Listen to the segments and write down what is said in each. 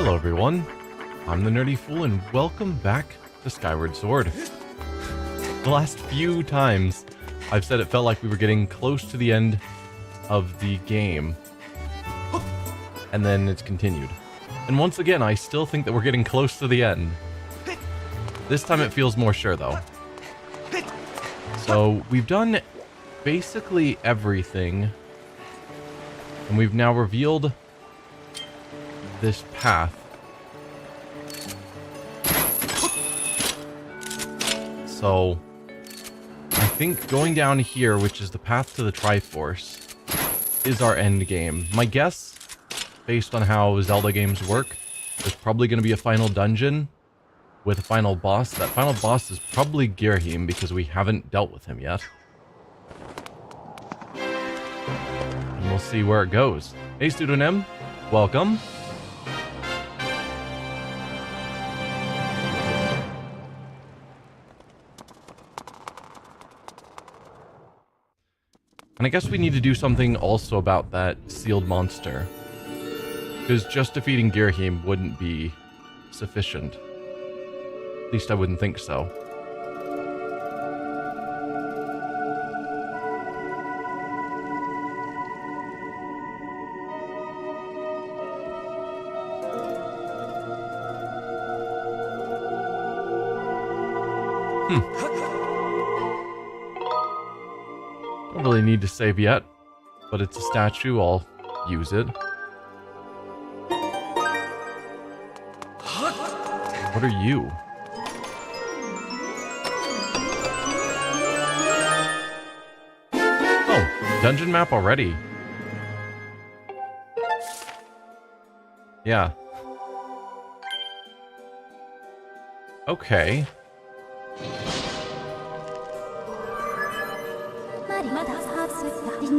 Hello everyone, I'm the Nerdy Fool and welcome back to Skyward Sword. The last few times I've said it felt like we were getting close to the end of the game, and then it's continued. And once again, I still think that we're getting close to the end. This time it feels more sure, though. So, we've done basically everything. And we've now revealed this path. So, I think going down here, which is the path to the Triforce, is our end game. My guess, based on how Zelda games work, there's probably going to be a final dungeon with a final boss. That final boss is probably Girahim, because we haven't dealt with him yet. And we'll see where it goes. Hey, Student M, welcome. And I guess we need to do something also about that sealed monster. Because just defeating Girahim wouldn't be sufficient. At least I wouldn't think so. Don't really need to save yet, but it's a statue, I'll use it. What are you? Oh, dungeon map already. Yeah. Okay.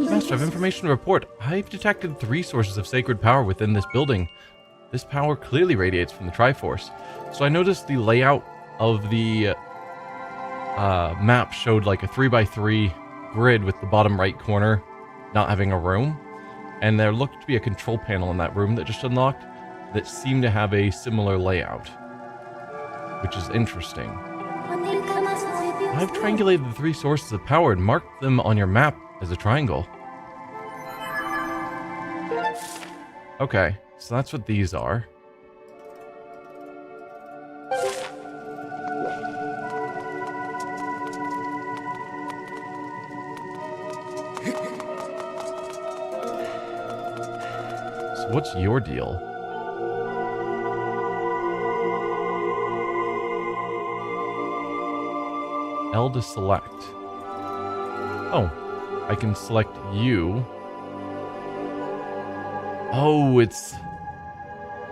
Master, I have information to report. I've detected 3 sources of sacred power within this building. This power clearly radiates from the Triforce. So I noticed the layout of the map showed like a 3x3 grid with the bottom right corner not having a room. And there looked to be a control panel in that room that just unlocked that seemed to have a similar layout, which is interesting. I've triangulated the 3 sources of power and marked them on your map as a triangle. Okay, so that's what these are. So what's your deal? L to select. Oh, I can select you. Oh, it's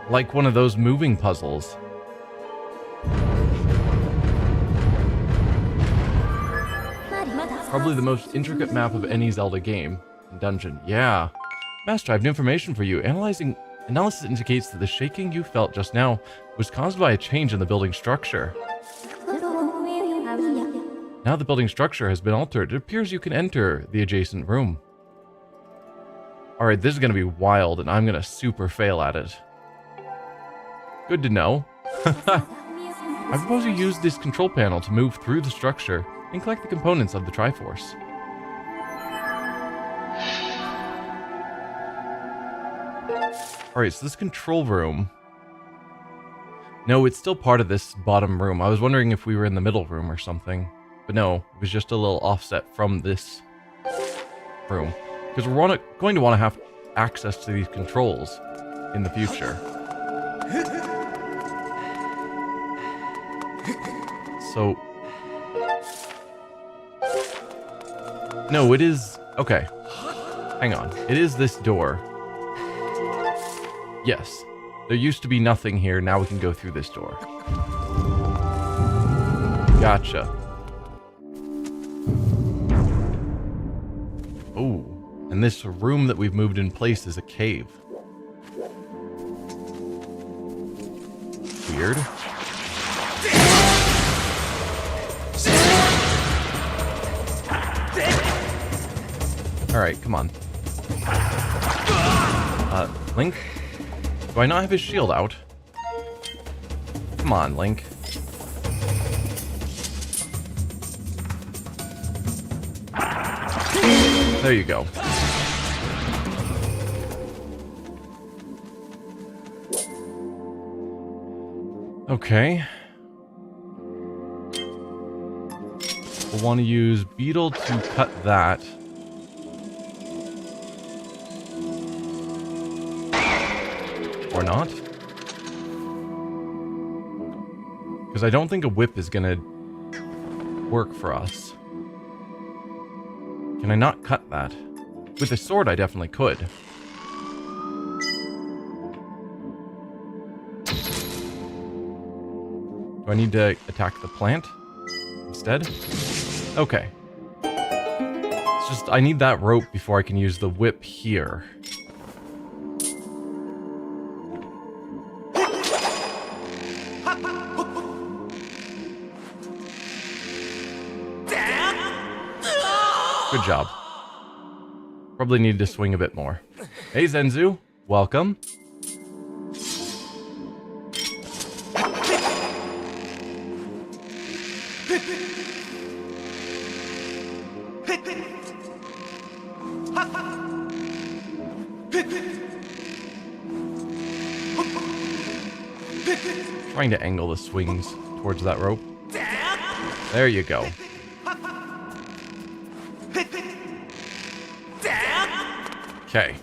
like one of those moving puzzles. Probably the most intricate map of any Zelda game and dungeon. Yeah. Master, I have new information for you. Analysis indicates that the shaking you felt just now was caused by a change in the building structure. Now the building structure has been altered. It appears you can enter the adjacent room. Alright, this is going to be wild, and I'm going to super fail at it. Good to know. I propose you use this control panel to move through the structure and collect the components of the Triforce. Alright, so this control room... No, it's still part of this bottom room. I was wondering if we were in the middle room or something. But no, it was just a little offset from this room. Because we're going to want to have access to these controls in the future. So... No, it is... Okay. Hang on. It is this door. Yes. There used to be nothing here. Now we can go through this door. Gotcha. Oh. And this room that we've moved in place is a cave. Weird. Alright, come on. Link? Do I not have his shield out? Come on, Link. There you go. Okay. We'll want to use Beetle to cut that. Or not. Because I don't think a whip is going to work for us. Can I not cut that? With a sword, I definitely could. Do I need to attack the plant instead? Okay. It's just, I need that rope before I can use the whip here. Good job. Probably need to swing a bit more. Hey Zenzu, welcome. Trying to angle the swings towards that rope. There you go. Okay.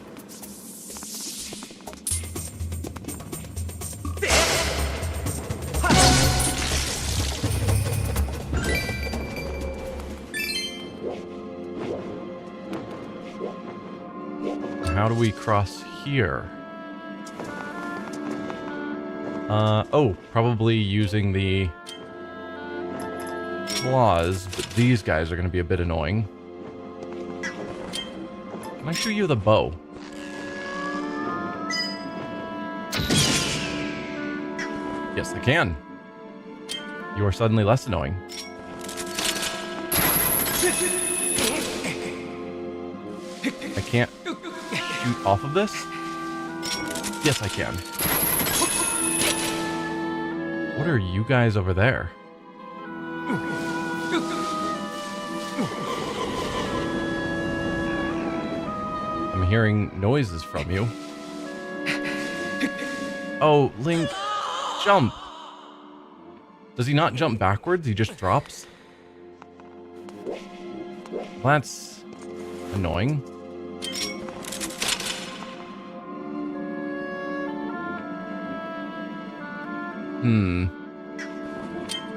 How do we cross here? Oh, probably using the claws, but these guys are going to be a bit annoying. Can I shoot you with a bow? Yes, I can. You are suddenly less annoying. I can't shoot off of this? Yes, I can. What are you guys over there? I'm hearing noises from you. Oh, Link, jump! Does he not jump backwards? He just drops? That's annoying.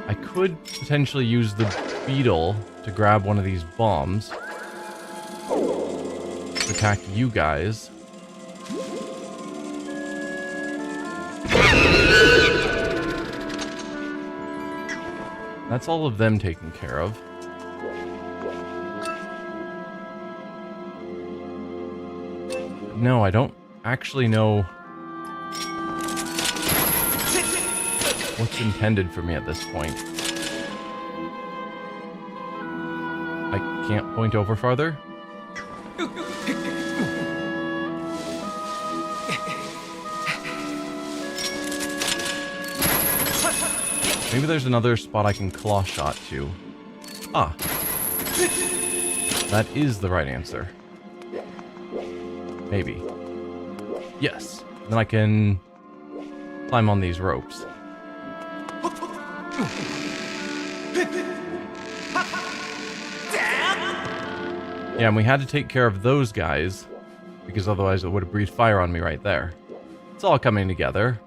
I could potentially use the beetle to grab one of these bombs. To attack you guys. That's all of them taken care of. No, I don't actually know what's intended for me at this point. I can't point over farther? Maybe there's another spot I can claw shot to. Ah. That is the right answer. Maybe. Yes. Then I can climb on these ropes. Yeah, and we had to take care of those guys, because otherwise it would have breathed fire on me right there. It's all coming together.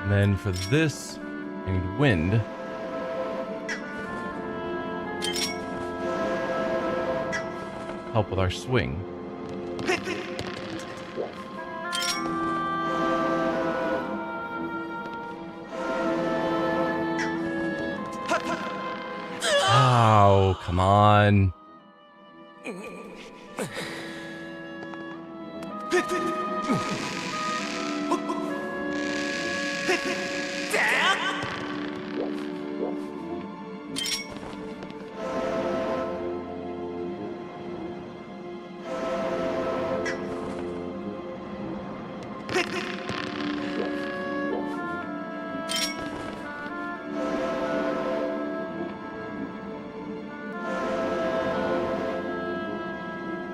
And then for this, I need wind. Help with our swing. Oh, come on.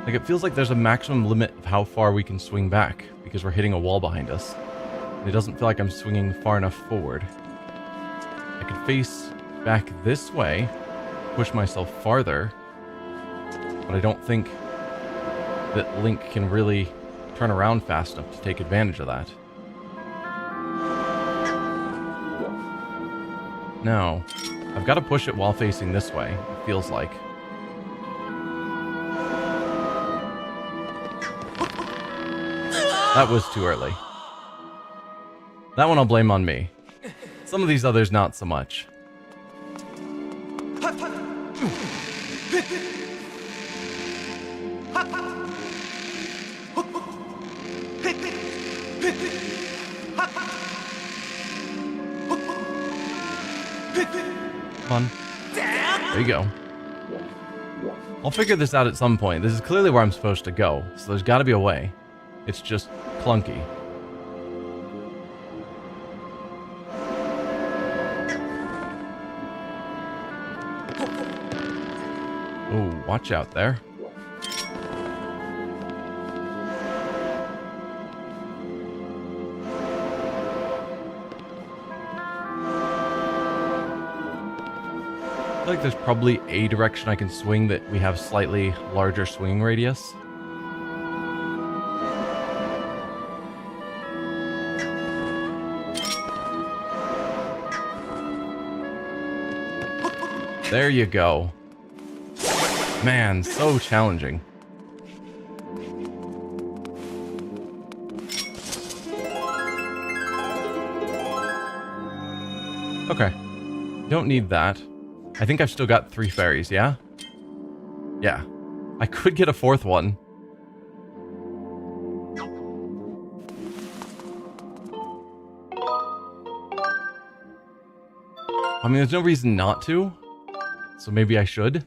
Like, it feels like there's a maximum limit of how far we can swing back, because we're hitting a wall behind us. It doesn't feel like I'm swinging far enough forward. I could face back this way, push myself farther, but I don't think that Link can really turn around fast enough to take advantage of that. No. I've got to push it while facing this way, it feels like. That was too early. That one I'll blame on me. Some of these others not so much. Come on. There you go. I'll figure this out at some point. This is clearly where I'm supposed to go, so there's got to be a way. It's just clunky. Oh, watch out there. I feel like there's probably a direction I can swing that we have slightly larger swinging radius. There you go. Man, so challenging. Okay. Don't need that. I think I've still got 3 fairies, yeah? Yeah. I could get a 4th one. I mean, there's no reason not to. So maybe I should.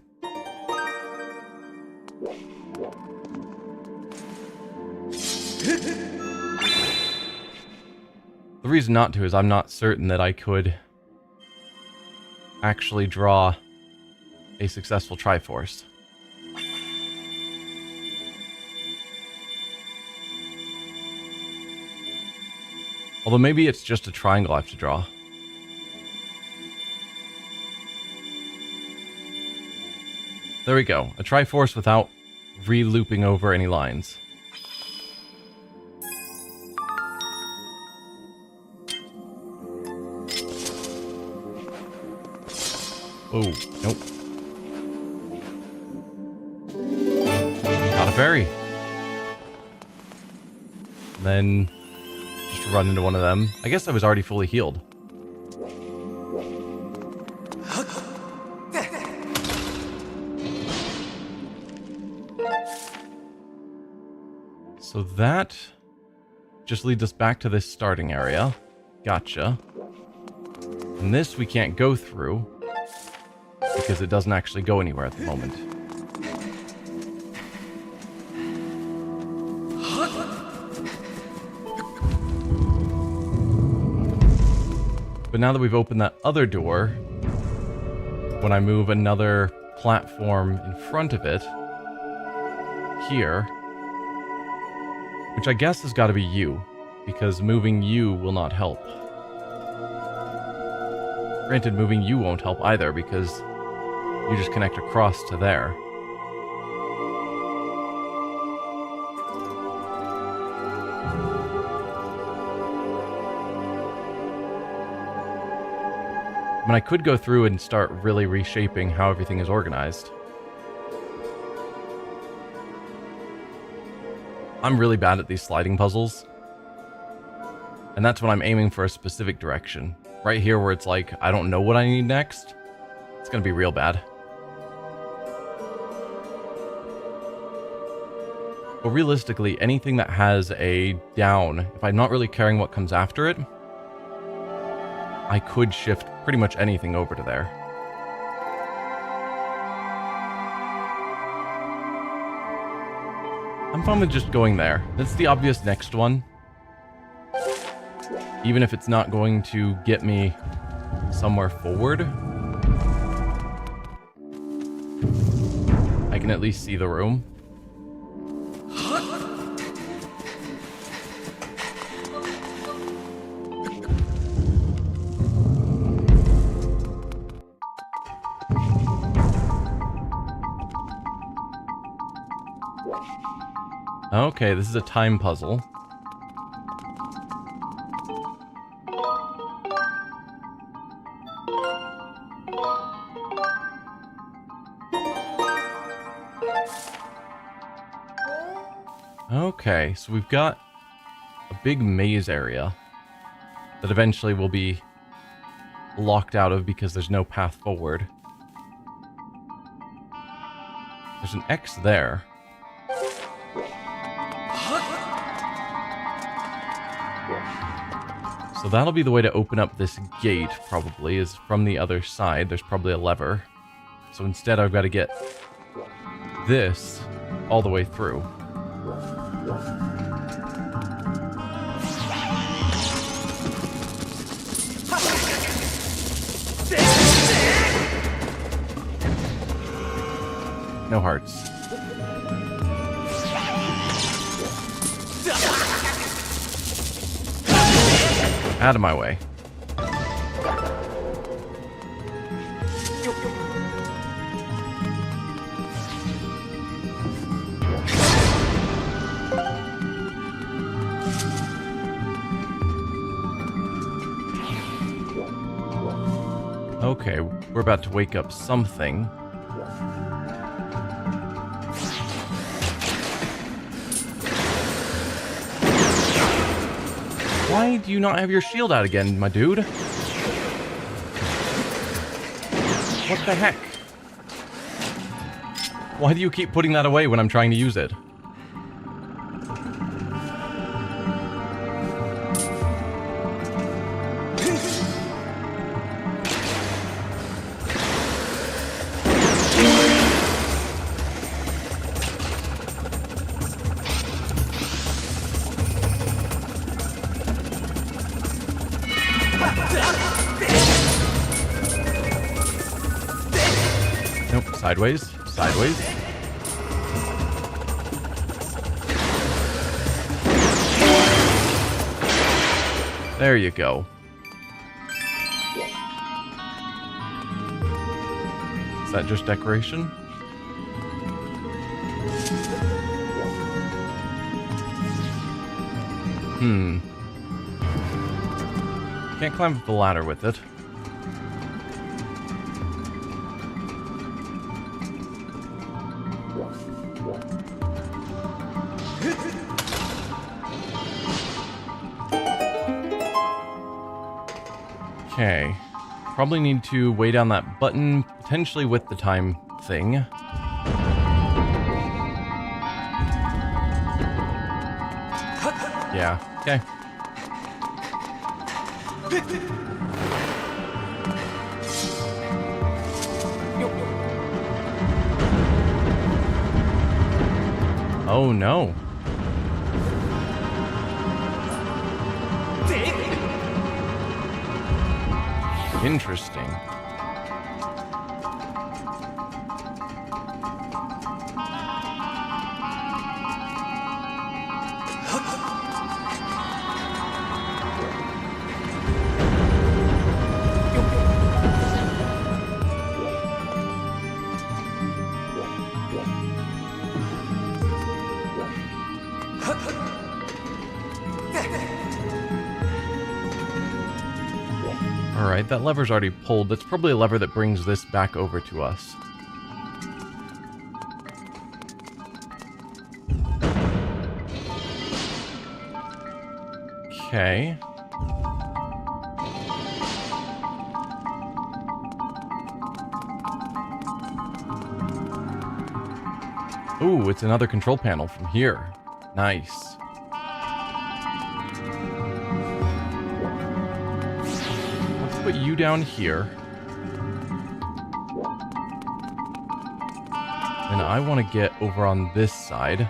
The reason not to is I'm not certain that I could actually draw a successful Triforce. Although maybe it's just a triangle I have to draw. There we go. A Triforce without re-looping over any lines. Oh, nope. Got a fairy. And then just run into one of them. I guess I was already fully healed. So that just leads us back to this starting area. Gotcha. And this we can't go through because it doesn't actually go anywhere at the moment. But now that we've opened that other door, when I move another platform in front of it, here, which I guess has got to be you, because moving you will not help. Granted, moving you won't help either, because you just connect across to there. I mean, I could go through and start really reshaping how everything is organized. I'm really bad at these sliding puzzles. And that's when I'm aiming for a specific direction. Right here where it's like, I don't know what I need next. It's gonna be real bad. But realistically, anything that has a down, if I'm not really caring what comes after it, I could shift pretty much anything over to there. I'm fine with just going there. That's the obvious next one. Even if it's not going to get me somewhere forward, I can at least see the room. Okay, this is a time puzzle. Okay, so we've got a big maze area that eventually will be locked out of because there's no path forward. There's an X there. So that'll be the way to open up this gate, probably, is from the other side. There's probably a lever. So instead I've got to get this all the way through. No hearts. Out of my way. Okay, we're about to wake up something. Why do you not have your shield out again, my dude? What the heck? Why do you keep putting that away when I'm trying to use it? Nope, sideways, sideways. There you go. Is that just decoration? Can't climb up the ladder with it. Okay. Probably need to weigh down that button, potentially with the time thing. Yeah, okay. Oh no. Interesting. Alright, that lever's already pulled. That's probably a lever that brings this back over to us. Okay. Ooh, it's another control panel from here. Nice. Put you down here. And I want to get over on this side.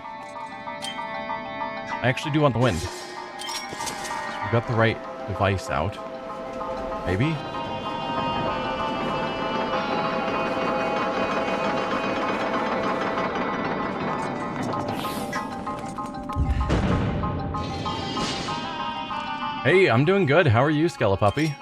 I actually do want the wind. We got the right device out. Maybe? Hey, I'm doing good. How are you, Skelepuppy?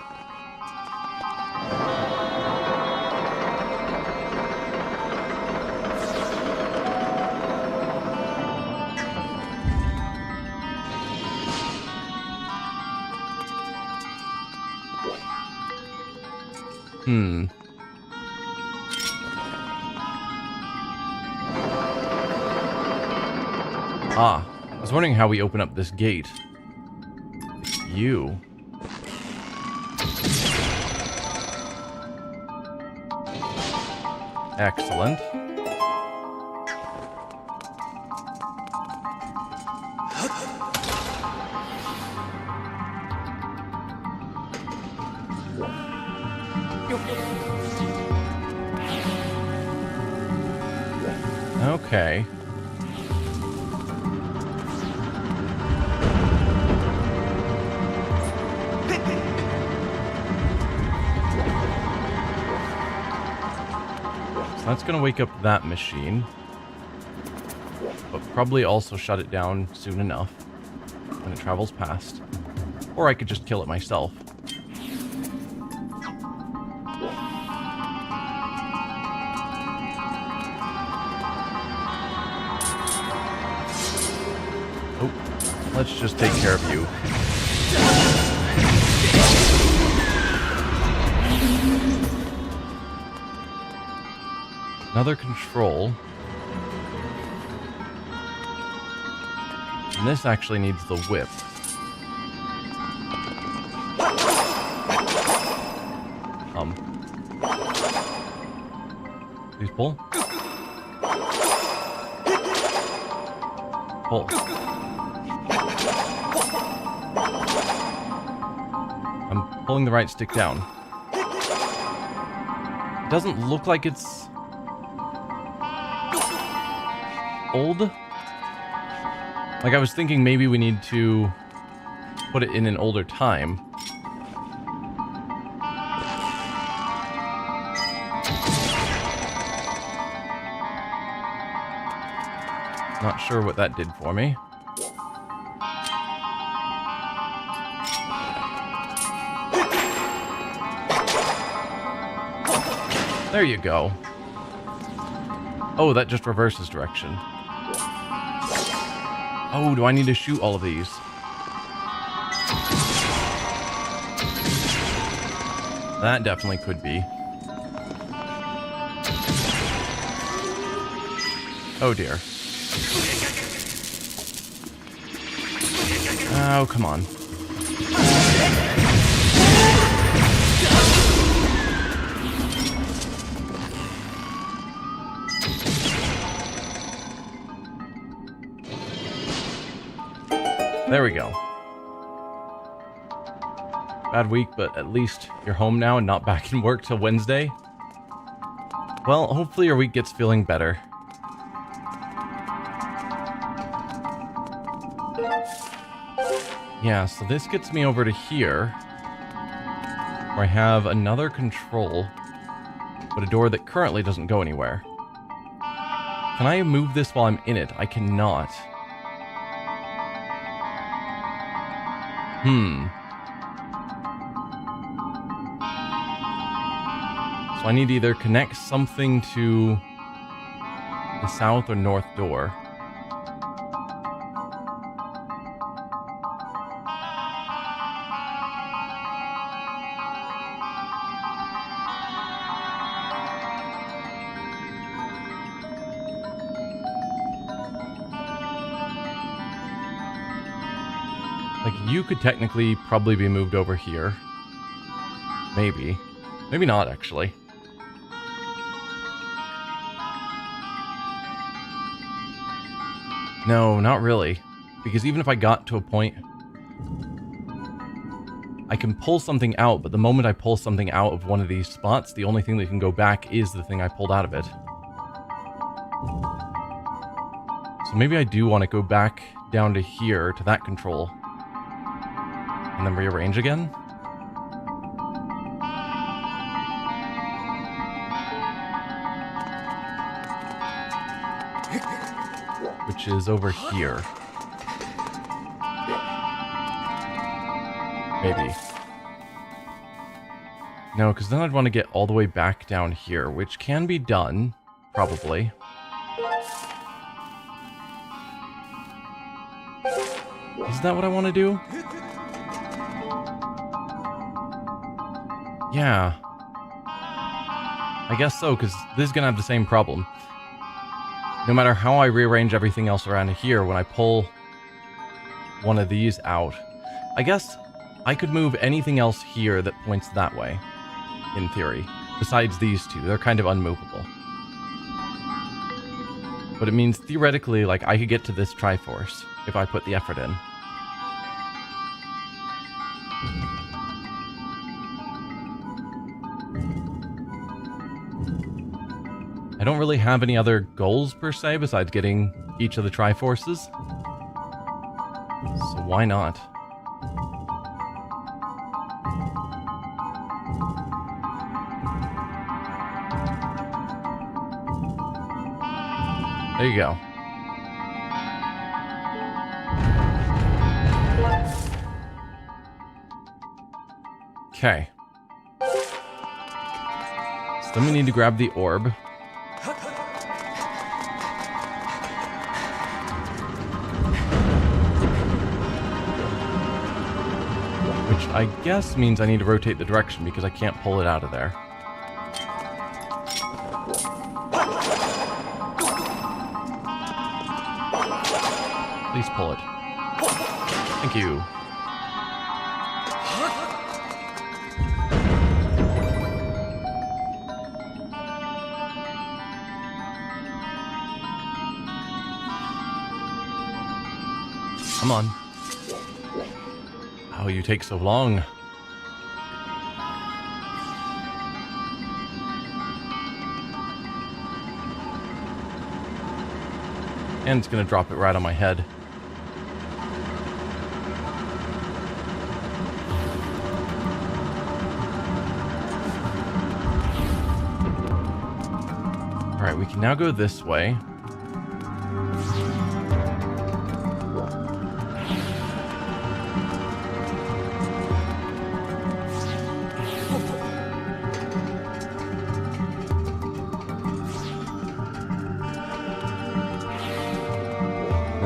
Ah, I was wondering how we open up this gate. It's you. Excellent. Okay. So that's going to wake up that machine. But probably also shut it down soon enough when it travels past. Or I could just kill it myself. Oh, let's just take care of you. Another control. And this actually needs the whip. Please pull. Pull. I'm pulling the right stick down. It doesn't look like it's old. Like, I was thinking maybe we need to put it in an older time. Not sure what that did for me. There you go. Oh, that just reverses direction. Oh, do I need to shoot all of these? That definitely could be. Oh dear. Oh, come on. There we go. Bad week, but at least you're home now and not back in work till Wednesday. Well, hopefully your week gets feeling better. Yeah, so this gets me over to here, where I have another control, but a door that currently doesn't go anywhere. Can I move this while I'm in it? I cannot. So I need to either connect something to the south or north door. Like, you could technically probably be moved over here. Maybe. Maybe not, actually. No, not really. Because even if I got to a point, I can pull something out, but the moment I pull something out of one of these spots, the only thing that can go back is the thing I pulled out of it. So maybe I do want to go back down to here, to that control. And then rearrange again? Which is over here. Maybe. No, because then I'd want to get all the way back down here, which can be done, probably. Is that what I want to do? Yeah. I guess so, because this is going to have the same problem. No matter how I rearrange everything else around here, when I pull one of these out, I guess I could move anything else here that points that way, in theory. Besides these two, they're kind of unmovable. But it means theoretically, like, I could get to this Triforce if I put the effort in. I don't really have any other goals per se besides getting each of the Triforces. So why not? There you go. Okay. So then we need to grab the orb. Which I guess means I need to rotate the direction because I can't pull it out of there. Please pull it. Thank you. Come on. Oh, you take so long. And it's gonna drop it right on my head. Alright, we can now go this way.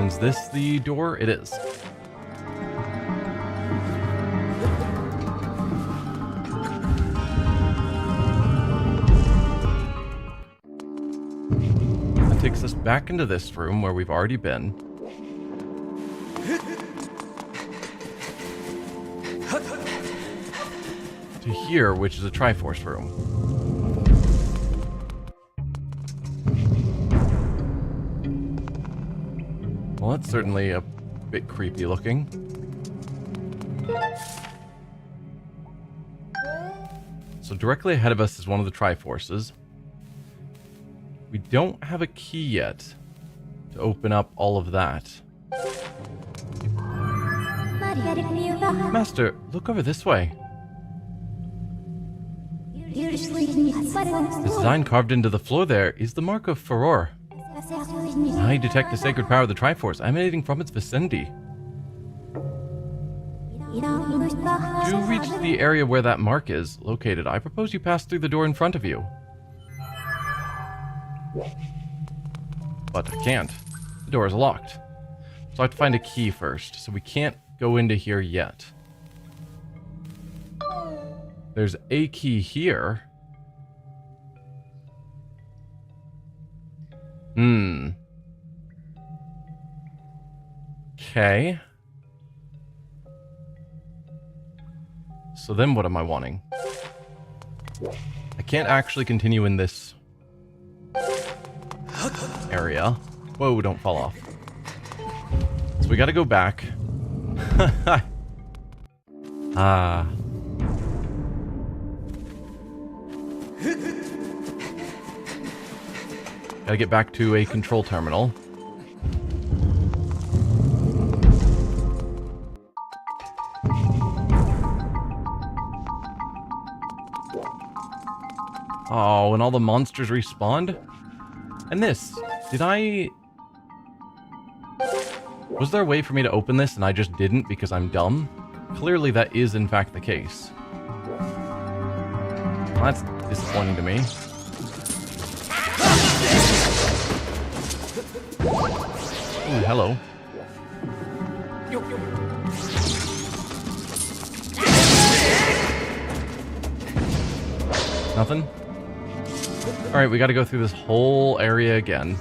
Is this the door? It is. That takes us back into this room where we've already been. To here, which is a Triforce room. Well, that's certainly a bit creepy looking. So directly ahead of us is one of the Triforces. We don't have a key yet to open up all of that. Master, look over this way. The design carved into the floor there is the mark of Furor. I detect the sacred power of the Triforce emanating from its vicinity. To reach the area where that mark is located, I propose you pass through the door in front of you. But I can't. The door is locked. So I have to find a key first, so we can't go into here yet. There's a key here. Okay. So then what am I wanting? I can't actually continue in this area. Whoa, don't fall off. So we gotta go back. Ah. Gotta get back to a control terminal. Oh, and all the monsters respawned? And this, was there a way for me to open this and I just didn't because I'm dumb? Clearly that is in fact the case. Well, that's disappointing to me. Ooh, hello. Nothing? Alright, we gotta go through this whole area again.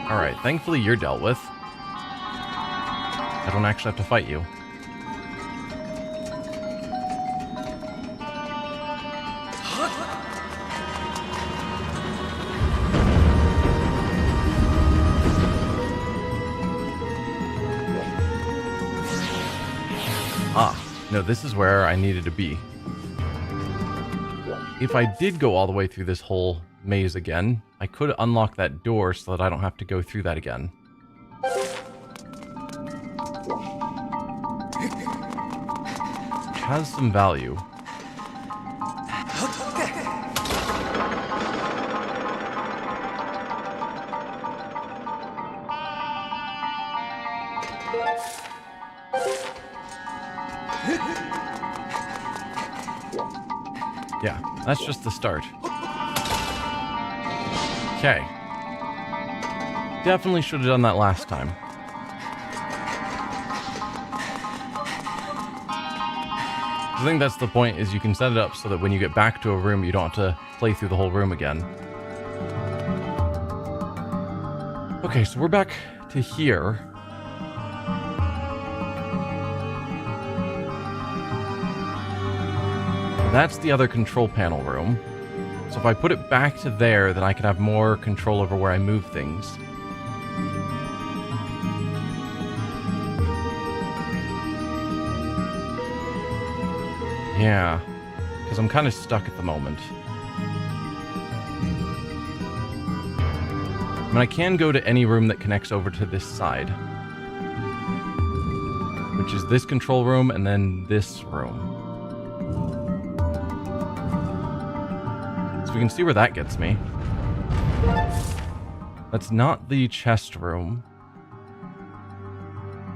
Alright, thankfully you're dealt with. I don't actually have to fight you. No, this is where I needed to be. If I did go all the way through this whole maze again, I could unlock that door so that I don't have to go through that again. It has some value. Yeah, that's just the start. Okay. Definitely should have done that last time. I think that's the point, is you can set it up so that when you get back to a room, you don't have to play through the whole room again. Okay, so we're back to here. That's the other control panel room. So if I put it back to there, then I can have more control over where I move things. Yeah, because I'm kind of stuck at the moment. I mean, I can go to any room that connects over to this side, which is this control room and then this room. So we can see where that gets me. That's not the chest room.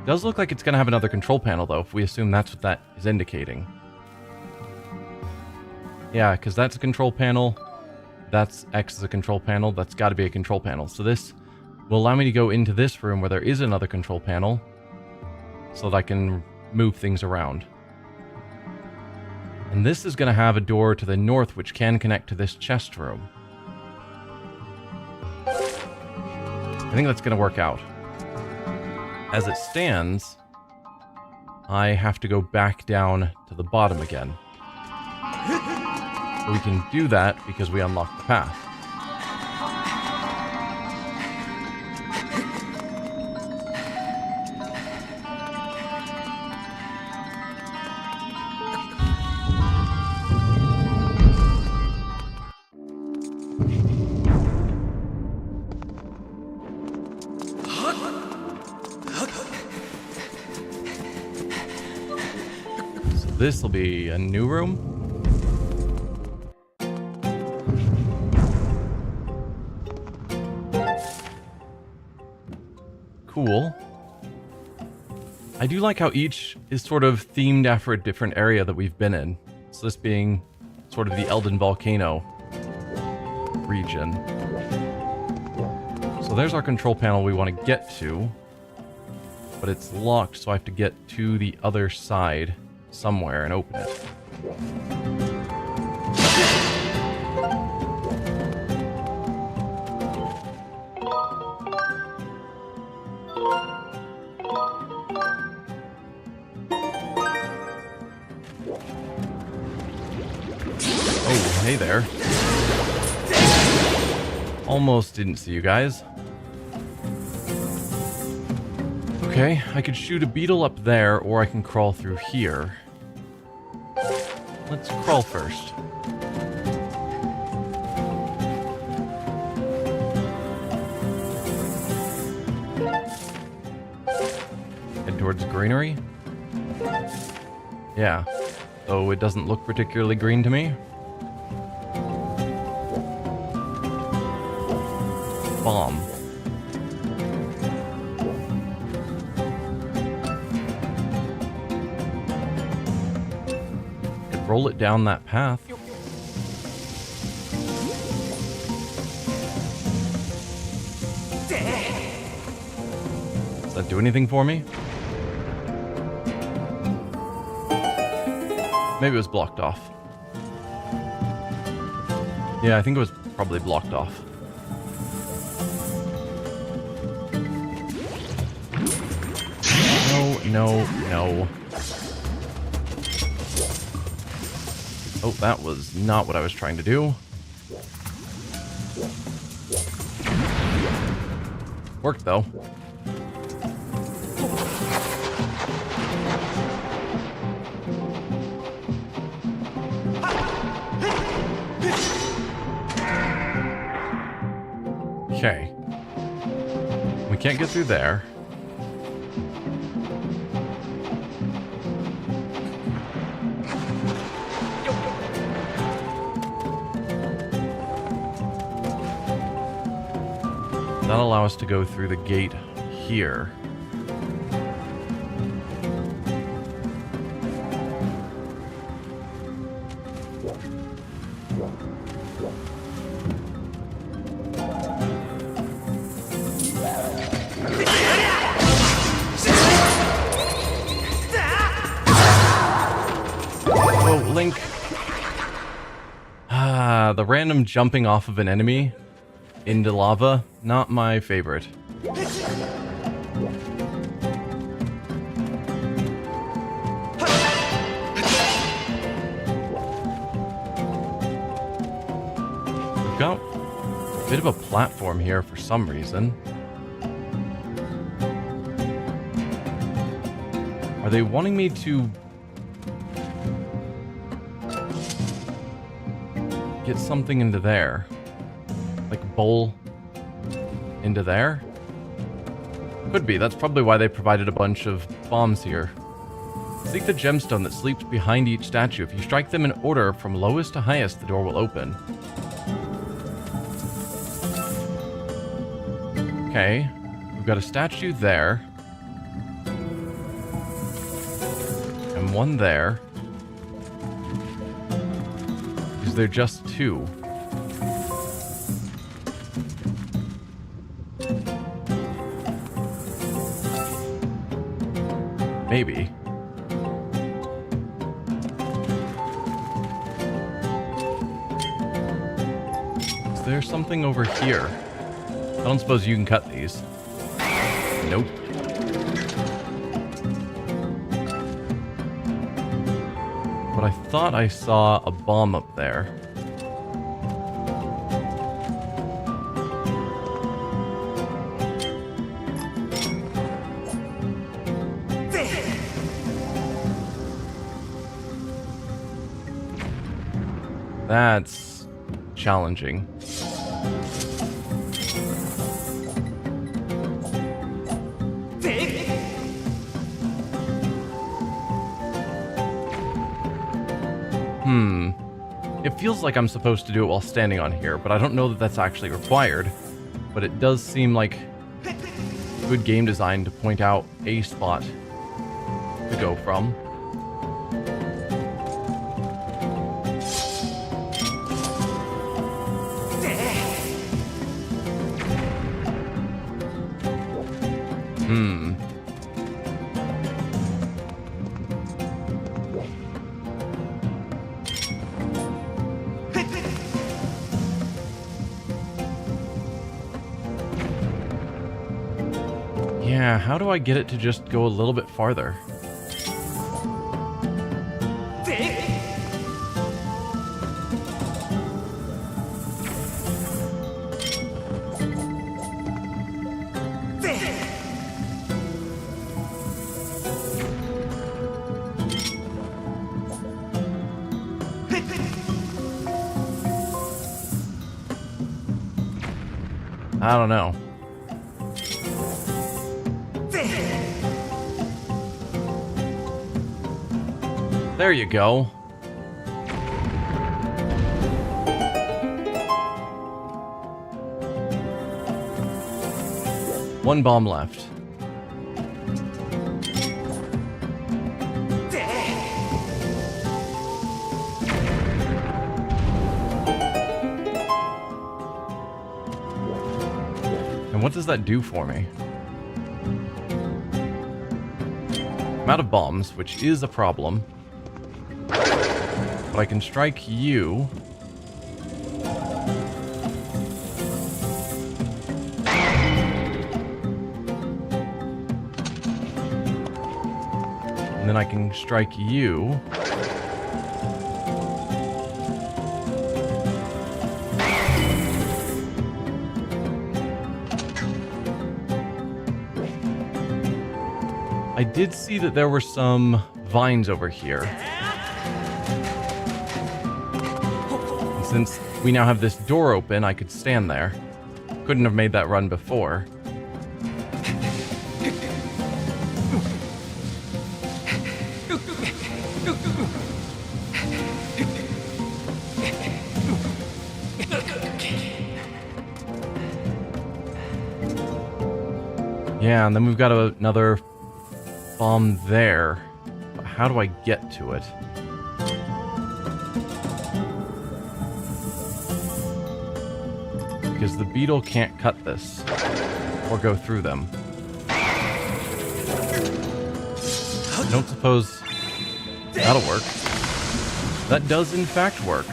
Does look like it's going to have another control panel, though, if we assume that's what that is indicating. Yeah, because that's a control panel. That's X is a control panel. That's got to be a control panel. So this will allow me to go into this room where there is another control panel so that I can move things around. And this is going to have a door to the north which can connect to this chest room. I think that's going to work out. As it stands, I have to go back down to the bottom again. We can do that because we unlocked the path. So this will be a new room. Cool. I do like how each is sort of themed after a different area that we've been in. So this being sort of the Elden Volcano region. So there's our control panel we want to get to. But it's locked, so I have to get to the other side somewhere and open it. Hey there. Almost didn't see you guys. Okay, I could shoot a beetle up there, or I can crawl through here. Let's crawl first. Head towards greenery. Yeah, though it doesn't look particularly green to me. Bomb. Could roll it down that path. do anything for me? Maybe it was blocked off. Yeah, I think it was probably blocked off. No, no, no. Oh, that was not what I was trying to do. Worked, though. Okay. We can't get through there. That'll allow us to go through the gate here. Whoa, Link. Ah, the random jumping off of an enemy into lava, not my favorite. We've got a bit of a platform here for some reason. Are they wanting me to get something into there? Like bowl into there? Could be. That's probably why they provided a bunch of bombs here. Seek the gemstone that sleeps behind each statue. If you strike them in order from lowest to highest, the door will open. Okay. We've got a statue there. And one there. Is there just two? Maybe. Is there something over here? I don't suppose you can cut these. Nope. But I thought I saw a bomb up there. That's challenging. It feels like I'm supposed to do it while standing on here, but I don't know that that's actually required. But it does seem like good game design to point out a spot to go from. Yeah, how do I get it to just go a little bit farther? I don't know. There you go. One bomb left. And what does that do for me? I'm out of bombs, which is a problem. But I can strike you. And then I can strike you. I did see that there were some vines over here. And since we now have this door open, I could stand there. Couldn't have made that run before. Yeah, and then we've got another bomb there. But how do I get to it? Because the beetle can't cut this or go through them. I don't suppose that'll work. That does in fact work.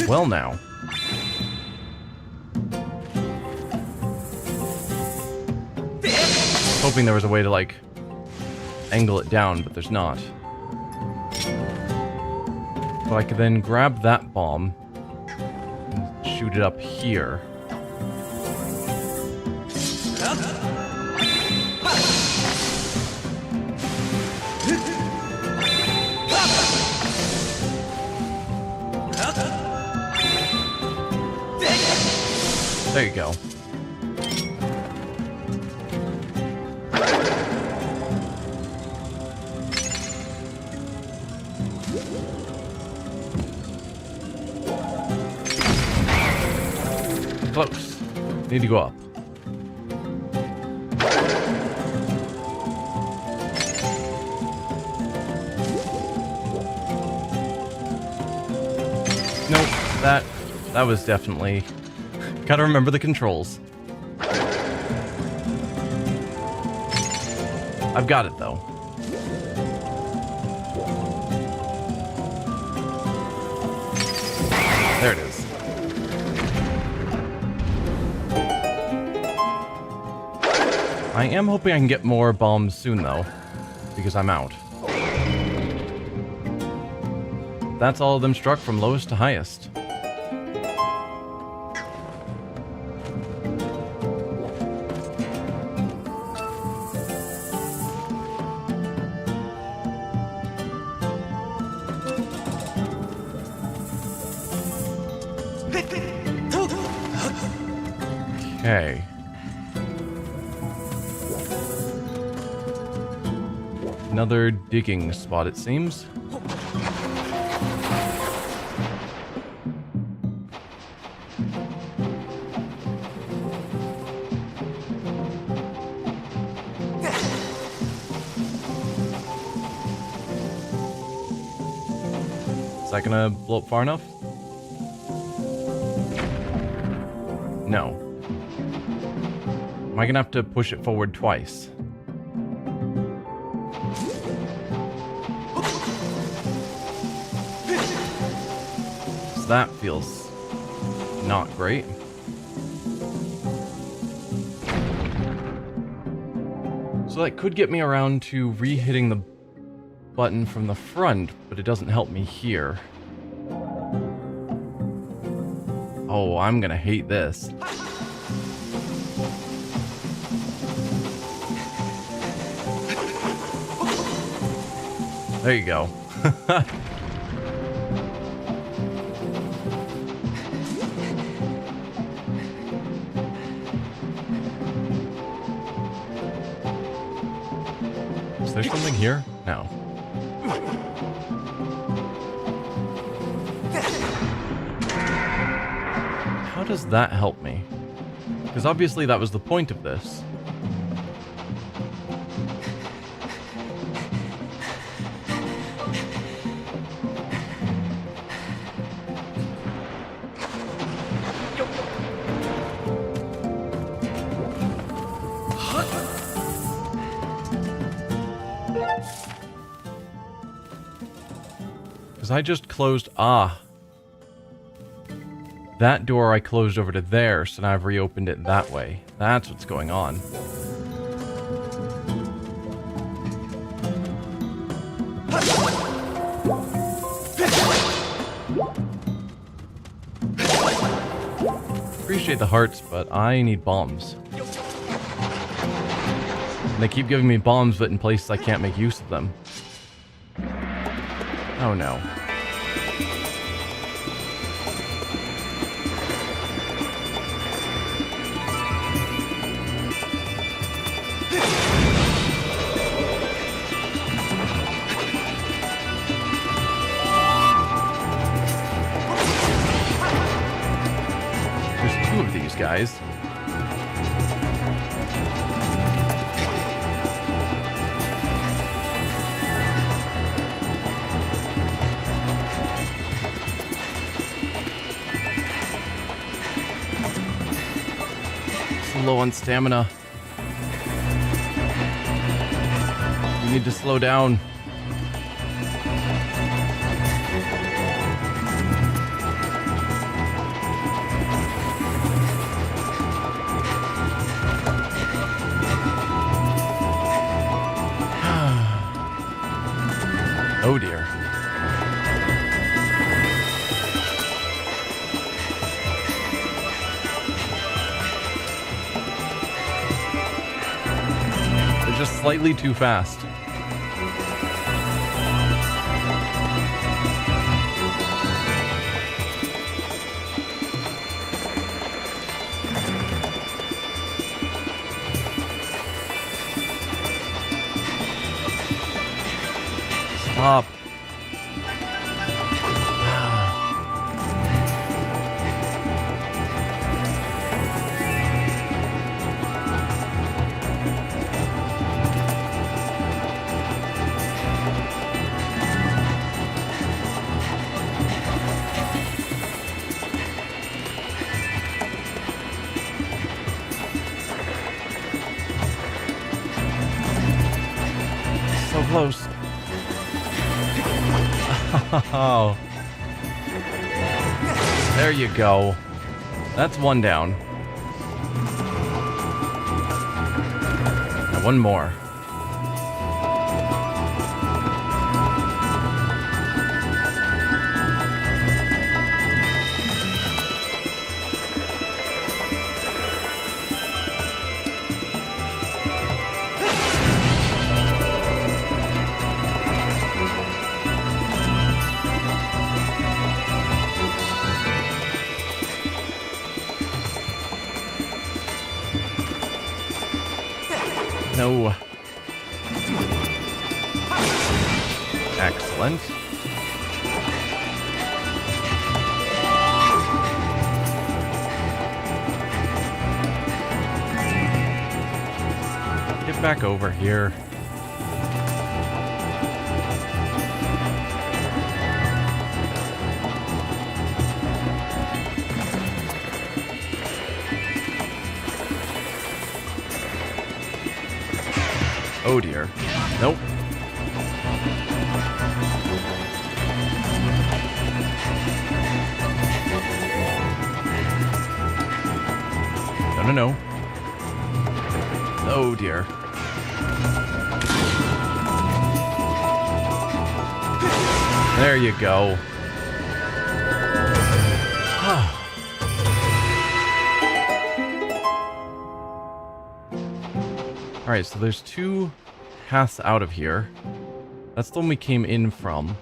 Well now. Hoping there was a way to like angle it down, but there's not. So I could then grab that bomb and shoot it up here. There you go. Close. Need to go up. Nope, that was definitely... Gotta remember the controls. I've got it though. There it is. I am hoping I can get more bombs soon though, because I'm out. That's all of them struck from lowest to highest. Okay. Another digging spot, it seems. Is that gonna blow up far enough? No. Am I gonna have to push it forward twice? So that feels not great. So that could get me around to re-hitting the button from the front, but it doesn't help me here. Oh, I'm gonna hate this. There you go. Is there something here? No. How does that help me? Because obviously that was the point of this. because I just closed... Ah. That door I closed over to there, so now I've reopened it that way. That's what's going on. Appreciate the hearts, but I need bombs. And they keep giving me bombs, but in places I can't make use of them. Oh no. There's two of these guys. Low on stamina. You need to slow down. Oh dear. Just slightly too fast. Stop. So close. Oh. There you go. That's one down. Now one more. No. Excellent. Get back over here. Oh dear. Nope. No. Oh dear. There you go. Alright, so there's two paths out of here. That's the one we came in from.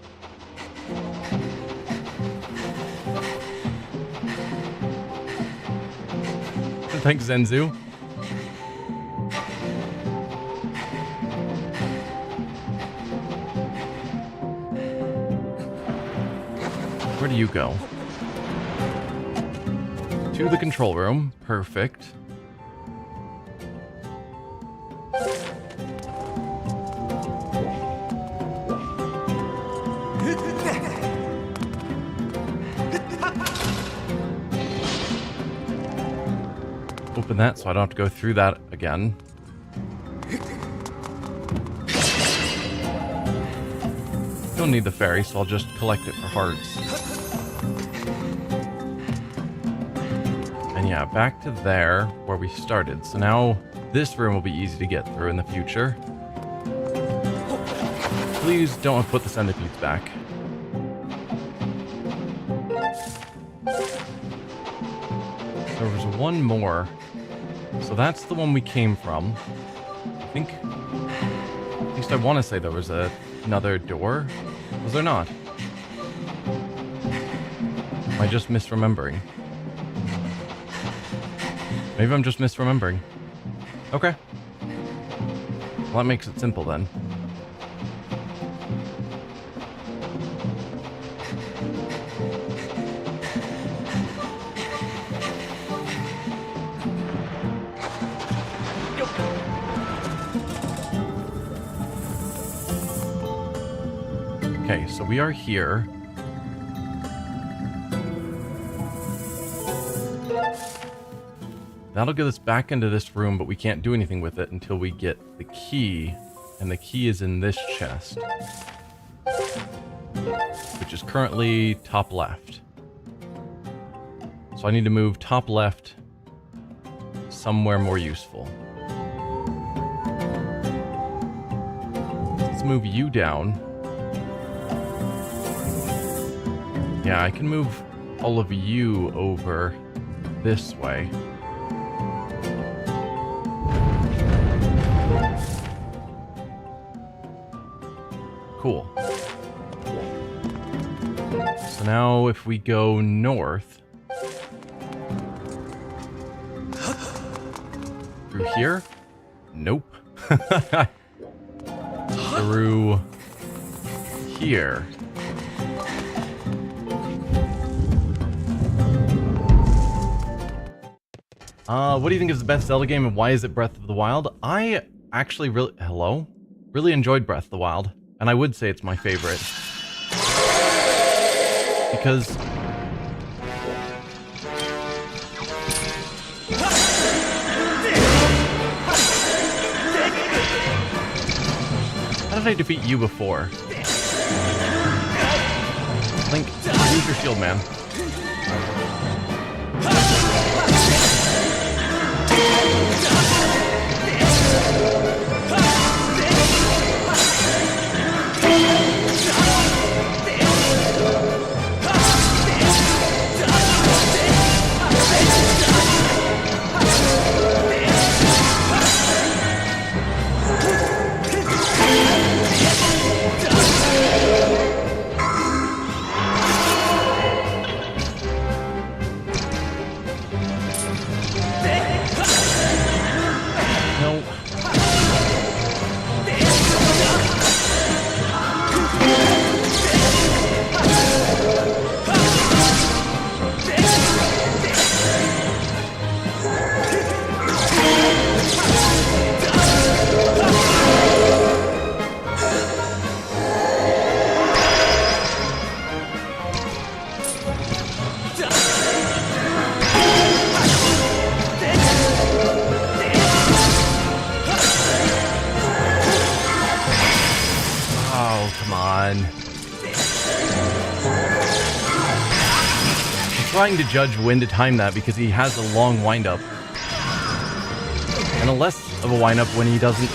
Thanks, Zenzu. Where do you go? To the control room. Perfect. Open that so I don't have to go through that again. Don't need the fairy, so I'll just collect it for hearts. And yeah, back to there where we started. So now this room will be easy to get through in the future. Please don't put the centipedes back. There was one more. So that's the one we came from. I think... At least I want to say there was another door. Was there not? Am I just misremembering? Maybe I'm just misremembering. Okay. Well, that makes it simple then. Okay, so we are here. That'll get us back into this room, but we can't do anything with it until we get the key. And the key is in this chest, which is currently top left. So I need to move top left somewhere more useful. Let's move you down. Yeah, I can move all of you over this way. Cool. So now if we go north... Through here? Nope. Through here. What do you think is the best Zelda game and why is it Breath of the Wild? I actually really enjoyed Breath of the Wild, and I would say it's my favorite. Because how did I defeat you before? Link, use your shield, man. Trying to judge when to time that because he has a long windup and a less of a windup when he doesn't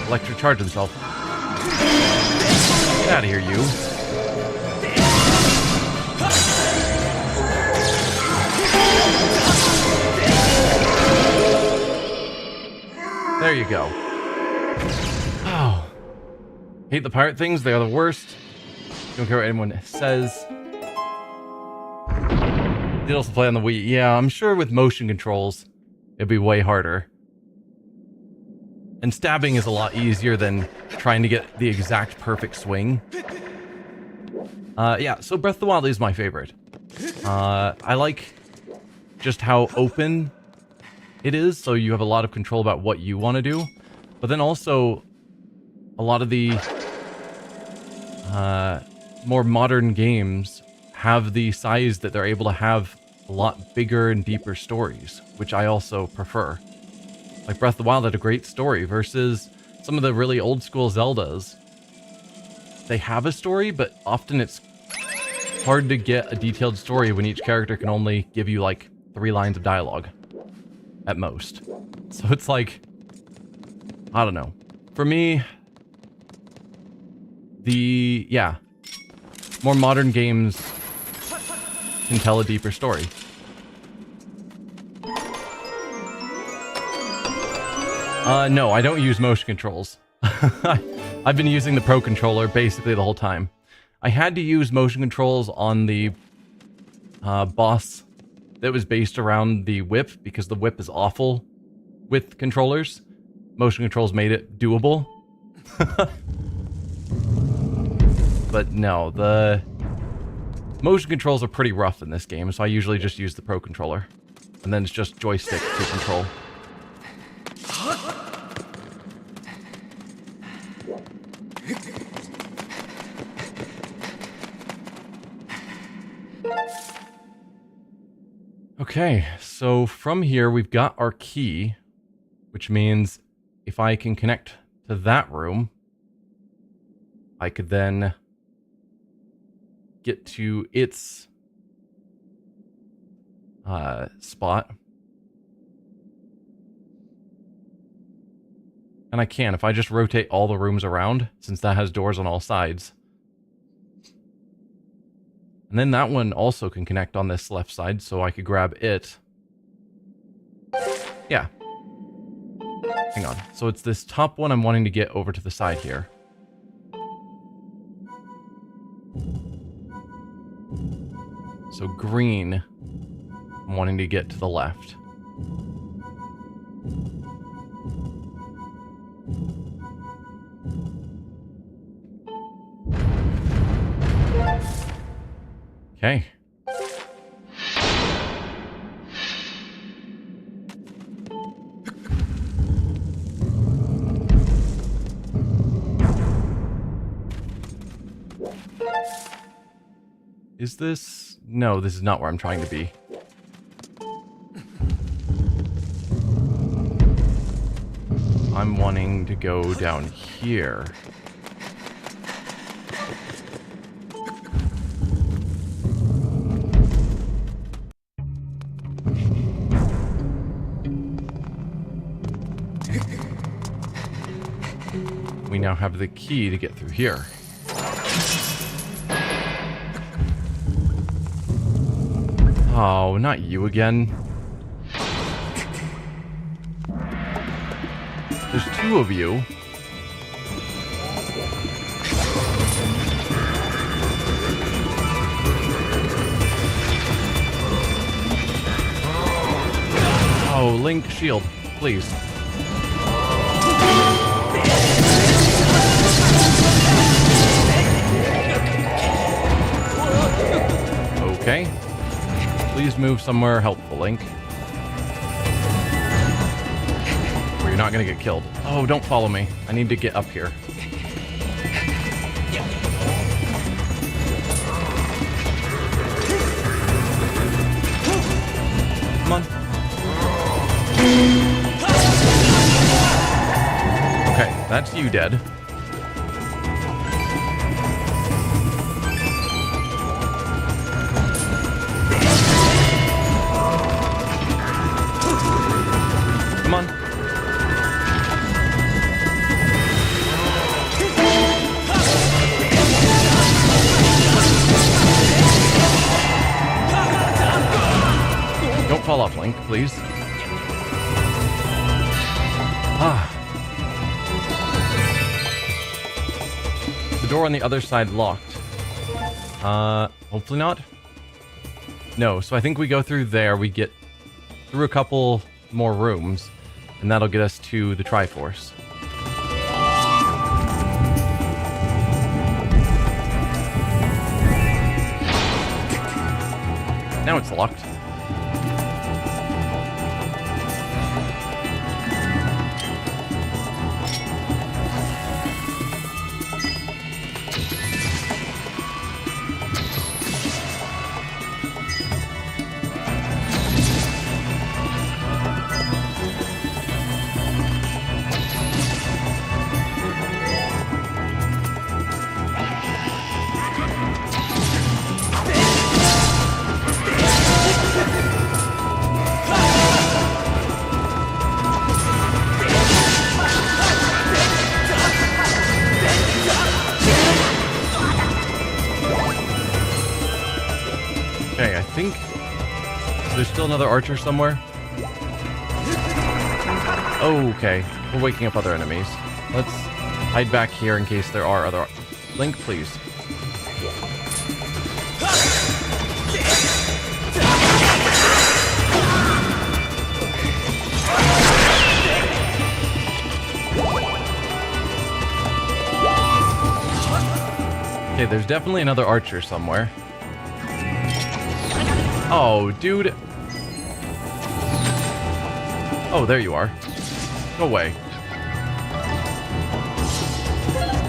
electric charge himself. Get out of here, you. There you go. Oh, hate the pirate things. They are the worst. Don't care what anyone says. Did also play on the Wii. Yeah, I'm sure with motion controls, it'd be way harder. And stabbing is a lot easier than trying to get the exact perfect swing. Yeah, so Breath of the Wild is my favorite. I like just how open it is, so you have a lot of control about what you want to do. But then also, a lot of the more modern games have the size that they're able to have a lot bigger and deeper stories, which I also prefer. Like Breath of the Wild had a great story versus some of the really old school Zeldas. they have a story, but often it's hard to get a detailed story when each character can only give you like 3 lines of dialogue at most. So it's like, I don't know. For me, more modern games can tell a deeper story. No, I don't use motion controls. I've been using the Pro Controller basically the whole time. I had to use motion controls on the boss that was based around the whip, because the whip is awful with controllers. Motion controls made it doable. But no, the motion controls are pretty rough in this game, so I usually just use the Pro Controller. And then it's just joystick to control. Okay, so from here we've got our key, which means if I can connect to that room, I could then get to its spot. And I can, if I just rotate all the rooms around, since that has doors on all sides. And then that one also can connect on this left side, so I could grab it. Yeah. Hang on. So it's this top one I'm wanting to get over to the side here. So green, I'm wanting to get to the left. Okay. Is this... No, this is not where I'm trying to be. I'm wanting to go down here. We now have the key to get through here. Oh, not you again. There's 2 of you. Oh, Link, shield, please. Okay. Please move somewhere helpful, Link. Or you're not gonna get killed. Oh, don't follow me. I need to get up here. Come on. Okay, that's you dead. Come on. Don't fall off, Link, please. Ah. The door on the other side locked. Hopefully not. No, so I think we go through there, we get through a couple more rooms, and that'll get us to the Triforce. Now it's locked. think there's still another archer somewhere. Okay, we're waking up other enemies. Let's hide back here in case there are other... Link, please. Okay, there's definitely another archer somewhere. Oh, dude. Oh, there you are. Go away.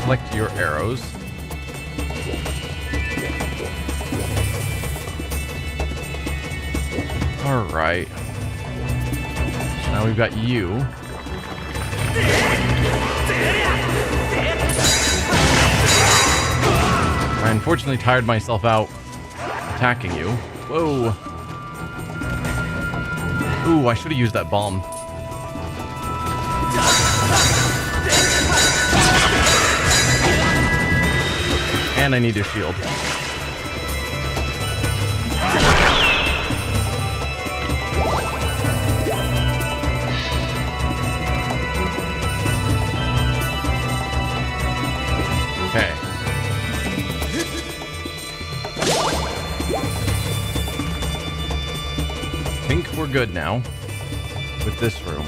Collect your arrows. Alright. Now we've got you. I unfortunately tired myself out attacking you. Whoa. Ooh, I should have used that bomb. And I need a shield. Okay. I think we're good now with this room.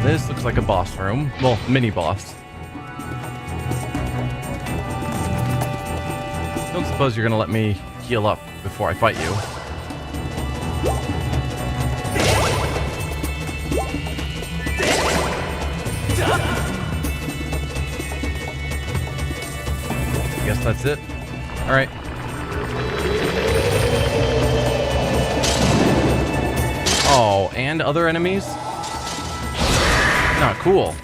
This looks like a boss room. Well, mini boss. Don't suppose you're gonna let me heal up before I fight you. Guess that's it. Alright. Oh, and other enemies? Not cool.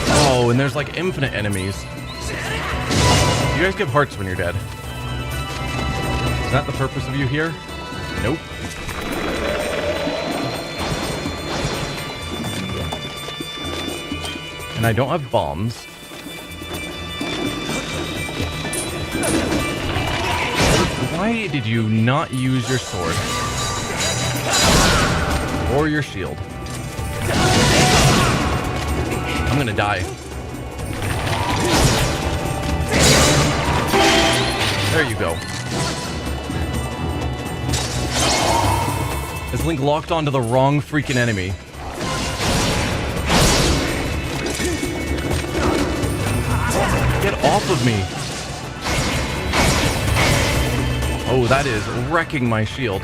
Oh, and there's like infinite enemies. You guys give hearts when you're dead. Is that the purpose of you here? Nope. And I don't have bombs. Why did you not use your sword? Or your shield? I'm gonna die. There you go. Is Link locked onto the wrong freaking enemy? Get off of me. Oh, that is wrecking my shield.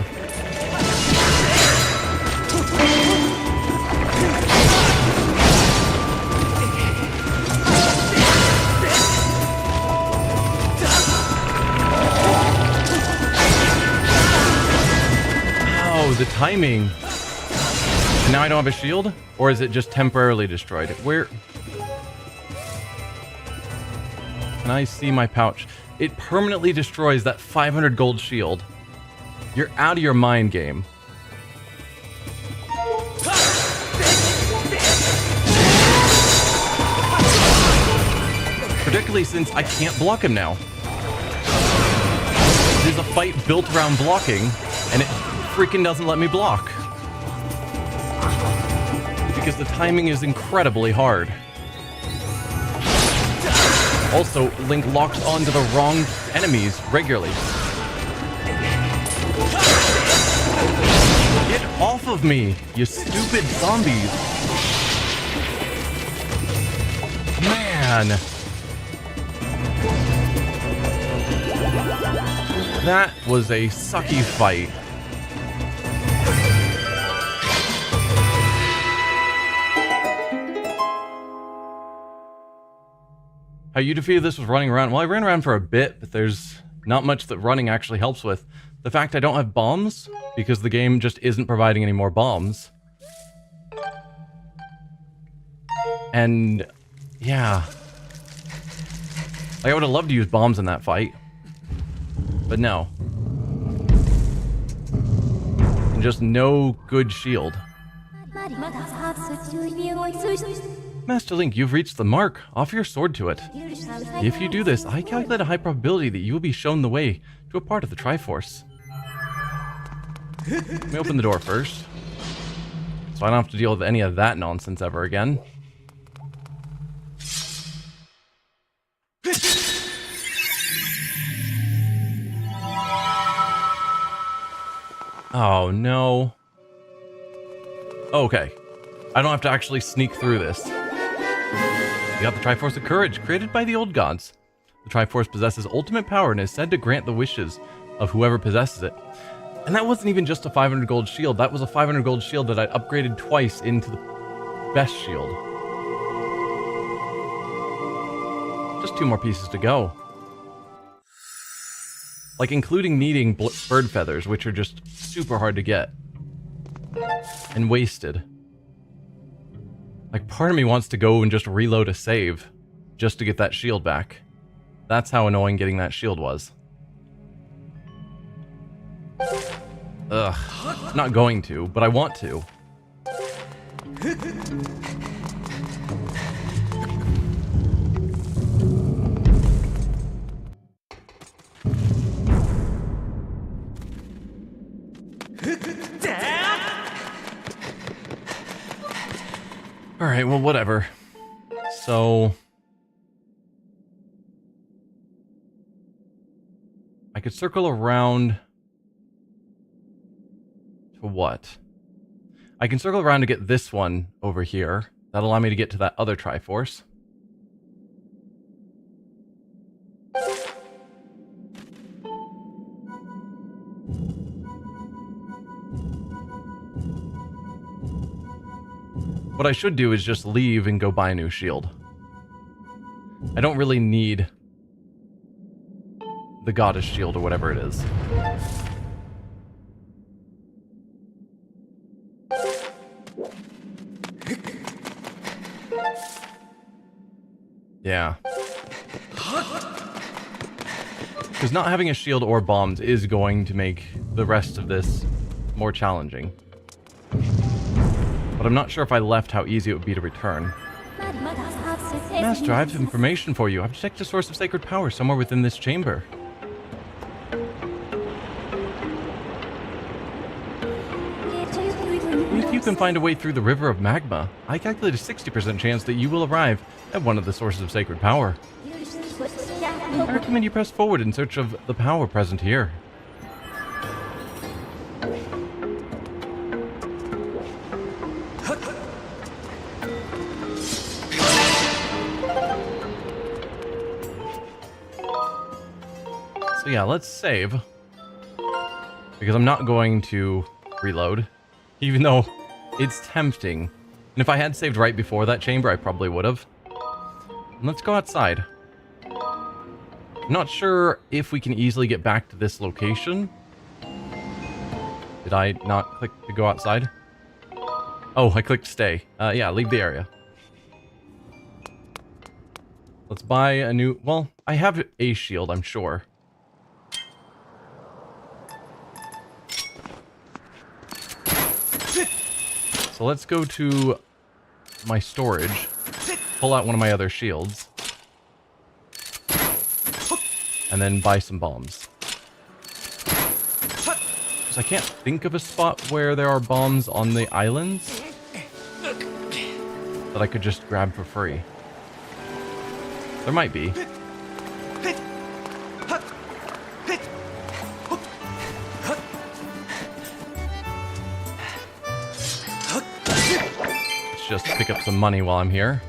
Ow, the timing. And now I don't have a shield? Or is it just temporarily destroyed? Where... Can I see my pouch? It permanently destroys that 500 gold shield. You're out of your mind, game. Particularly since I can't block him now. There's a fight built around blocking, and it freaking doesn't let me block. Because the timing is incredibly hard. Also, Link locks onto the wrong enemies regularly. Get off of me, you stupid zombies. Man. That was a sucky fight. How you defeated this was running around. Well, I ran around for a bit, but there's not much that running actually helps with. The fact I don't have bombs, because the game just isn't providing any more bombs. And yeah. Like, I would have loved to use bombs in that fight. But no. And just no good shield. Master Link, you've reached the mark. Offer your sword to it. If you do this, I calculate a high probability that you will be shown the way to a part of the Triforce. Let me open the door first, so I don't have to deal with any of that nonsense ever again. Oh, no. Okay. I don't have to actually sneak through this. You got the Triforce of Courage, created by the old gods. The Triforce possesses ultimate power and is said to grant the wishes of whoever possesses it. And that wasn't even just a 500 gold shield. That was a 500 gold shield that I upgraded twice into the best shield. Just 2 more pieces to go. Like, including needing bird feathers, which are just super hard to get. And wasted. Like, part of me wants to go and just reload a save, just to get that shield back. That's how annoying getting that shield was. Ugh. Not going to, but I want to. Alright, well, whatever. So... I could circle around... to what? I can circle around to get this one over here. That'll allow me to get to that other Triforce. What I should do is just leave and go buy a new shield. I don't really need the goddess shield or whatever it is. Yeah. Because not having a shield or bombs is going to make the rest of this more challenging. But I'm not sure if I left how easy it would be to return. Master, I have information for you. I've checked a source of sacred power somewhere within this chamber. If you can find a way through the river of magma, I calculate a 60% chance that you will arrive at one of the sources of sacred power. I recommend you press forward in search of the power present here. So yeah, let's save. Because I'm not going to reload. Even though it's tempting. And if I had saved right before that chamber, I probably would have. Let's go outside. I'm not sure if we can easily get back to this location. Did I not click to go outside? Oh, I clicked stay. Yeah, leave the area. Let's buy a new... Well, I have a shield, I'm sure. So let's go to my storage, pull out one of my other shields, and then buy some bombs. Because I can't think of a spot where there are bombs on the islands that I could just grab for free. There might be. Just pick up some money while I'm here.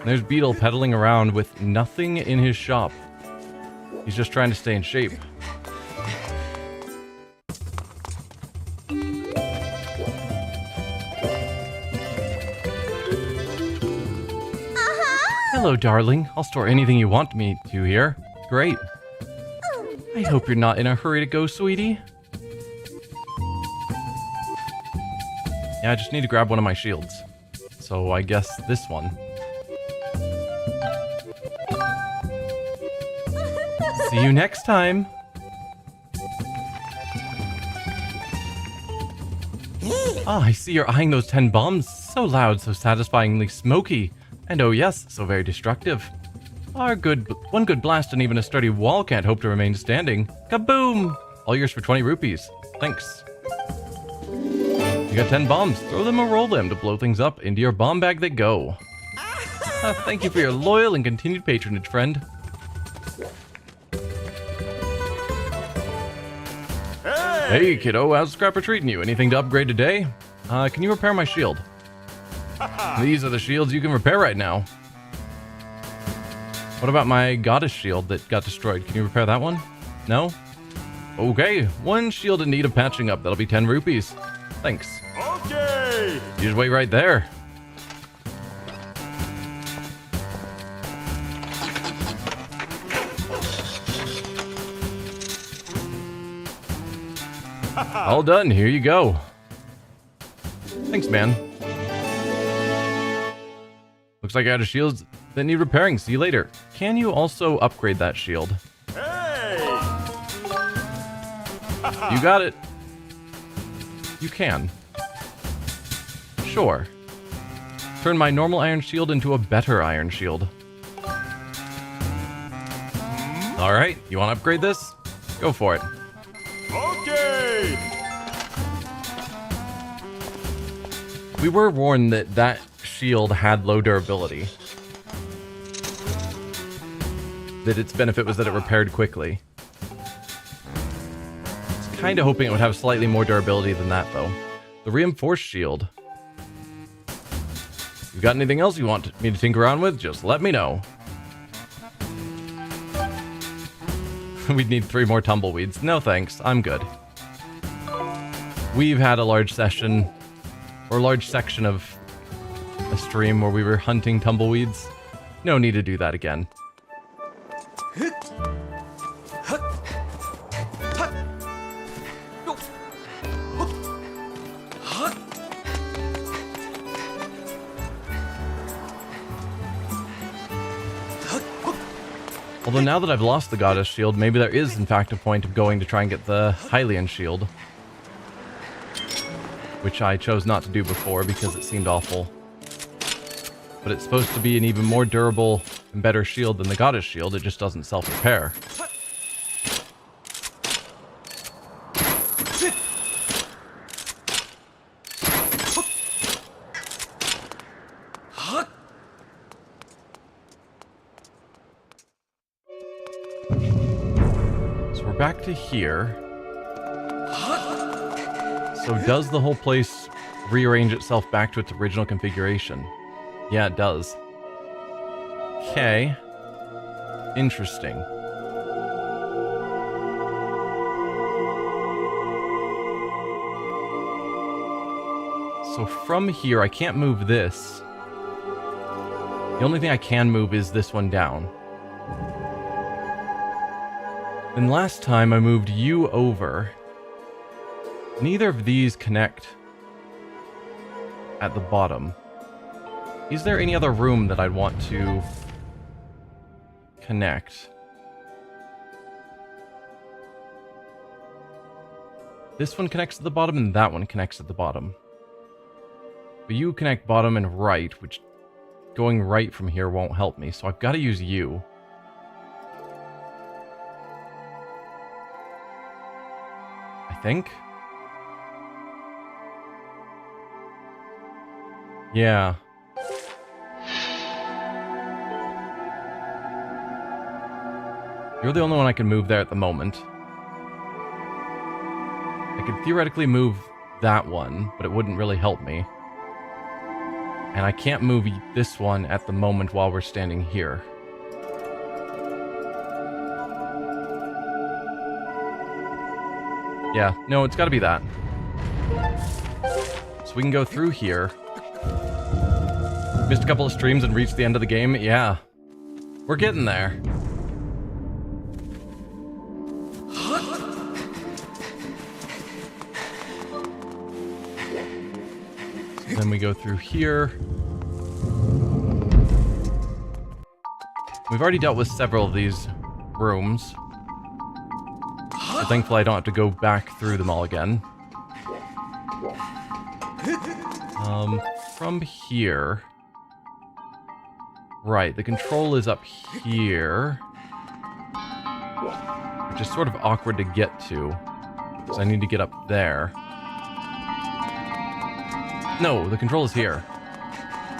There's Beetle pedaling around with nothing in his shop. He's just trying to stay in shape. Hello, darling. I'll store anything you want me to here. Great. I hope you're not in a hurry to go, sweetie. Yeah, I just need to grab one of my shields. So I guess this one. See you next time. Ah, I see you're eyeing those 10 bombs. So loud, so satisfyingly smoky. And oh yes, so very destructive. One good blast and even a sturdy wall can't hope to remain standing. Kaboom! All yours for 20 rupees. Thanks. You got 10 bombs. Throw them or roll them to blow things up. Into your bomb bag they go. Thank you for your loyal and continued patronage, friend. Hey, kiddo, how's Scrapper treating you? Anything to upgrade today? Can you repair my shield? These are the shields you can repair right now. What about my goddess shield that got destroyed? Can you repair that one? No? Okay, one shield in need of patching up. That'll be 10 rupees. Thanks. Okay! You just wait right there. All done, here you go. Thanks, man. Looks like I had a shield that need repairing. See you later. Can you also upgrade that shield? Hey! You got it. You can. Sure. Turn my normal iron shield into a better iron shield. Alright, you want to upgrade this? Go for it. Okay! We were warned that that shield had low durability. That its benefit was that it repaired quickly. I was kind of hoping it would have slightly more durability than that, though. The reinforced shield. You got anything else you want me to tinker around with? Just let me know. We'd need 3 more tumbleweeds. No thanks, I'm good. We've had a large session, or a large section of a stream where we were hunting tumbleweeds. No need to do that again. Although now that I've lost the goddess shield, maybe there is in fact a point of going to try and get the Hylian shield. Which I chose not to do before because it seemed awful. But it's supposed to be an even more durable and better shield than the goddess shield, it just doesn't self-repair. Back to here. So does the whole place rearrange itself back to its original configuration? Yeah, it does. Okay. Interesting. So from here, I can't move this. The only thing I can move is this one down. And last time I moved you over. Neither of these connect at the bottom. Is there any other room that I'd want to connect? This one connects at the bottom and that one connects at the bottom. But you connect bottom and right, which going right from here won't help me, so I've got to use you. I think. Yeah. You're the only one I can move there at the moment. I could theoretically move that one, but it wouldn't really help me. And I can't move this one at the moment while we're standing here. Yeah, no, it's gotta be that. So we can go through here. Missed a couple of streams and reached the end of the game. Yeah, We're getting there. So then we go through here. We've already dealt with several of these rooms. So thankfully I don't have to go back through them all again. From here... Right, the control is up here. Which is sort of awkward to get to. Because I need to get up there. No, the control is here.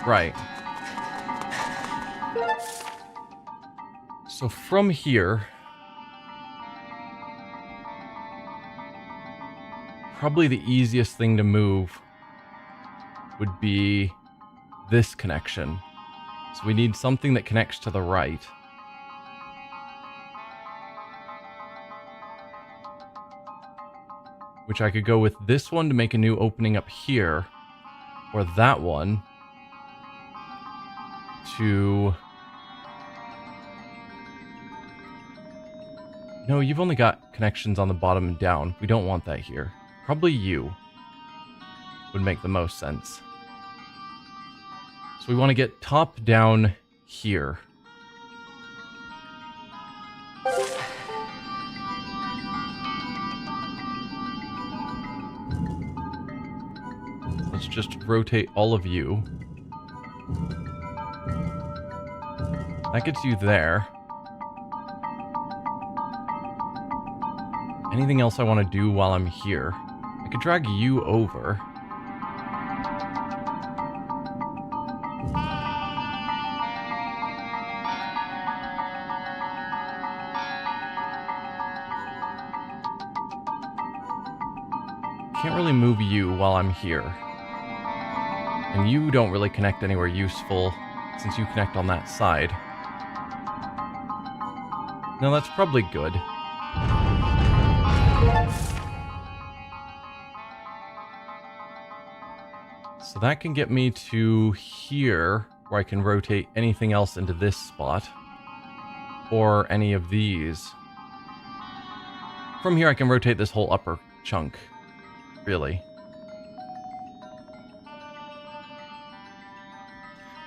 Right. So from here... Probably the easiest thing to move would be this connection. So we need something that connects to the right. Which I could go with this one to make a new opening up here. Or that one to... No, you've only got connections on the bottom and down. We don't want that here. Probably you would make the most sense. So we want to get top down here. Let's just rotate all of you. That gets you there. Anything else I want to do while I'm here? I could drag you over. Can't really move you while I'm here. And you don't really connect anywhere useful, since you connect on that side. No, that's probably good. So that can get me to here, where I can rotate anything else into this spot. Or any of these. From here I can rotate this whole upper chunk. Really.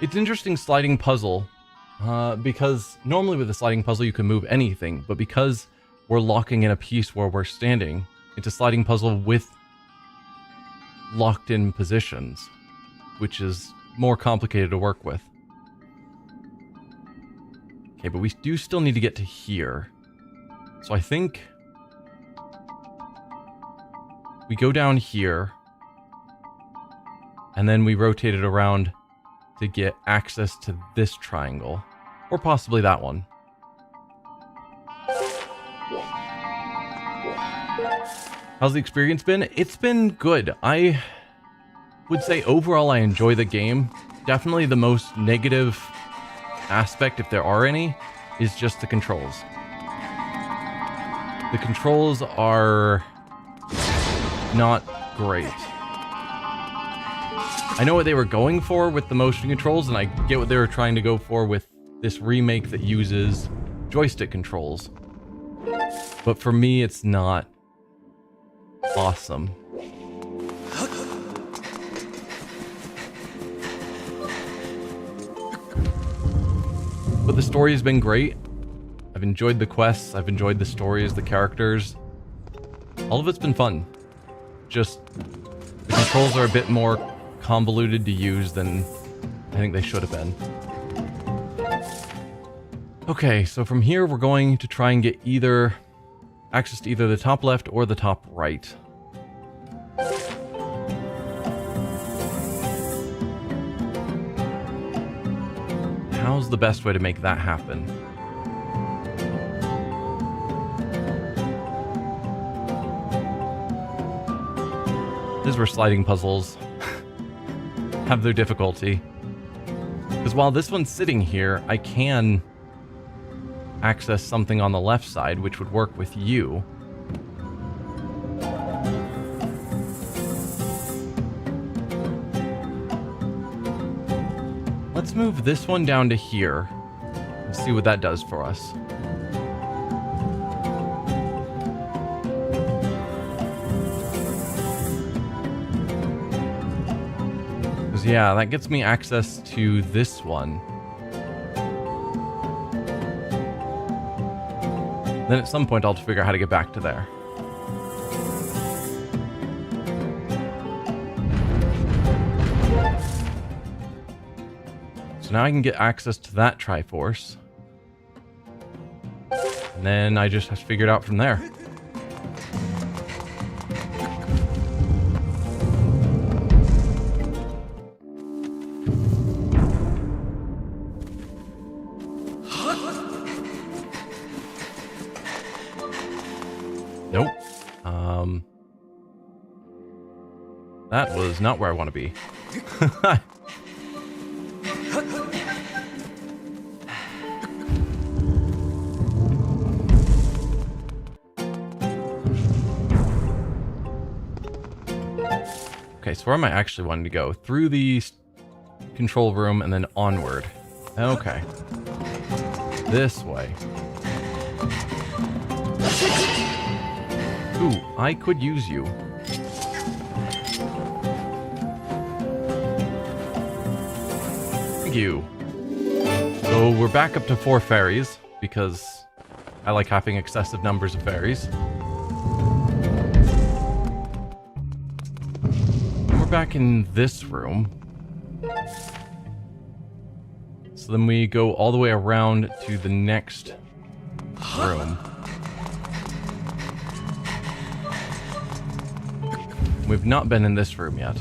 It's an interesting sliding puzzle, because normally with a sliding puzzle you can move anything, but because we're locking in a piece where we're standing, it's a sliding puzzle with locked in positions, which is more complicated to work with. Okay, but we do still need to get to here. So I think we go down here, and then we rotate it around to get access to this triangle, or possibly that one. How's the experience been? It's been good. I would say overall I enjoy the game. Definitely the most negative aspect, if there are any, is just the controls. The controls are not great. I know what they were going for with the motion controls, and I get what they were trying to go for with this remake that uses joystick controls. But for me, it's not awesome. But the story has been great. I've enjoyed the quests, I've enjoyed the stories, the characters. All of it's been fun. Just, the controls are a bit more convoluted to use than I think they should have been. Okay, so from here we're going to try and get either access to either the top left or the top right. How's the best way to make that happen? This is where sliding puzzles have their difficulty. Because while this one's sitting here, I can access something on the left side, which would work with you. Let's move this one down to here. Let's see what that does for us. Because, yeah, that gets me access to this one. Then at some point I'll figure out how to get back to there. So now I can get access to that Triforce. And then I just have to figure it out from there. Nope. That was not where I want to be. Okay, so where am I actually wanting to go? Through the control room and then onward. Okay. This way. Ooh, I could use you. Thank you. So we're back up to 4 fairies, because I like having excessive numbers of fairies. We're back in this room. So then we go all the way around to the next room. We've not been in this room yet.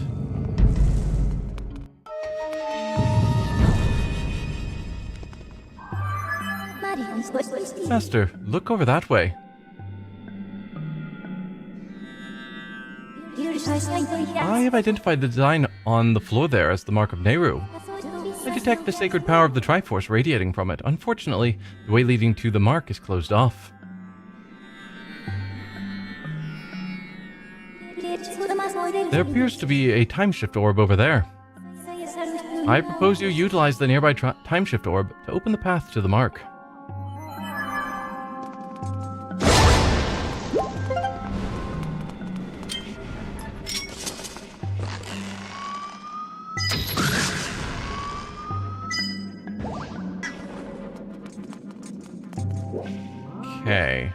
Master, look over that way. I have identified the design on the floor there as the mark of Nehru. I detect the sacred power of the Triforce radiating from it. Unfortunately, the way leading to the mark is closed off. There appears to be a timeshift orb over there. I propose you utilize the nearby timeshift orb to open the path to the mark. Okay.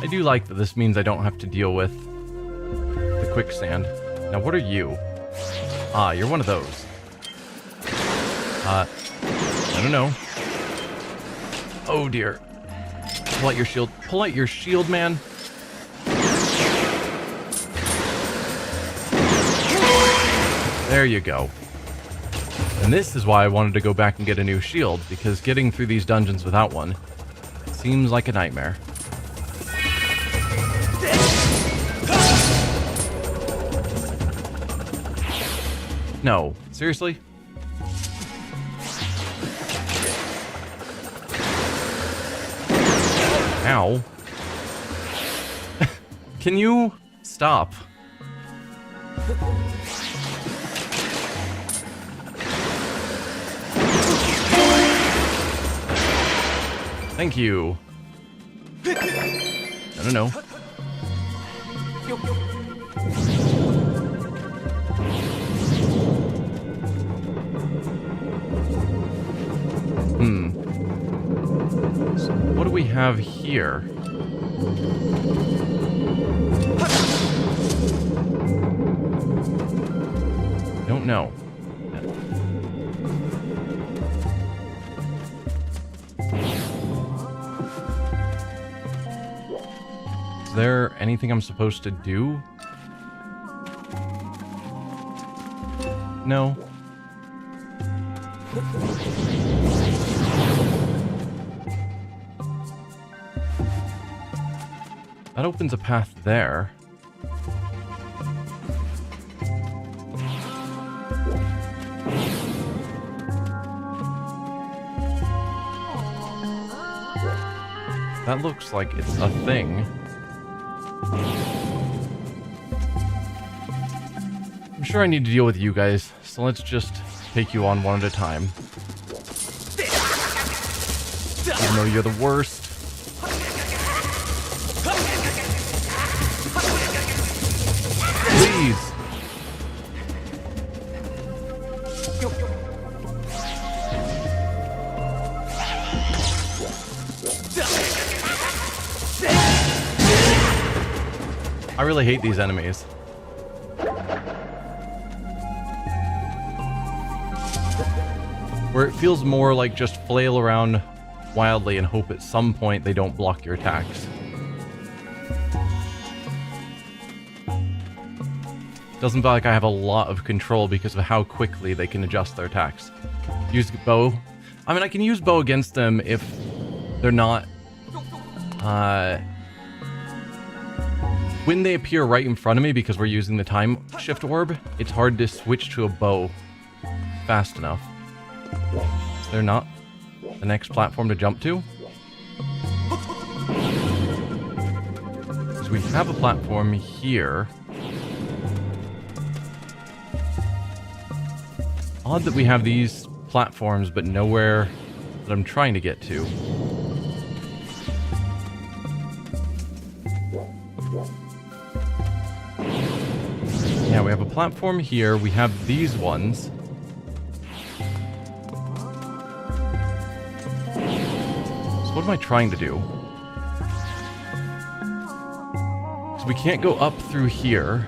I do like that this means I don't have to deal with the quicksand. Now, what are you? Ah, you're one of those. I don't know. Oh dear. Pull out your shield. Pull out your shield, man. There you go. And this is why I wanted to go back and get a new shield, because getting through these dungeons without one seems like a nightmare. No, seriously? Ow. Can you stop? Thank you. No. So what do we have here? Don't know. Is there anything I'm supposed to do? No. That opens a path there. That looks like it's a thing. I'm sure I need to deal with you guys, so let's just take you on one at a time. Even though you're the worst. Please. I really hate these enemies. Where it feels more like just flail around wildly and hope at some point they don't block your attacks. Doesn't feel like I have a lot of control because of how quickly they can adjust their attacks. Use bow. I mean, I can use bow against them if they're not... when they appear right in front of me because we're using the time shift orb, it's hard to switch to a bow fast enough. Is there not the next platform to jump to? Because we have a platform here. Odd that we have these platforms, but nowhere that I'm trying to get to. Yeah, we have a platform here. We have these ones. So what am I trying to do? So we can't go up through here.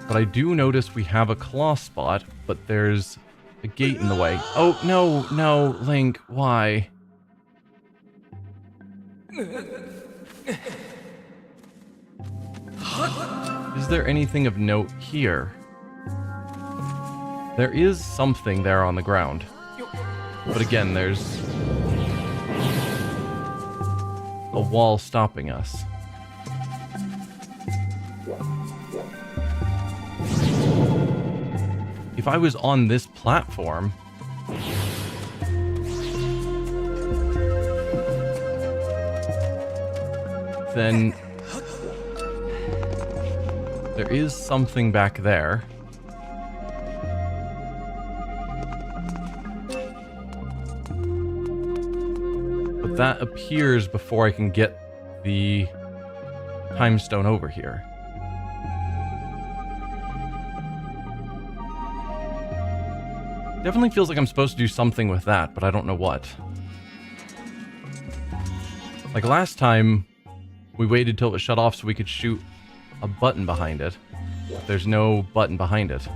But I do notice we have a claw spot, but there's a gate in the way. Oh, no, no, Link, why? Is there anything of note here? There is something there on the ground. But again, there's a wall stopping us. If I was on this platform... then... there is something back there. But that appears before I can get the time stone over here. Definitely feels like I'm supposed to do something with that, but I don't know what. Like last time, we waited till it was shut off so we could shoot a button behind it. There's no button behind it.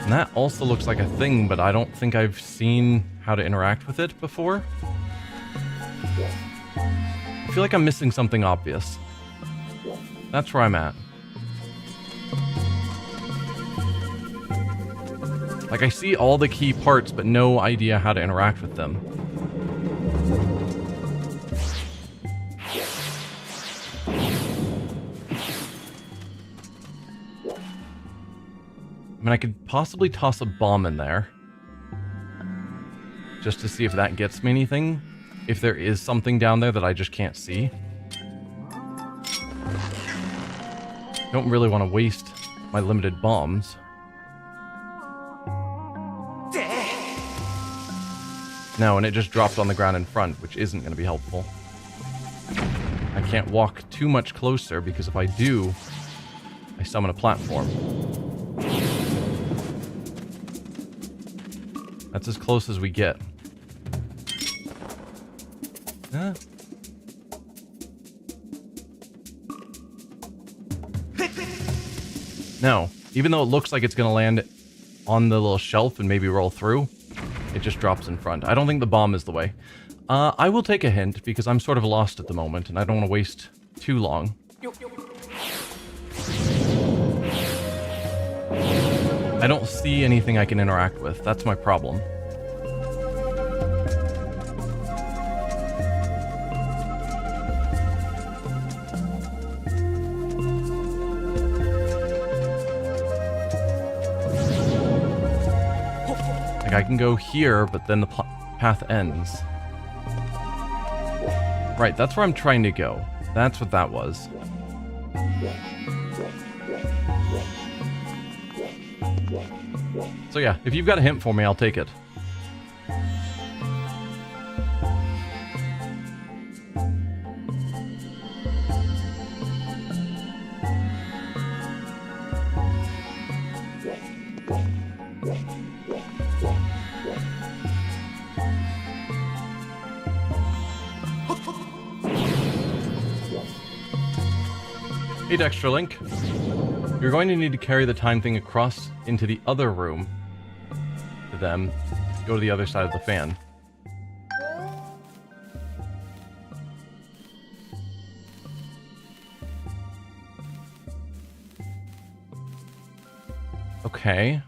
And that also looks like a thing, but I don't think I've seen how to interact with it before. I feel like I'm missing something obvious. That's where I'm at. Like, I see all the key parts, but no idea how to interact with them. I mean, I could possibly toss a bomb in there. Just to see if that gets me anything. If there is something down there that I just can't see. Don't really want to waste my limited bombs. No, and it just dropped on the ground in front, which isn't going to be helpful. I can't walk too much closer, because if I do, I summon a platform. That's as close as we get. Huh? No, even though it looks like it's going to land on the little shelf and maybe roll through, it just drops in front. I don't think the bomb is the way. I will take a hint because I'm sort of lost at the moment and I don't want to waste too long. I don't see anything I can interact with. That's my problem. I can go here, but then the path ends. Right, that's where I'm trying to go. That's what that was. So yeah, if you've got a hint for me, I'll take it. Hey Dexter Link, you're going to need to carry the time thing across into the other room to them. Go to the other side of the fan. Okay.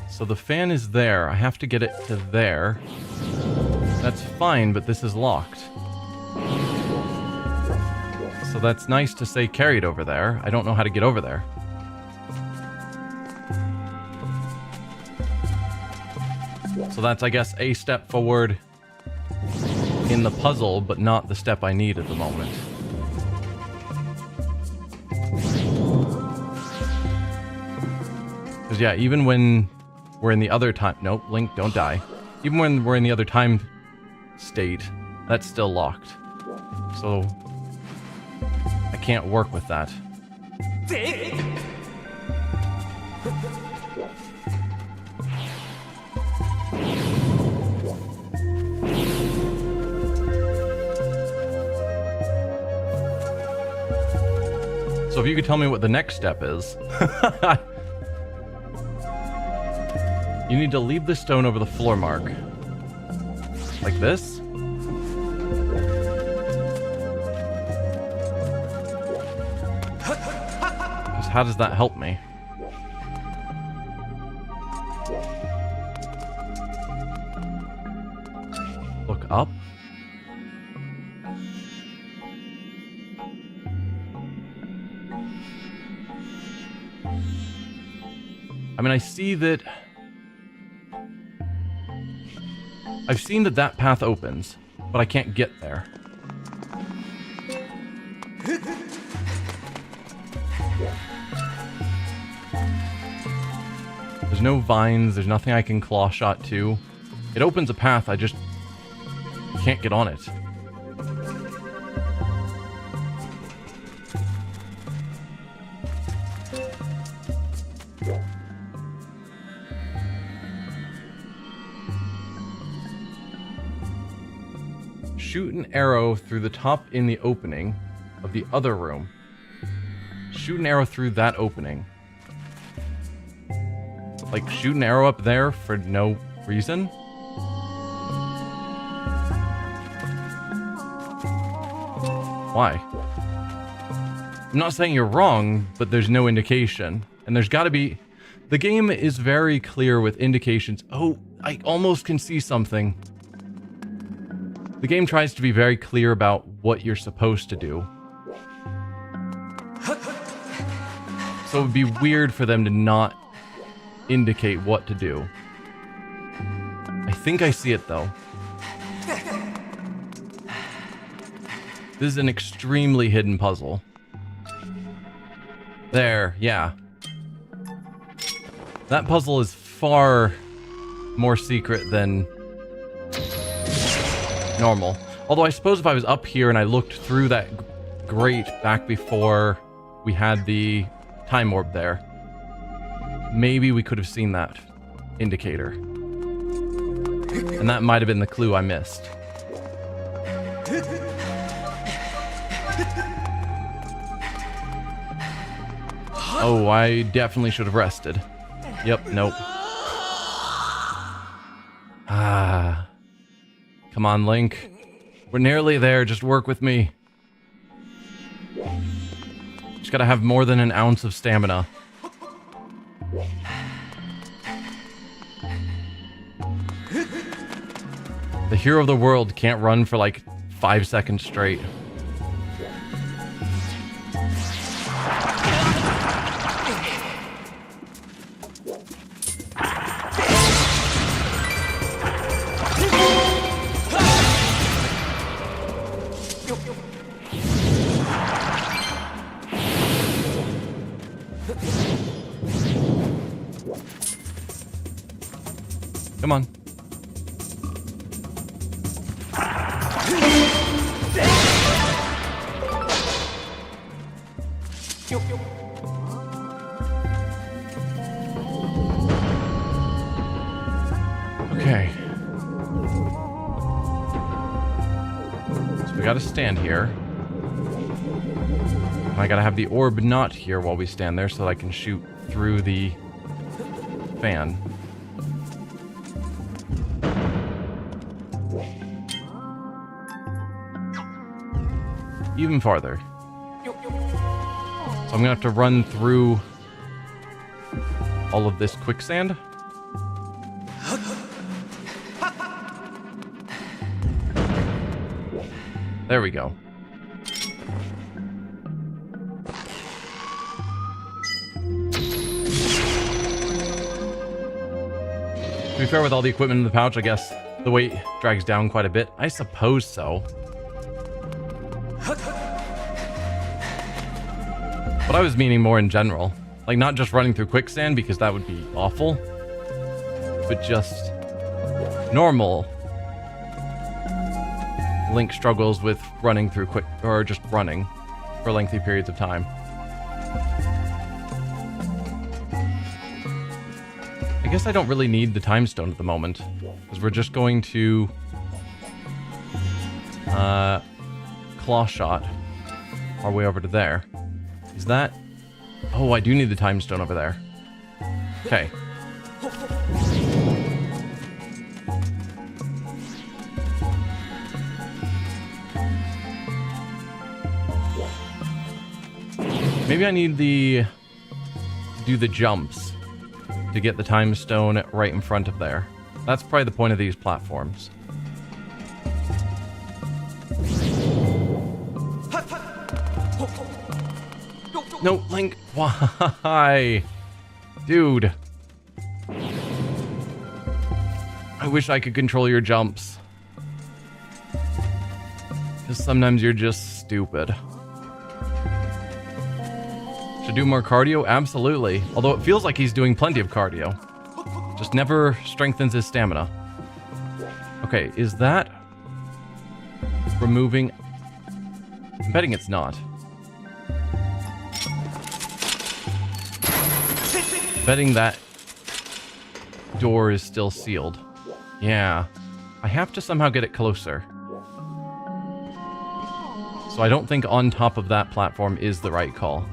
So the fan is there. I have to get it to there. That's fine, but this is locked. So that's nice to say carried over there. I don't know how to get over there. So that's, I guess, a step forward in the puzzle, but not the step I need at the moment. Because yeah, even when we're in the other time... Nope, Link, don't die. Even when we're in the other time state, that's still locked. So... I can't work with that. So if you could tell me what the next step is. You need to leave the stone over the floor mark. Like this? How does that help me? Look up. I mean, I see that... I've seen that that path opens, but I can't get there. There's no vines, there's nothing I can claw shot to. It opens a path, I just can't get on it. Shoot an arrow through the top in the opening of the other room. Shoot an arrow through that opening. Like, shoot an arrow up there for no reason? Why? I'm not saying you're wrong, but there's no indication. And there's gotta be... The game is very clear with indications. Oh, I almost can see something. The game tries to be very clear about what you're supposed to do. So it would be weird for them to not indicate what to do. I think I see it though. This is an extremely hidden puzzle. There, yeah. That puzzle is far more secret than normal. Although I suppose if I was up here and I looked through that grate back before we had the time orb there, maybe we could have seen that indicator. And that might have been the clue I missed. Oh, I definitely should have rested. Yep, nope. Ah. Come on, Link. We're nearly there, just work with me. Just gotta have more than an ounce of stamina. The hero of the world can't run for like 5 seconds straight. Come on. Okay. So we gotta stand here. And I gotta have the orb not here while we stand there so that I can shoot through the fan. Even farther. So I'm gonna have to run through all of this quicksand. There we go. To be fair, with all the equipment in the pouch, I guess the weight drags down quite a bit. I suppose so. But I was meaning more in general. Like, not just running through quicksand, because that would be awful. But just normal. Link struggles with running through or just running for lengthy periods of time. I guess I don't really need the time stone at the moment, because we're just going to claw shot our way over to there. Is that... Oh, I do need the time stone over there. Okay. Maybe I need to do the jumps to get the time stone right in front of there. That's probably the point of these platforms. No, Link, why? Dude. I wish I could control your jumps. Because sometimes you're just stupid. Should do more cardio? Absolutely. Although it feels like he's doing plenty of cardio. Just never strengthens his stamina. Okay, is that removing... I'm betting it's not. Betting that door is still sealed. Yeah. I have to somehow get it closer. So I don't think on top of that platform is the right call.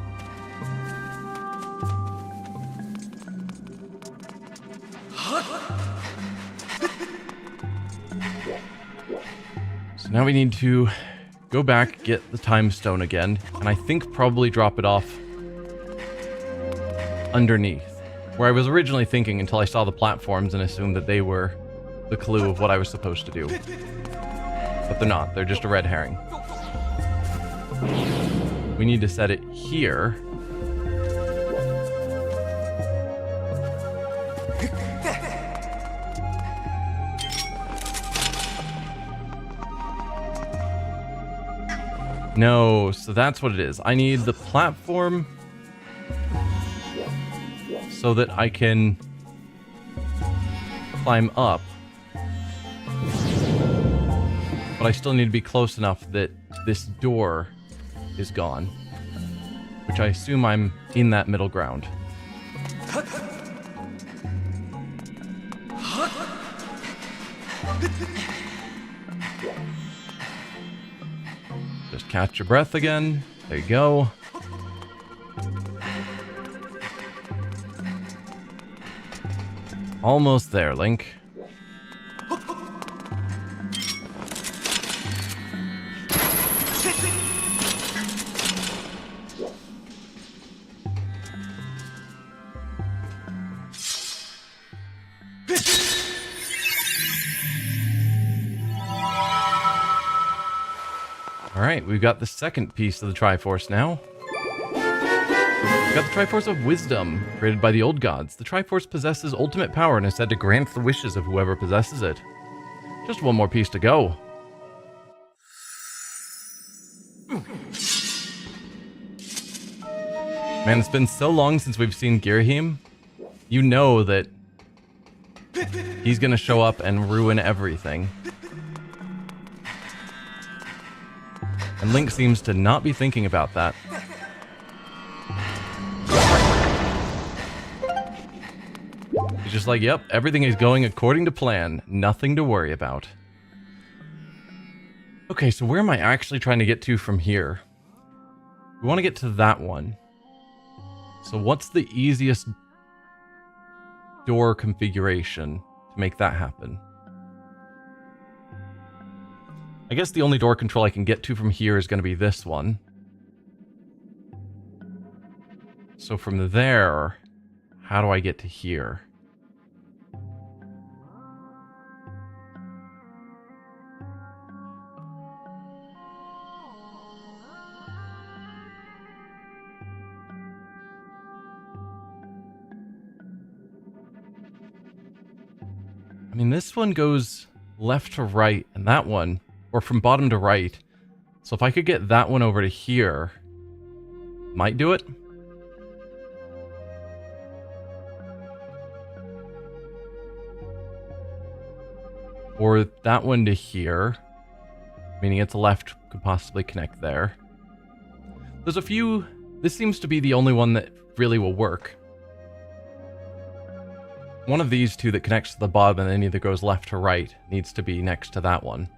So now we need to go back, get the time stone again, and I think probably drop it off underneath, where I was originally thinking until I saw the platforms and assumed that they were the clue of what I was supposed to do. But they're not, they're just a red herring. We need to set it here. No, so that's what it is. I need the platform so that I can climb up. But I still need to be close enough that this door is gone. Which I assume I'm in that middle ground. Just catch your breath again. There you go. Almost there, Link. Alright, we've got the second piece of the Triforce now. We've got the Triforce of Wisdom, created by the old gods. The Triforce possesses ultimate power and is said to grant the wishes of whoever possesses it. Just one more piece to go. Man, it's been so long since we've seen Girahim. You know that he's gonna show up and ruin everything. And Link seems to not be thinking about that. He's just like, yep, everything is going according to plan. Nothing to worry about. Okay, so where am I actually trying to get to from here? We want to get to that one. So what's the easiest door configuration to make that happen? I guess the only door control I can get to from here is going to be this one. So from there, how do I get to here? I mean, this one goes left to right, and that one, or from bottom to right. So if I could get that one over to here, might do it. Or that one to here, meaning it's left could possibly connect there. There's a few. This seems to be the only one that really will work. One of these two that connects to the bottom and then either goes left to right needs to be next to that one.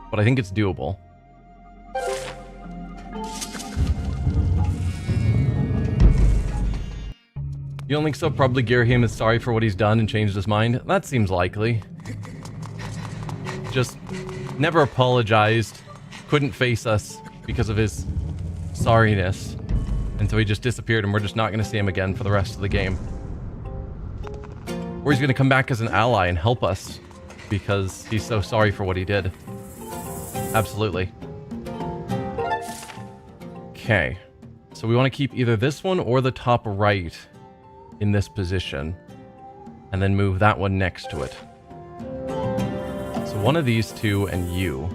But I think it's doable. You don't think so? Probably Girahim is sorry for what he's done and changed his mind? That seems likely. Just never apologized, couldn't face us because of his sorriness. And so he just disappeared and we're just not going to see him again for the rest of the game. Or he's going to come back as an ally and help us because he's so sorry for what he did. Absolutely. Okay. So we want to keep either this one or the top right in this position. And then move that one next to it. So one of these two and you.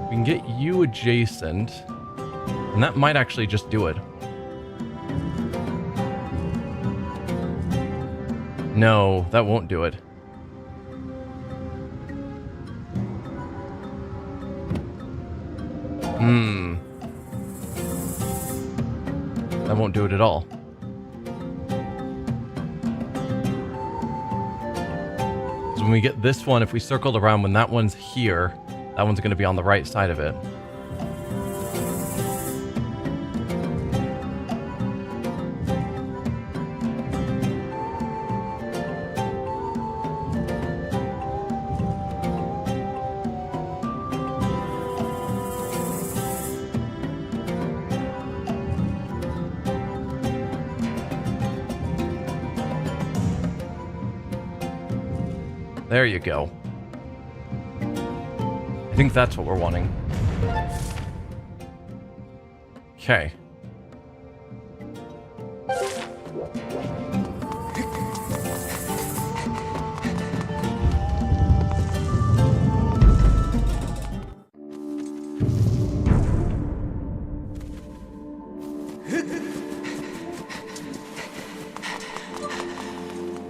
We can get you adjacent. And that might actually just do it. No, that won't do it. That won't do it at all. So when we get this one, if we circled around when that one's here, that one's going to be on the right side of it. There you go. I think that's what we're wanting. Okay.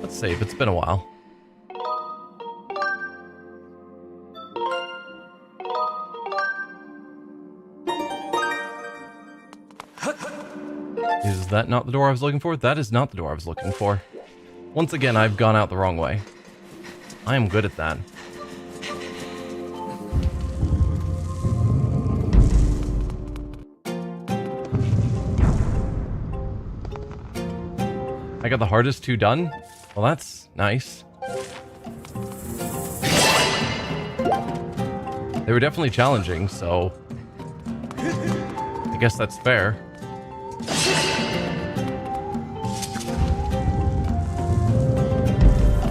Let's save. It's been a while. Is that not the door I was looking for? That is not the door I was looking for. Once again, I've gone out the wrong way. I am good at that. I got the hardest two done? Well, that's nice. They were definitely challenging, so I guess that's fair.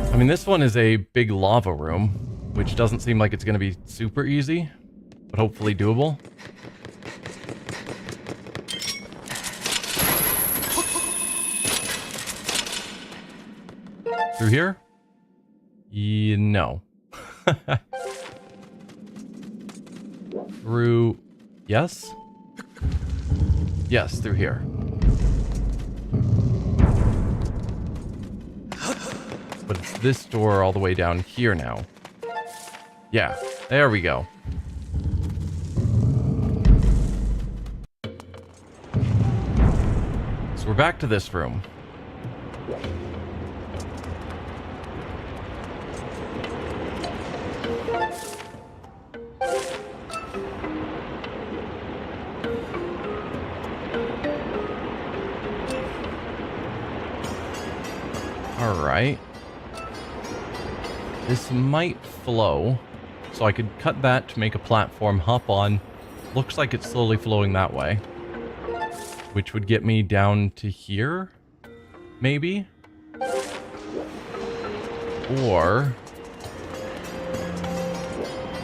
I mean, this one is a big lava room, which doesn't seem like it's going to be super easy, but hopefully doable. Through here? No. Through... Yes? Yes, through here. But it's this door all the way down here now. Yeah, there we go. So we're back to this room. Alright. This might flow. So I could cut that to make a platform, hop on. Looks like it's slowly flowing that way. Which would get me down to here? Maybe? Or...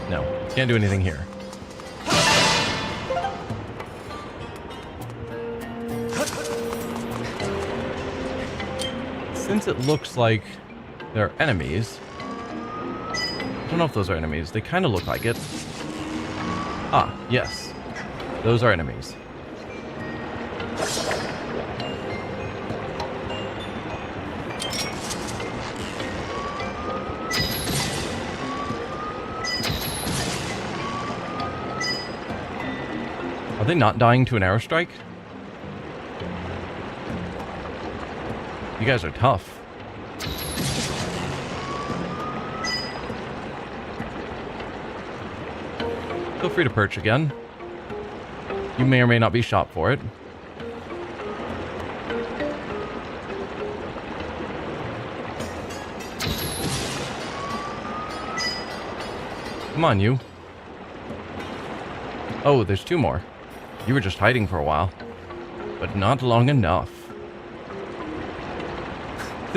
no, can't do anything here. Since it looks like they're enemies... I don't know if those are enemies. They kind of look like it. Ah, yes. Those are enemies. Are they not dying to an arrow strike? You guys are tough. Feel free to perch again. You may or may not be shot for it. Come on, you. Oh, there's two more. You were just hiding for a while. But not long enough.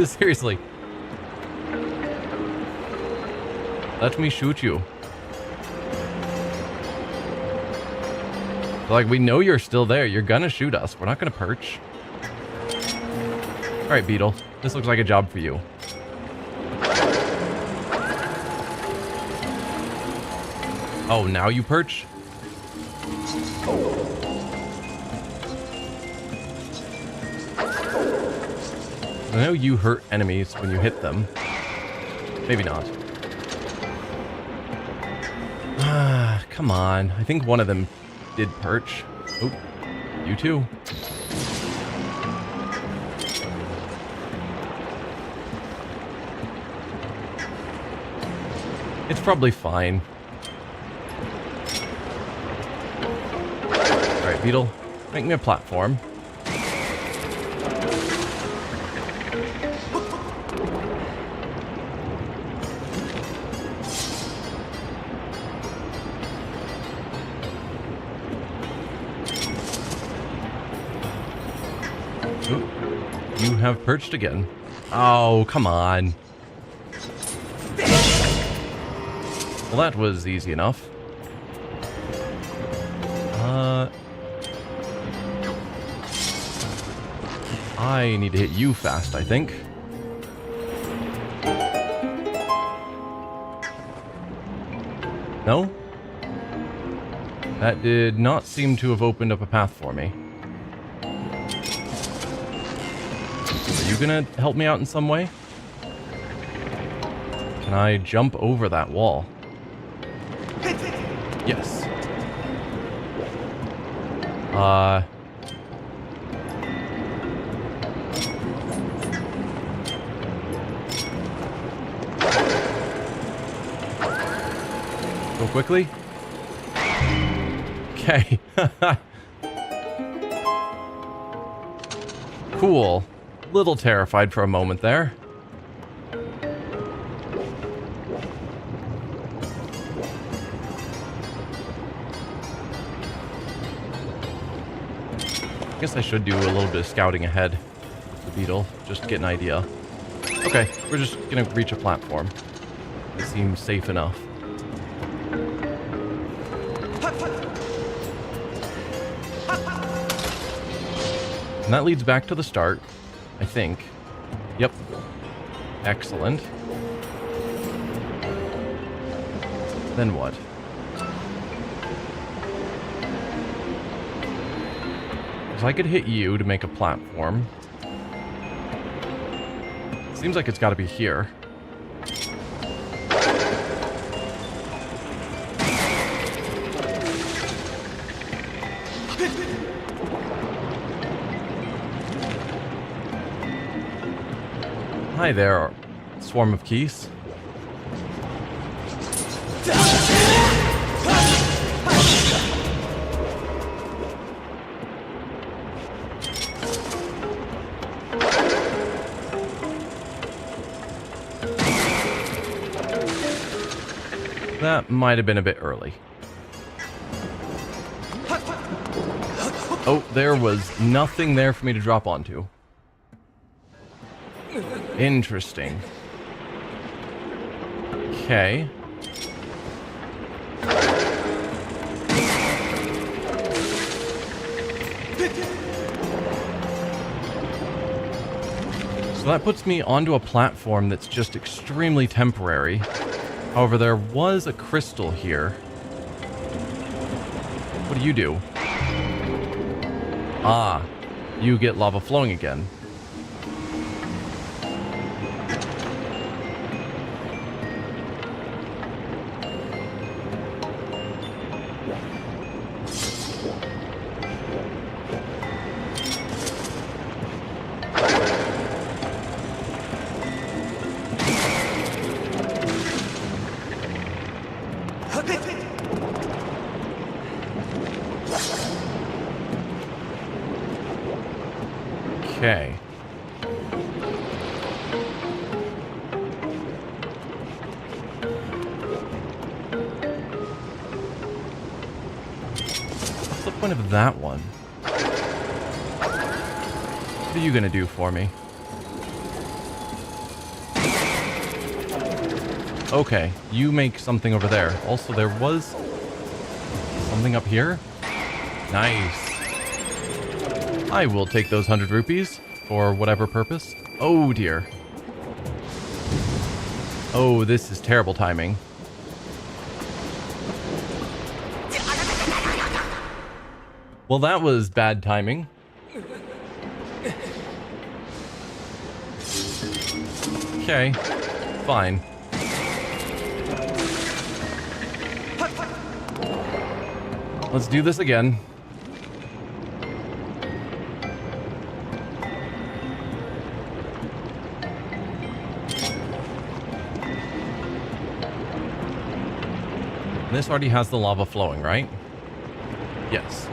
Seriously. Let me shoot you. Like, we know you're still there. You're gonna shoot us. We're not gonna perch. Alright, Beetle. This looks like a job for you. Oh, now you perch? I know you hurt enemies when you hit them. Maybe not. Ah, come on. I think one of them did perch. Oh, you too. It's probably fine. Alright, Beetle. Make me a platform. You have perched again. Oh, come on. Well, that was easy enough. I need to hit you fast, I think. No? That did not seem to have opened up a path for me. Are you gonna help me out in some way? Can I jump over that wall? Yes. Go quickly. Okay. Cool. Little terrified for a moment there. I guess I should do a little bit of scouting ahead with the Beetle, just to get an idea. Okay, we're just gonna reach a platform. It seems safe enough. And that leads back to the start, I think. Yep. Excellent. Then what? So I could hit you to make a platform. Seems like it's got to be here. Hi there, swarm of keys. That might have been a bit early. Oh, there was nothing there for me to drop onto. Interesting. Okay. So that puts me onto a platform that's just extremely temporary. However, there was a crystal here. What do you do? Ah, you get lava flowing again. Okay. What's the point of that one? What are you gonna do for me? Okay, you make something over there. Also, there was something up here. Nice. I will take those 100 rupees for whatever purpose. Oh dear. Oh, this is terrible timing. Well, that was bad timing. Okay, fine. Let's do this again. This already has the lava flowing, right? Yes.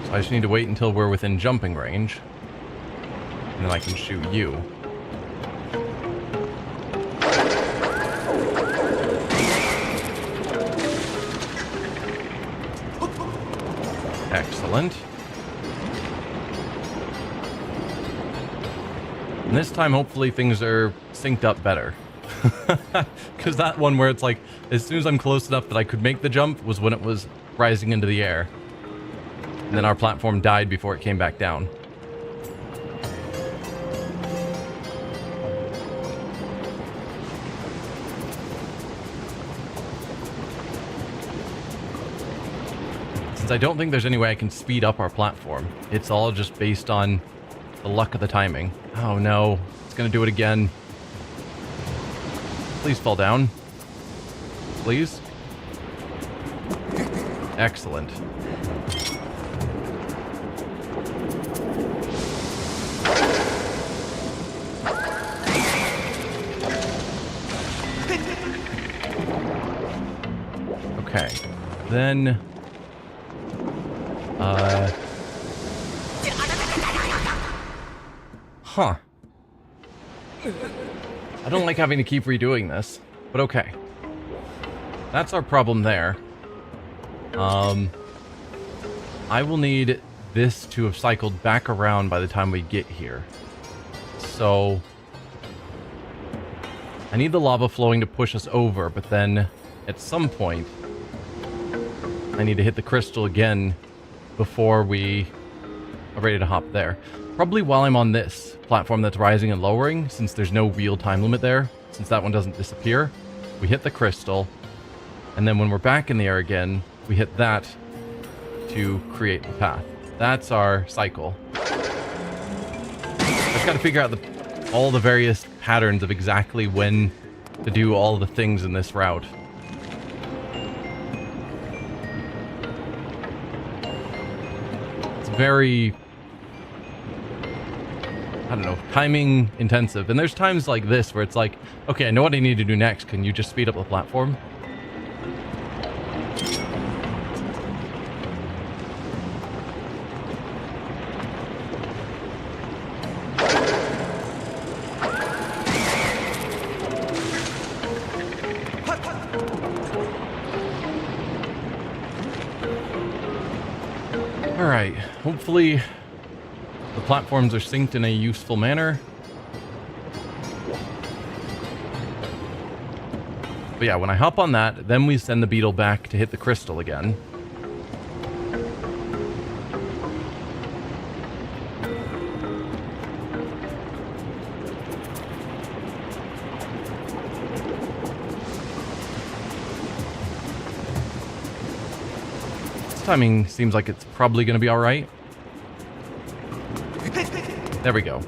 So I just need to wait until we're within jumping range. And then I can shoot you. Excellent. And this time, hopefully, things are synced up better. Because that one where it's like, as soon as I'm close enough that I could make the jump was when it was rising into the air. And then our platform died before it came back down. Since I don't think there's any way I can speed up our platform, it's all just based on the luck of the timing. Oh no, it's gonna do it again. Please fall down. Please. Excellent. Okay. Then... Huh. I don't like having to keep redoing this, but okay. That's our problem there. I will need this to have cycled back around by the time we get here. So... I need the lava flowing to push us over, but then at some point I need to hit the crystal again before we are ready to hop there. Probably while I'm on this platform that's rising and lowering, since there's no real time limit there, since that one doesn't disappear. We hit the crystal, and then when we're back in the air again, we hit that to create the path. That's our cycle. I just got to figure out all the various patterns of exactly when to do all the things in this route. It's very, I don't know, timing intensive. And there's times like this where it's like, okay, I know what I need to do next. Can you just speed up the platform? Alright, hopefully the platforms are synced in a useful manner. But yeah, when I hop on that, then we send the beetle back to hit the crystal again. Timing seems like it's probably going to be all right. There we go.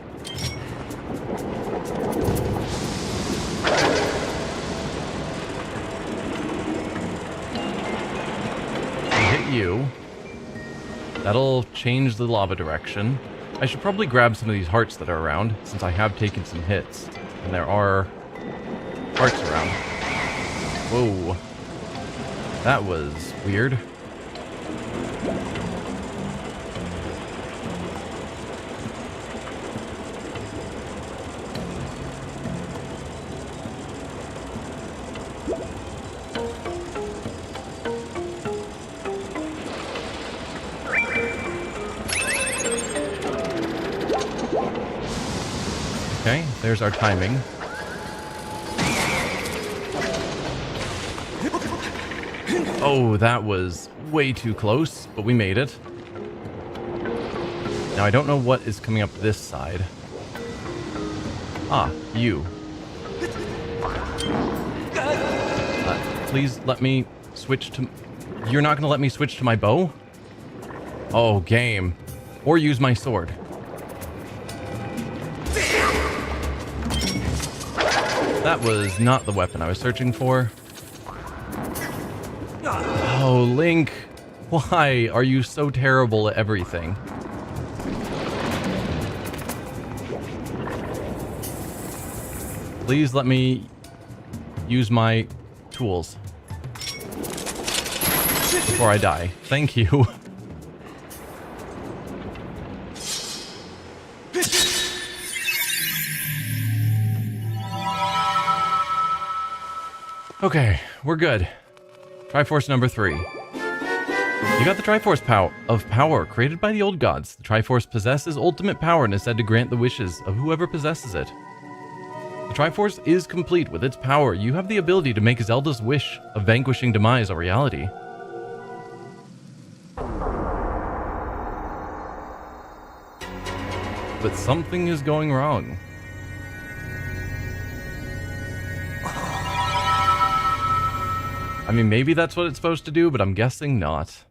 Hit you. That'll change the lava direction. I should probably grab some of these hearts that are around, since I have taken some hits. And there are hearts around. Whoa. That was weird. Okay, there's our timing. Oh, that was way too close, but we made it. Now I don't know what is coming up this side. Ah, you. Please let me switch to... You're not going to let me switch to my bow? Oh, game. Or use my sword. That was not the weapon I was searching for. Oh, Link. Why are you so terrible at everything? Please let me use my tools before I die. Thank you. Okay, we're good. Triforce number 3. You got the Triforce power created by the old gods. The Triforce possesses ultimate power and is said to grant the wishes of whoever possesses it. The Triforce is complete with its power. You have the ability to make Zelda's wish of vanquishing demise a reality. But something is going wrong. I mean, maybe that's what it's supposed to do, but I'm guessing not.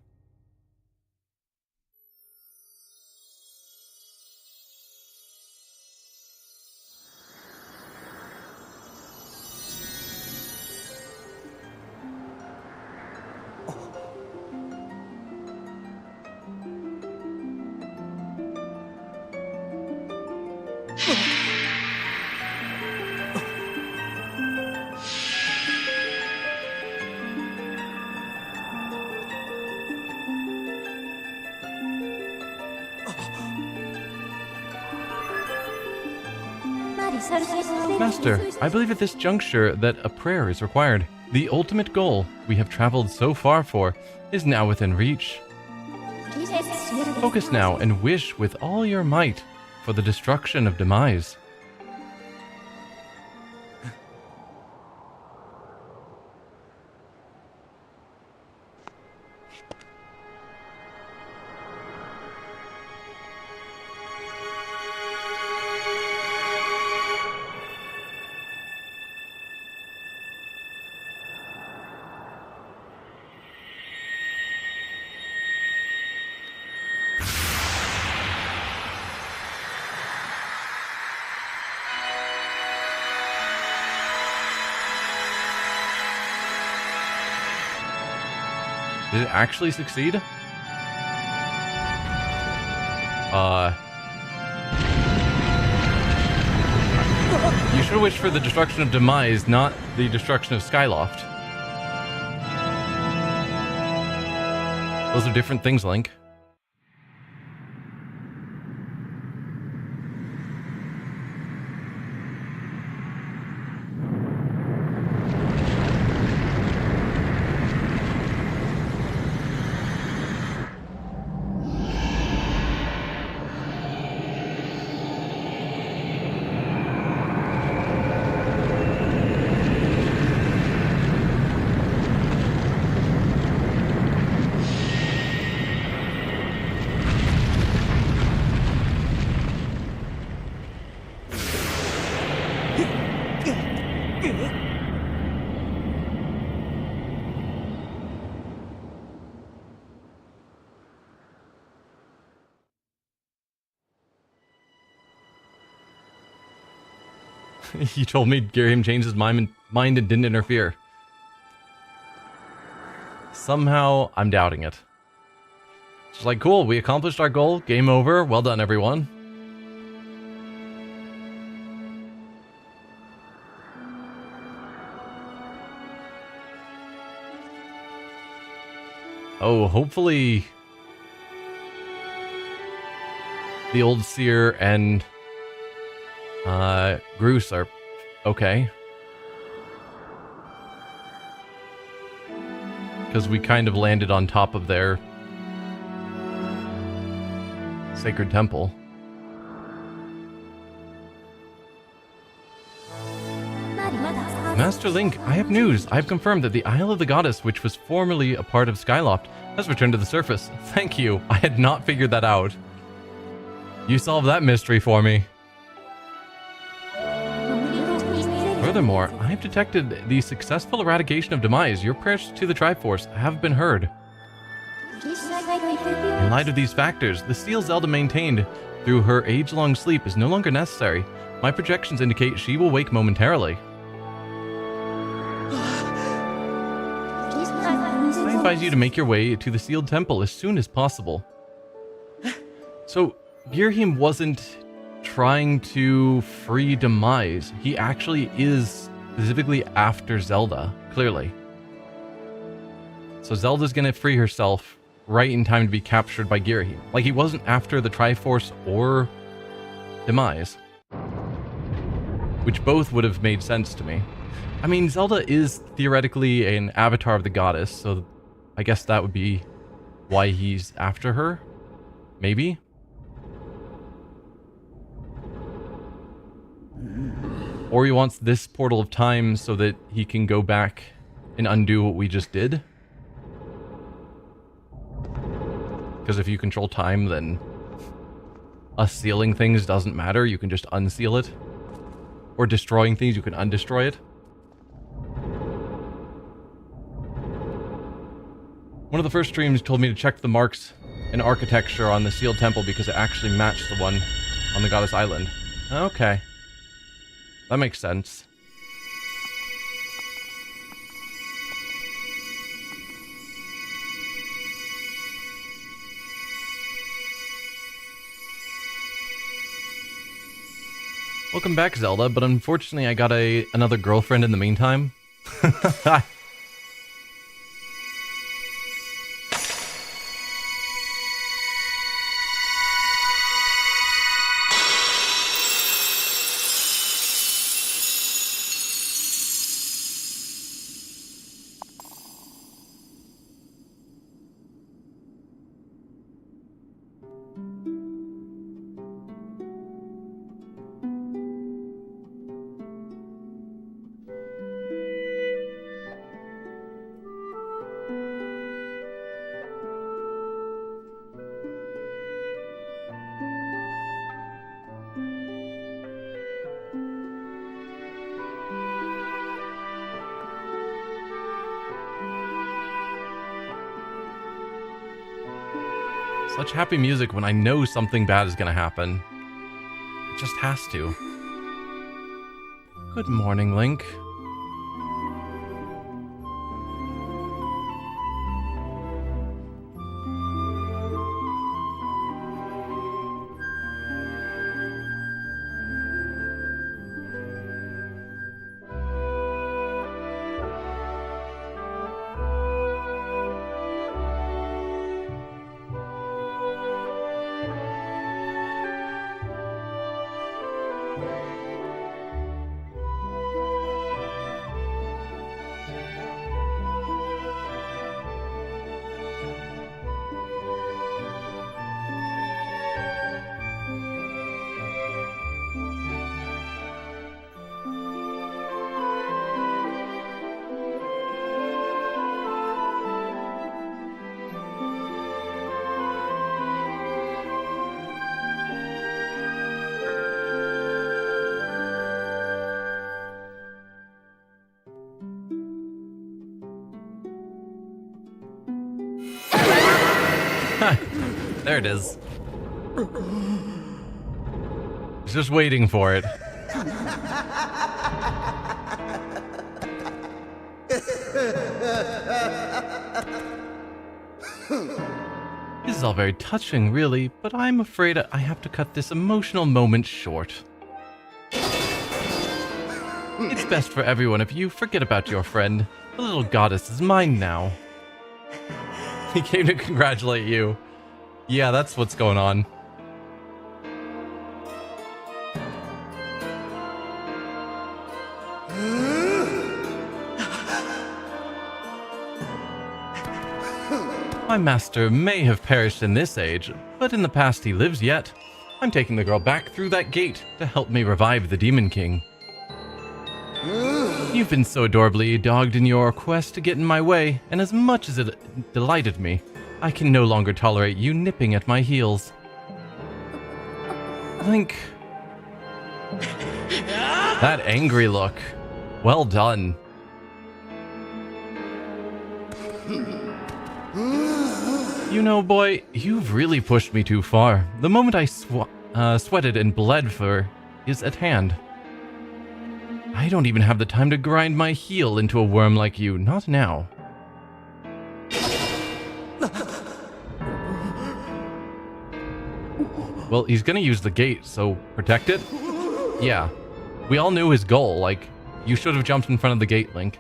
Master, I believe at this juncture that a prayer is required. The ultimate goal we have traveled so far for is now within reach. Focus now and wish with all your might for the destruction of demise. Did it actually succeed? You should wish for the destruction of Demise, not the destruction of Skyloft. Those are different things, Link. You told me Ghirahim changed his mind and didn't interfere. Somehow, I'm doubting it. It's like, cool, we accomplished our goal. Game over. Well done, everyone. Oh, hopefully the old seer and Groose are okay. Because we kind of landed on top of their sacred temple. Master Link, I have news. I have confirmed that the Isle of the Goddess, which was formerly a part of Skyloft, has returned to the surface. Thank you. I had not figured that out. You solved that mystery for me. Furthermore, I have detected the successful eradication of Demise. Your prayers to the Triforce have been heard. In light of these factors, the seal Zelda maintained through her age-long sleep is no longer necessary. My projections indicate she will wake momentarily. I advise you to make your way to the sealed temple as soon as possible. So, Ghirahim wasn't trying to free Demise. He actually is specifically after Zelda, clearly. So Zelda's gonna free herself right in time to be captured by Ghirahim. Like, he wasn't after the Triforce or Demise, which both would have made sense to me. I mean, Zelda is theoretically an avatar of the goddess, so I guess that would be why he's after her, maybe? Or he wants this portal of time so that he can go back and undo what we just did. Because if you control time, then us sealing things doesn't matter. You can just unseal it. Or destroying things, you can undestroy it. One of the first streams told me to check the marks and architecture on the sealed temple because it actually matched the one on the Goddess Island. Okay. That makes sense. Welcome back, Zelda, but unfortunately I got another girlfriend in the meantime. Such happy music when I know something bad is gonna happen. It just has to. Good morning, Link. There it is. Just waiting for it. This is all very touching, really, but I'm afraid I have to cut this emotional moment short. It's best for everyone if you forget about your friend. The little goddess is mine now. He came to congratulate you. Yeah, that's what's going on. My master may have perished in this age, but in the past he lives yet. I'm taking the girl back through that gate to help me revive the Demon King. You've been so adorably dogged in your quest to get in my way, and as much as it delighted me, I can no longer tolerate you nipping at my heels. Link. That angry look. Well done. You know, boy, you've really pushed me too far. The moment I sweated and bled for is at hand. I don't even have the time to grind my heel into a worm like you. Not now. Well, he's gonna use the gate, so protect it? Yeah. We all knew his goal. Like, you should have jumped in front of the gate, Link.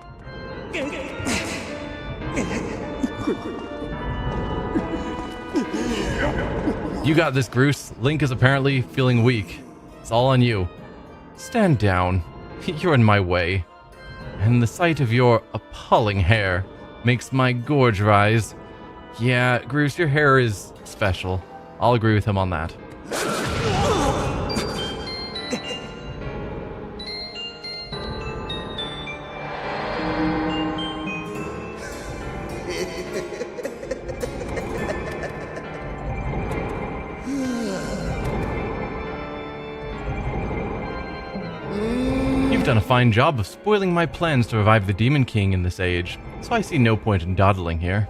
You got this, Bruce. Link is apparently feeling weak. It's all on you. Stand down. You're in my way. And the sight of your appalling hair makes my gorge rise. Yeah, Bruce, your hair is special. I'll agree with him on that. You've done a fine job of spoiling my plans to revive the Demon King in this age, so I see no point in dawdling here.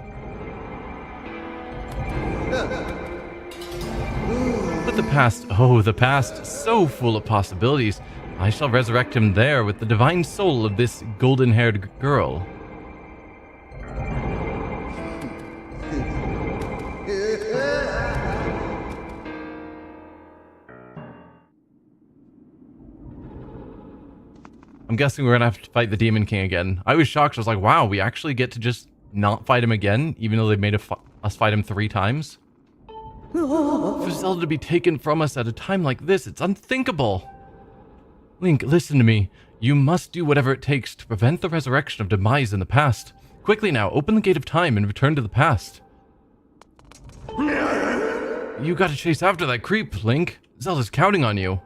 But the past, so full of possibilities. I shall resurrect him there with the divine soul of this golden-haired girl. I'm guessing we're gonna have to fight the Demon King again. I was shocked. I was like, wow, we actually get to just not fight him again, even though they made us fight him 3 times? For Zelda to be taken from us at a time like this, it's unthinkable. Link, listen to me. You must do whatever it takes to prevent the resurrection of demise in the past. Quickly now, open the gate of time and return to the past. You gotta chase after that creep, Link. Zelda's counting on you.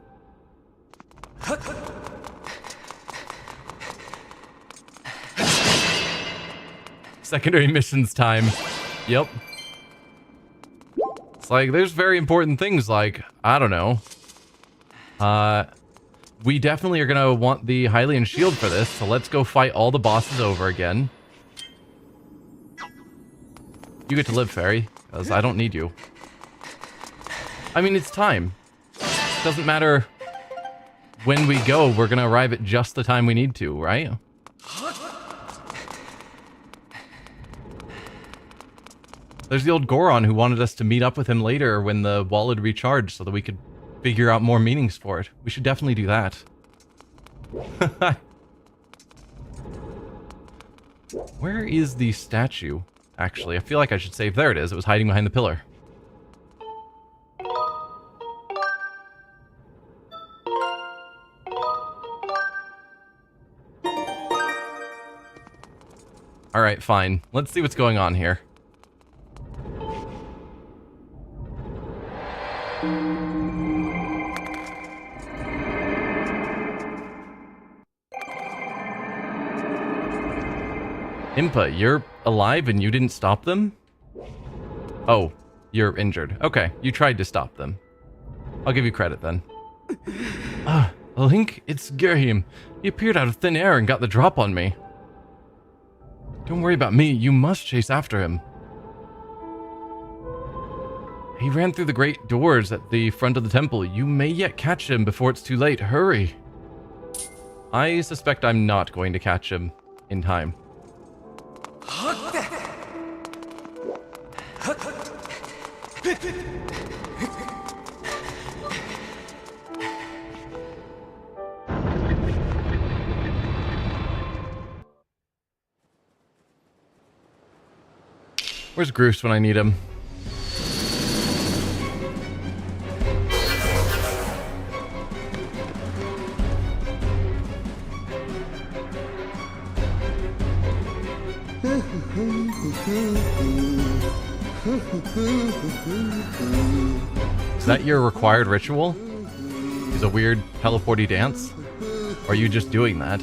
Secondary missions time. Yep. It's like, there's very important things like, I don't know. We definitely are gonna want the Hylian shield for this, so let's go fight all the bosses over again. You get to live, Fairy, because I don't need you. I mean, it's time. Doesn't matter when we go, we're gonna arrive at just the time we need to, right? There's the old Goron who wanted us to meet up with him later when the wall had recharged so that we could figure out more meanings for it. We should definitely do that. Where is the statue? Actually, I feel like I should save. There it is. It was hiding behind the pillar. Alright, fine. Let's see what's going on here. Impa, you're alive and you didn't stop them? Oh, you're injured. Okay, you tried to stop them. I'll give you credit then. Link, it's Gerhim. He appeared out of thin air and got the drop on me. Don't worry about me, you must chase after him. He ran through the great doors at the front of the temple. You may yet catch him before it's too late. Hurry. I suspect I'm not going to catch him in time. Where's Groose when I need him? Is that your required ritual? Is a weird teleporty dance? Or are you just doing that?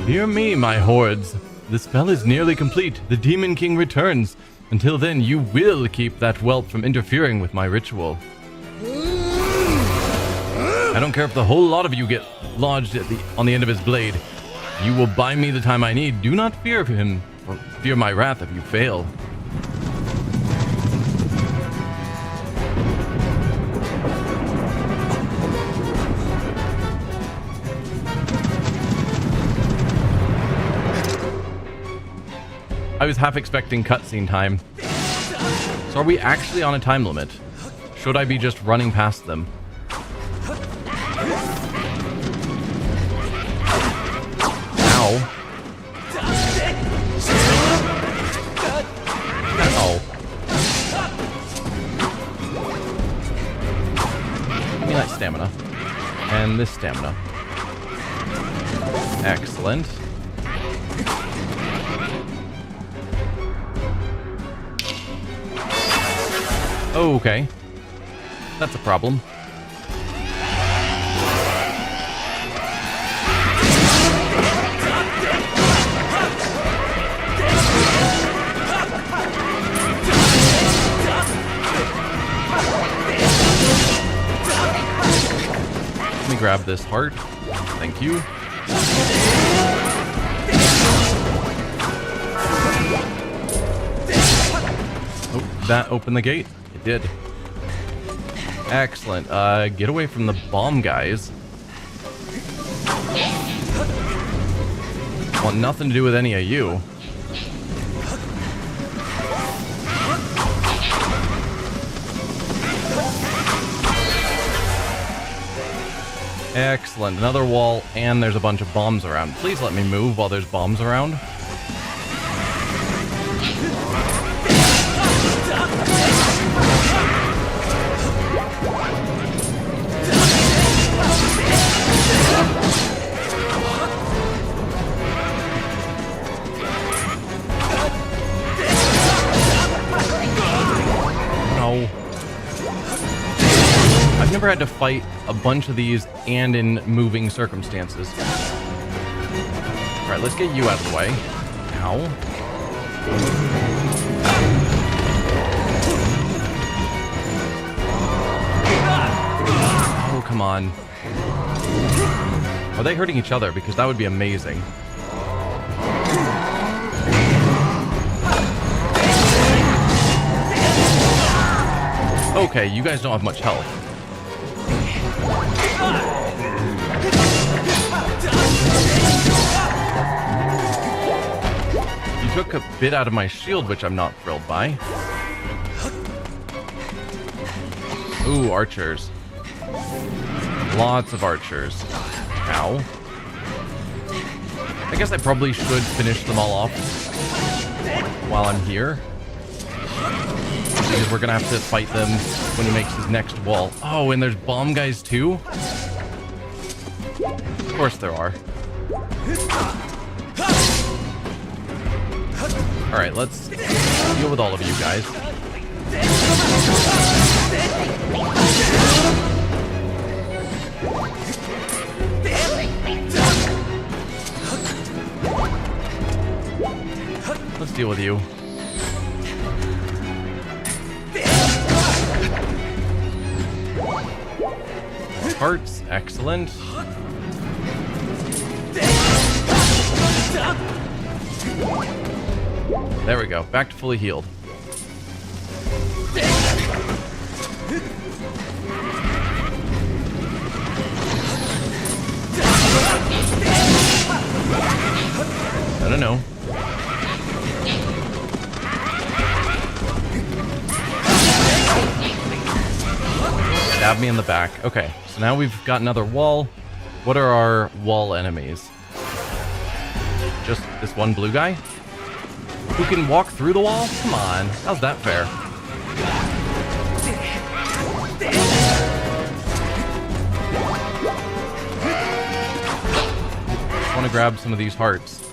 Hear me, my hordes. The spell is nearly complete. The Demon King returns. Until then, you will keep that whelp from interfering with my ritual. I don't care if the whole lot of you get lodged on the end of his blade. You will buy me the time I need. Do not fear him, or fear my wrath if you fail. I was half expecting cutscene time. So are we actually on a time limit? Should I be just running past them? Ow. Oh. Give me that stamina. And this stamina. Excellent. Oh, okay. That's a problem. Let me grab this heart. Thank you. Oh, that opened the gate. It did. Excellent. Get away from the bomb guys. Want nothing to do with any of you. Excellent. Another wall, and there's a bunch of bombs around. Please let me move while there's bombs around. I've never had to fight a bunch of these and in moving circumstances. Alright, let's get you out of the way. Ow. Oh, come on. Are they hurting each other? Because that would be amazing. Okay, you guys don't have much health. You took a bit out of my shield, which I'm not thrilled by. Ooh, archers. Lots of archers. Ow. I guess I probably should finish them all off while I'm here. Because we're gonna have to fight them when he makes his next wall. Oh, and there's bomb guys too? Of course there are. Alright, let's deal with all of you guys. deal with you. Hearts, excellent. There we go, back to fully healed. No. Stab me in the back. Okay, so now we've got another wall. What are our wall enemies? Just this one blue guy? Who can walk through the wall? Come on, how's that fair? I want to grab some of these hearts.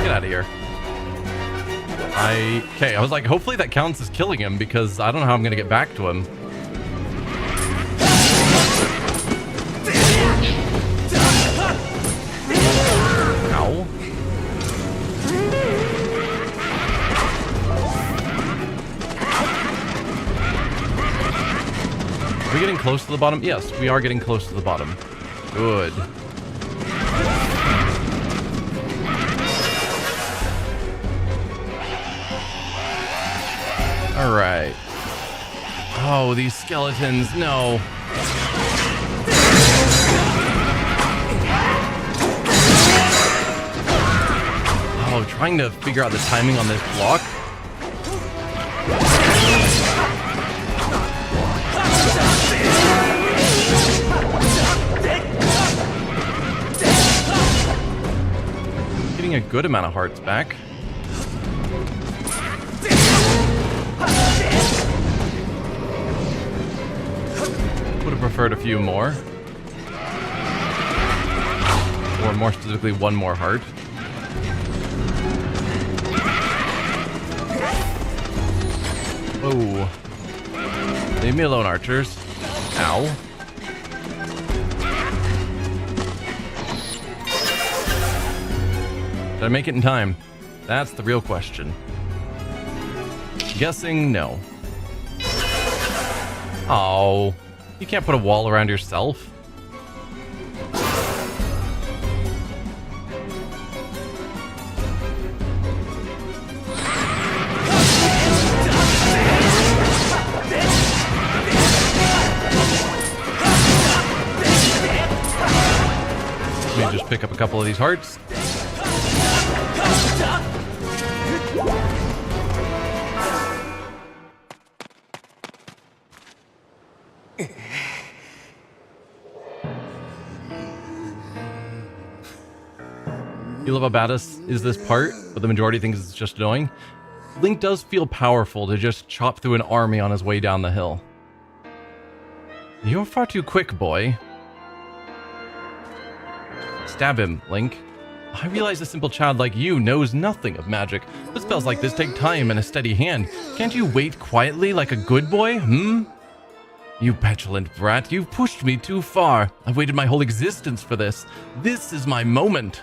Get out of here. Okay, I was like, hopefully that counts as killing him, because I don't know how I'm gonna get back to him. Ow. Are we getting close to the bottom? Yes, we are getting close to the bottom. Good. All right. Oh, these skeletons, no. Oh, trying to figure out the timing on this block. Getting a good amount of hearts back. Would have preferred a few more. Or more specifically, one more heart. Oh. Leave me alone, archers. Ow. Did I make it in time? That's the real question. Guessing no. Oh. You can't put a wall around yourself. Let me just pick up a couple of these hearts. You love how badass is this part, but the majority thinks it's just annoying. Link does feel powerful to just chop through an army on his way down the hill. You're far too quick, boy. Stab him, Link. I realize a simple child like you knows nothing of magic, but spells like this take time and a steady hand. Can't you wait quietly like a good boy, You petulant brat, you've pushed me too far. I've waited my whole existence for this. This is my moment.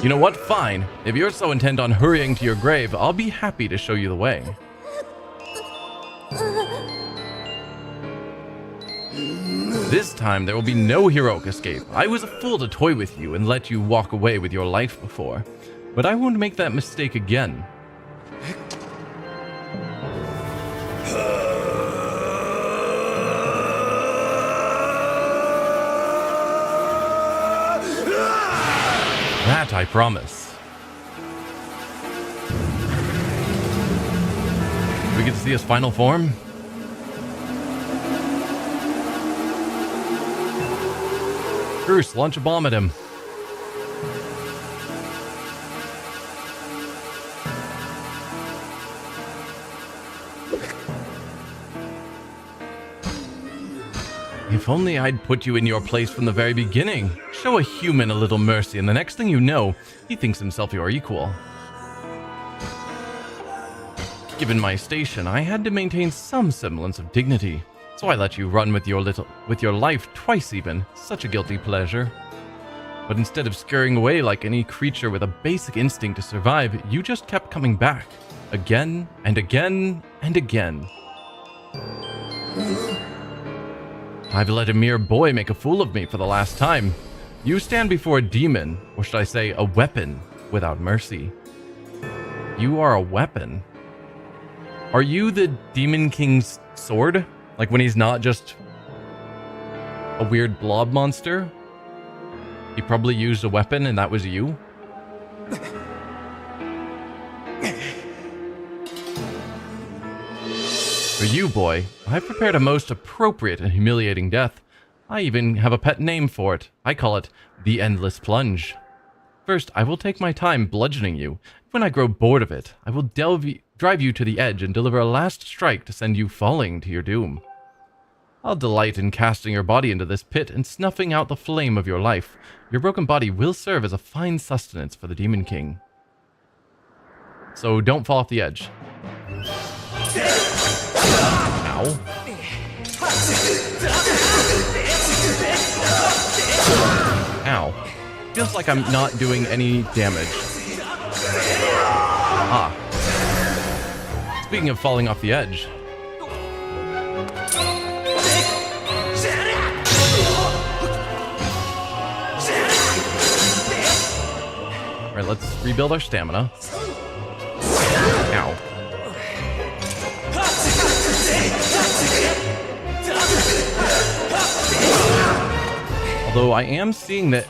You know what? Fine. If you're so intent on hurrying to your grave, I'll be happy to show you the way. This time, there will be no heroic escape. I was a fool to toy with you and let you walk away with your life before. But I won't make that mistake again. That I promise. We get to see his final form? Bruce, launch a bomb at him. If only I'd put you in your place from the very beginning. Show a human a little mercy, and the next thing you know, he thinks himself your equal. Given my station, I had to maintain some semblance of dignity. So I let you run with your life twice even. Such a guilty pleasure. But instead of scurrying away like any creature with a basic instinct to survive, you just kept coming back. Again and again and again. I've let a mere boy make a fool of me for the last time. You stand before a demon, or should I say a weapon, without mercy. You are a weapon. Are you the Demon King's sword? Like when he's not just a weird blob monster? He probably used a weapon and that was you? For you, boy, I've prepared a most appropriate and humiliating death. I even have a pet name for it. I call it the Endless Plunge. First, I will take my time bludgeoning you. When I grow bored of it, I will drive you to the edge and deliver a last strike to send you falling to your doom. I'll delight in casting your body into this pit and snuffing out the flame of your life. Your broken body will serve as a fine sustenance for the Demon King. So don't fall off the edge. Ow. Ow. Feels like I'm not doing any damage. Ah. Speaking of falling off the edge. Alright, let's rebuild our stamina. Ow. Although I am seeing that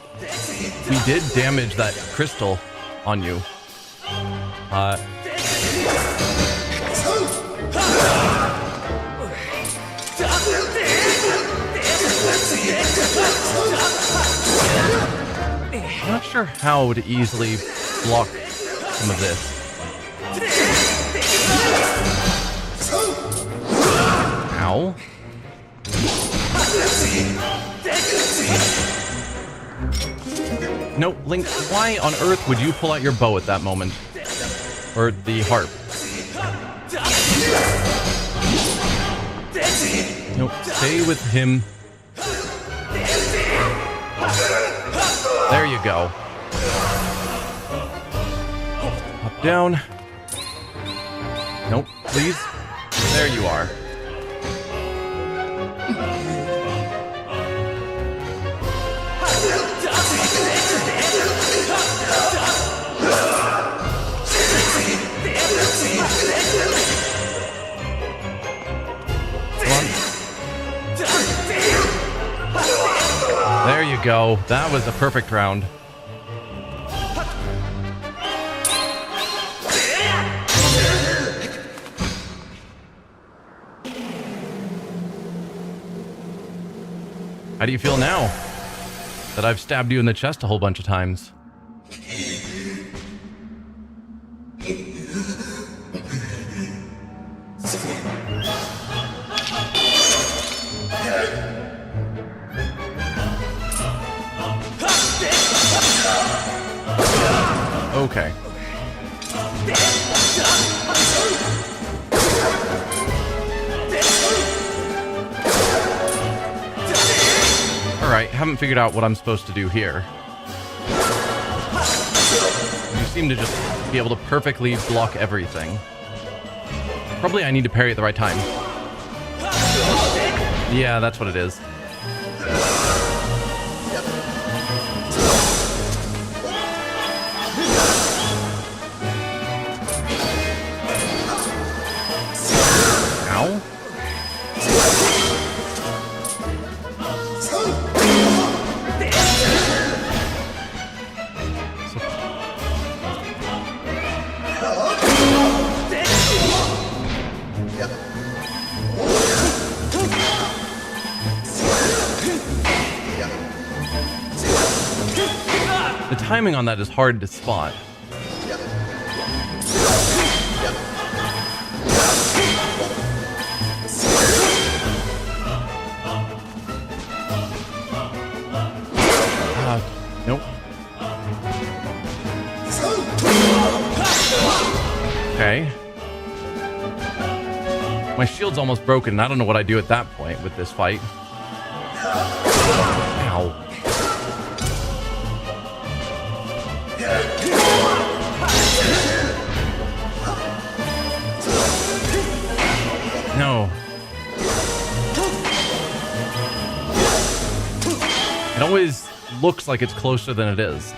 we did damage that crystal on you. I'm not sure how to easily block some of this. Ow. No, Link, why on earth would you pull out your bow at that moment? Or the harp? Nope, stay with him. There you go. Up, down. Nope, please. There you are. There you go. That was a perfect round. How do you feel now that I've stabbed you in the chest a whole bunch of times? Okay. Alright, haven't figured out what I'm supposed to do here. You seem to just be able to perfectly block everything. Probably I need to parry at the right time. Yeah, that's what it is. Ow. The timing on that is hard to spot. Nope. Okay. My shield's almost broken, and I don't know what I do at that point with this fight. Ow. No. It always looks like it's closer than it is.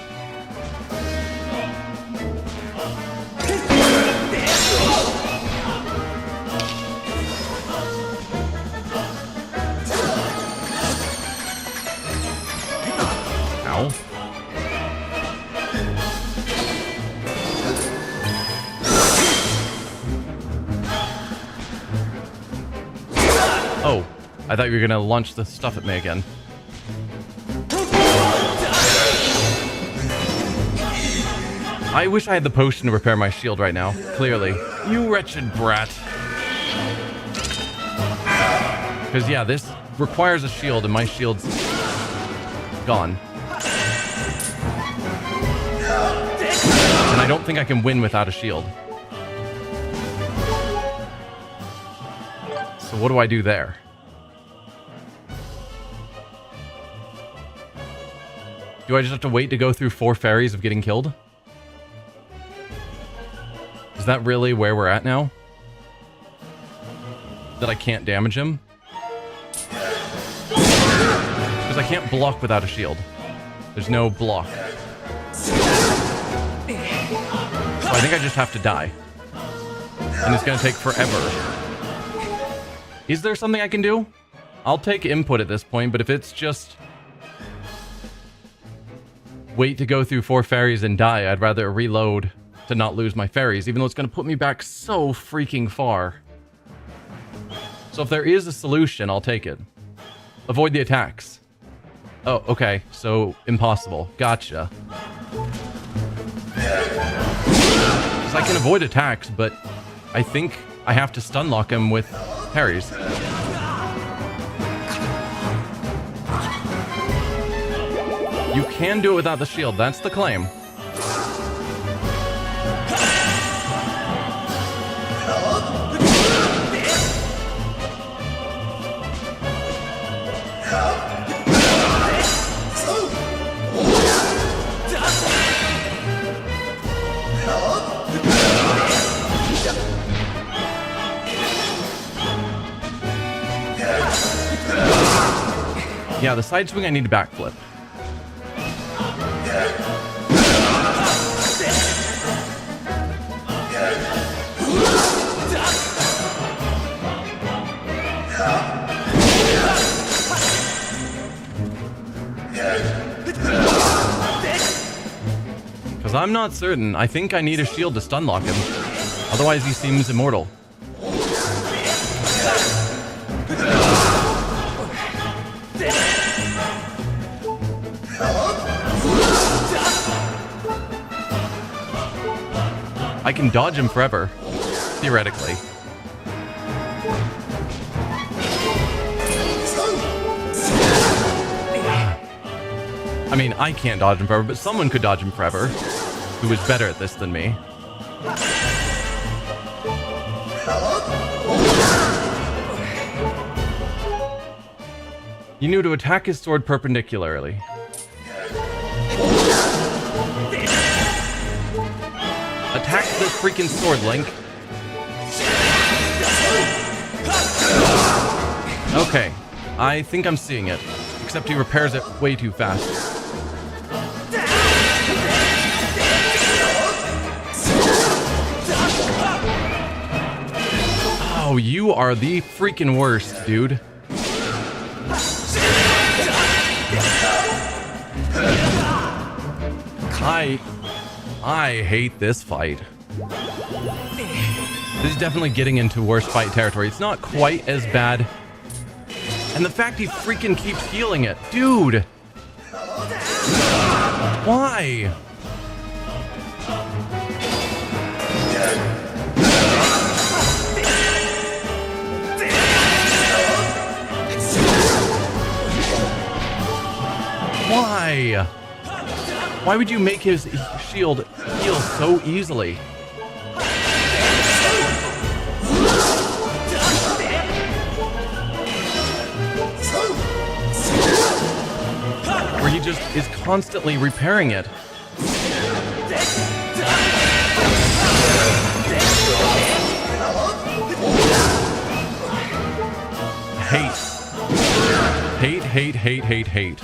Ow. Oh, I thought you were gonna launch the stuff at me again. I wish I had the potion to repair my shield right now. Clearly. You wretched brat. Because, yeah, this requires a shield, and my shield's gone. And I don't think I can win without a shield. So what do I do there? Do I just have to wait to go through 4 fairies of getting killed? Is that really where we're at now? That I can't damage him? Because I can't block without a shield. There's no block. So I think I just have to die. And it's going to take forever. Is there something I can do? I'll take input at this point, but if it's just wait to go through 4 fairies and die, I'd rather reload to not lose my fairies, even though it's going to put me back so freaking far. So if there is a solution, I'll take it. Avoid the attacks. Oh, okay. So, impossible. Gotcha. Because I can avoid attacks, but I think I have to stun lock him with parries. You can do it without the shield. That's the claim. Yeah, the side swing I need to backflip. Because I'm not certain. I think I need a shield to stun lock him. Otherwise he seems immortal. I can dodge him forever, theoretically. I mean, I can't dodge him forever, but someone could dodge him forever who is better at this than me. You knew to attack his sword perpendicularly. Attack the freaking sword, Link. Okay, I think I'm seeing it. Except he repairs it way too fast. Oh, you are the freaking worst, dude. I hate this fight. This is definitely getting into worse fight territory. It's not quite as bad. And the fact he freaking keeps healing it. Dude! Why? Why? Why would you make his shield heal so easily? where he just is constantly repairing it. Hate.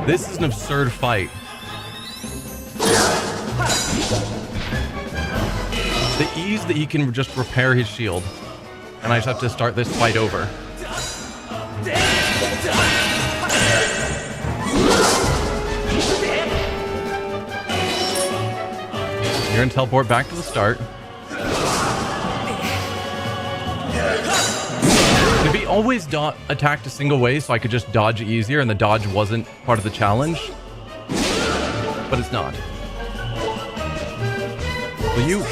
This is an absurd fight. The ease that he can just repair his shield. And I just have to start this fight over. You're gonna teleport back to the start. If he always attacked a single way so I could just dodge easier and the dodge wasn't part of the challenge. But it's not. Will you...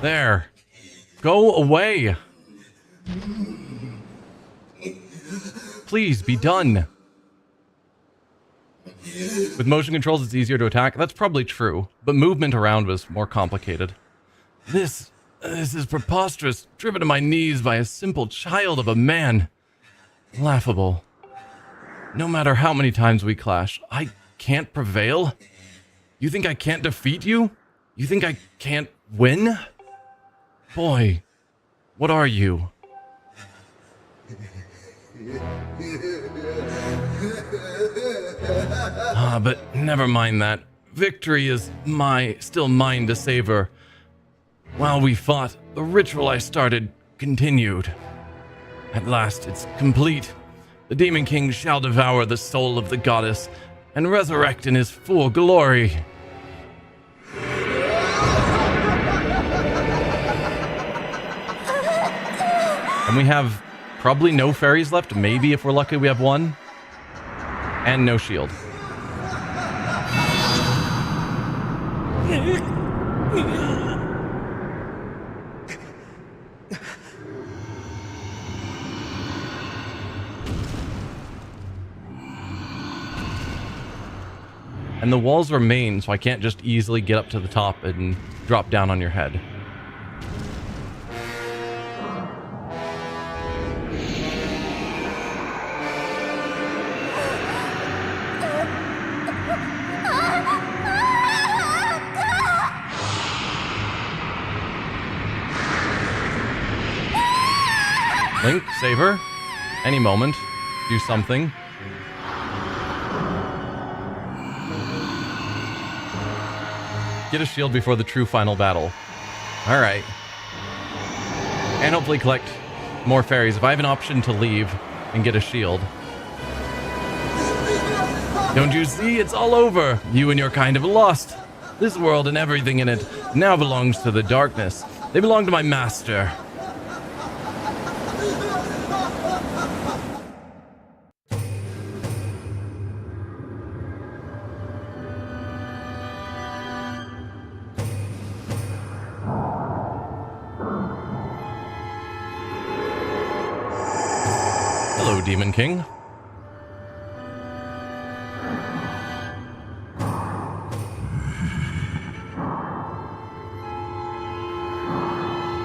There. Go away. Please be done. With motion controls, it's easier to attack. That's probably true, but movement around was more complicated. This is preposterous, driven to my knees by a simple child of a man. Laughable. No matter how many times we clash, I can't prevail? You think I can't defeat you? You think I can't win? Boy, what are you? But never mind that. Victory is still mine to savor. While we fought, the ritual I started continued. At last, it's complete. The Demon King shall devour the soul of the goddess and resurrect in his full glory. And we have probably no fairies left. Maybe if we're lucky we have one. And no shield. And the walls remain, so I can't just easily get up to the top and drop down on your head. Link, save her. Any moment. Do something. Get a shield before the true final battle. Alright. And hopefully collect more fairies. If I have an option to leave and get a shield. Don't you see? It's all over. You and your kind have lost. This world and everything in it now belongs to the darkness. They belong to my master. Hello, Demon King.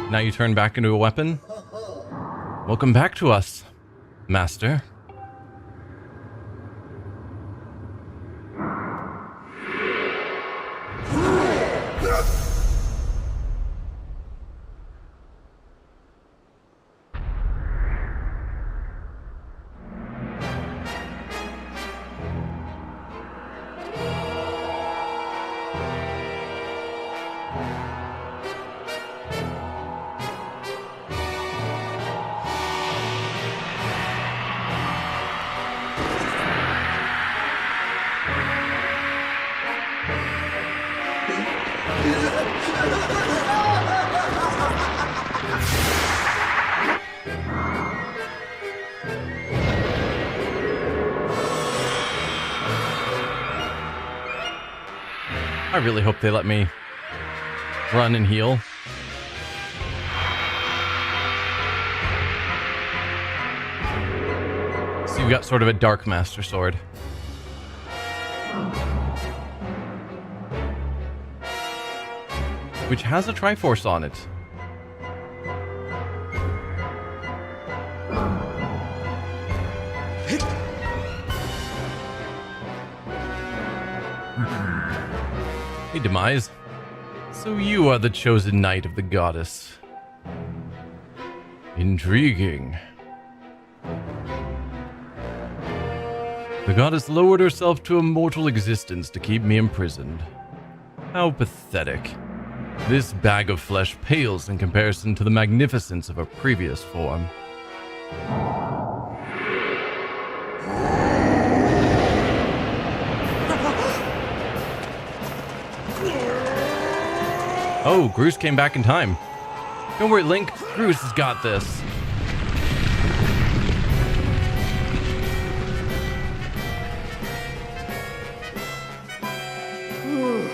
Now you turn back into a weapon? Welcome back to us, Master. I really hope they let me run and heal. So you've got sort of a Dark Master sword. Which has a Triforce on it. Hey, Demise. So you are the chosen knight of the goddess. Intriguing. The goddess lowered herself to a mortal existence to keep me imprisoned. How pathetic. This bag of flesh pales in comparison to the magnificence of her previous form. Oh, Groose came back in time. Don't worry, Link. Groose has got this.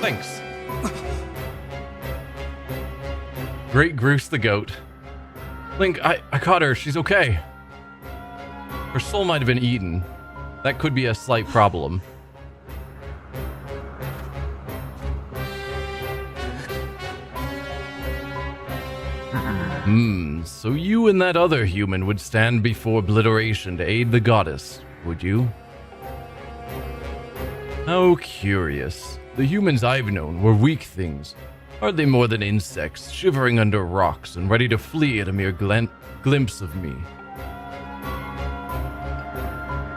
Thanks. Great Groose the goat. Link, I caught her. She's okay. Her soul might have been eaten. That could be a slight problem. So you and that other human would stand before obliteration to aid the goddess, would you? How curious. The humans I've known were weak things, hardly more than insects, shivering under rocks and ready to flee at a mere glimpse of me.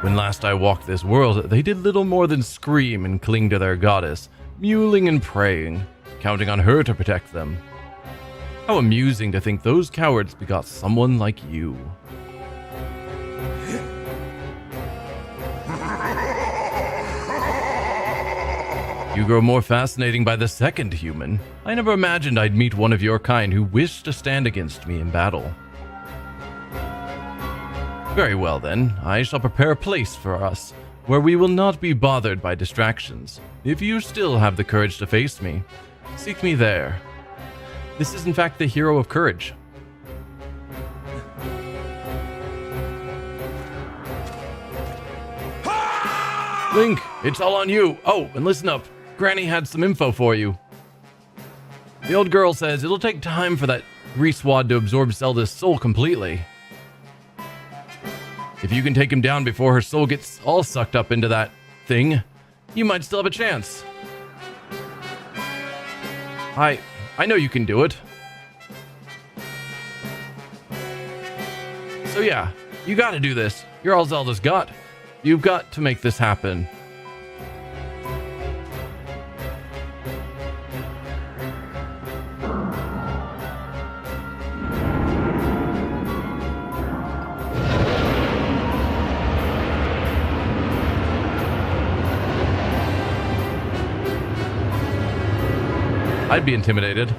When last I walked this world, they did little more than scream and cling to their goddess, mewling and praying, counting on her to protect them. How amusing to think those cowards begot someone like you. You grow more fascinating by the second human. I never imagined I'd meet one of your kind who wished to stand against me in battle. Very well then, I shall prepare a place for us, where we will not be bothered by distractions. If you still have the courage to face me, seek me there. This is in fact the hero of courage. Link, it's all on you. Oh, and listen up. Granny had some info for you. The old girl says it'll take time for that grease wad to absorb Zelda's soul completely. If you can take him down before her soul gets all sucked up into that thing, you might still have a chance. I know you can do it. So yeah, you gotta do this. You're all Zelda's got. You've got to make this happen. I'd be intimidated.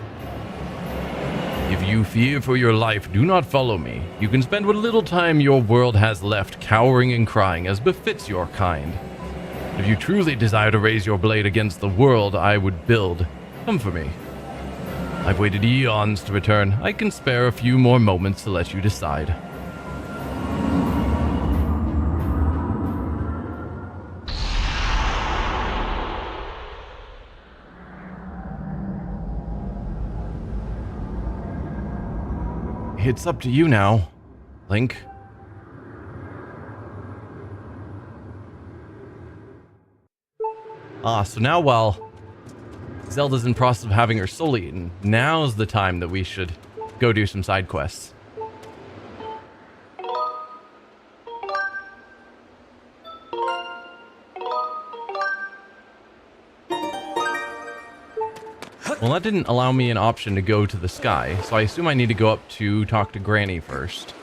If you fear for your life, do not follow me. You can spend what little time your world has left cowering and crying as befits your kind. If you truly desire to raise your blade against the world I would build, come for me. I've waited eons to return. I can spare a few more moments to let you decide. It's up to you now, Link. So now while Zelda's in process of having her soul eaten, now's the time that we should go do some side quests. Well, that didn't allow me an option to go to the sky, so I assume I need to go up to talk to Granny first.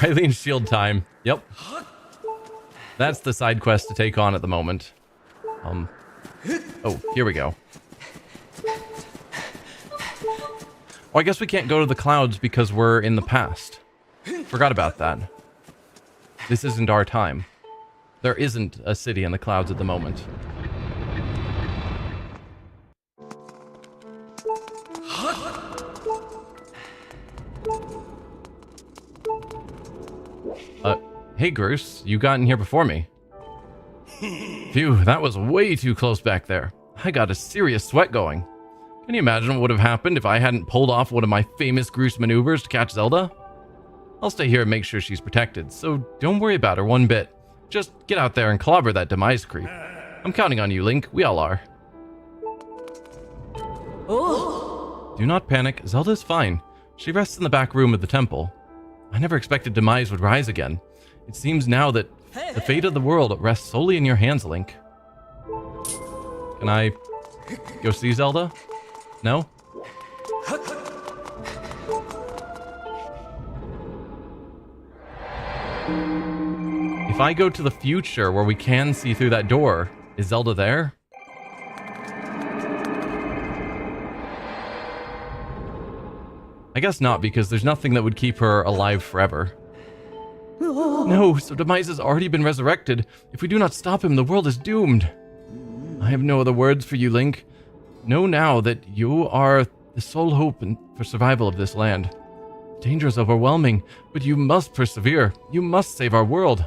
Eileen's shield time. Yep. That's the side quest to take on at the moment. Oh, here we go. Oh, I guess we can't go to the clouds because we're in the past. Forgot about that. This isn't our time. There isn't a city in the clouds at the moment. Hey Bruce, you got in here before me. Phew, that was way too close back there. I got a serious sweat going. Can you imagine what would have happened if I hadn't pulled off one of my famous Groose maneuvers to catch Zelda? I'll stay here and make sure she's protected, so don't worry about her one bit. Just get out there and clobber that demise creep. I'm counting on you, Link. We all are. Oh. Do not panic. Zelda's fine. She rests in the back room of the temple. I never expected demise would rise again. It seems now that the fate of the world rests solely in your hands, Link. Can I go see Zelda? No? If I go to the future where we can see through that door, is Zelda there? I guess not, because there's nothing that would keep her alive forever. No, so Demise has already been resurrected. If we do not stop him, the world is doomed. I have no other words for you, Link. Know now that you are the sole hope for survival of this land. Danger is overwhelming, but you must persevere. You must save our world.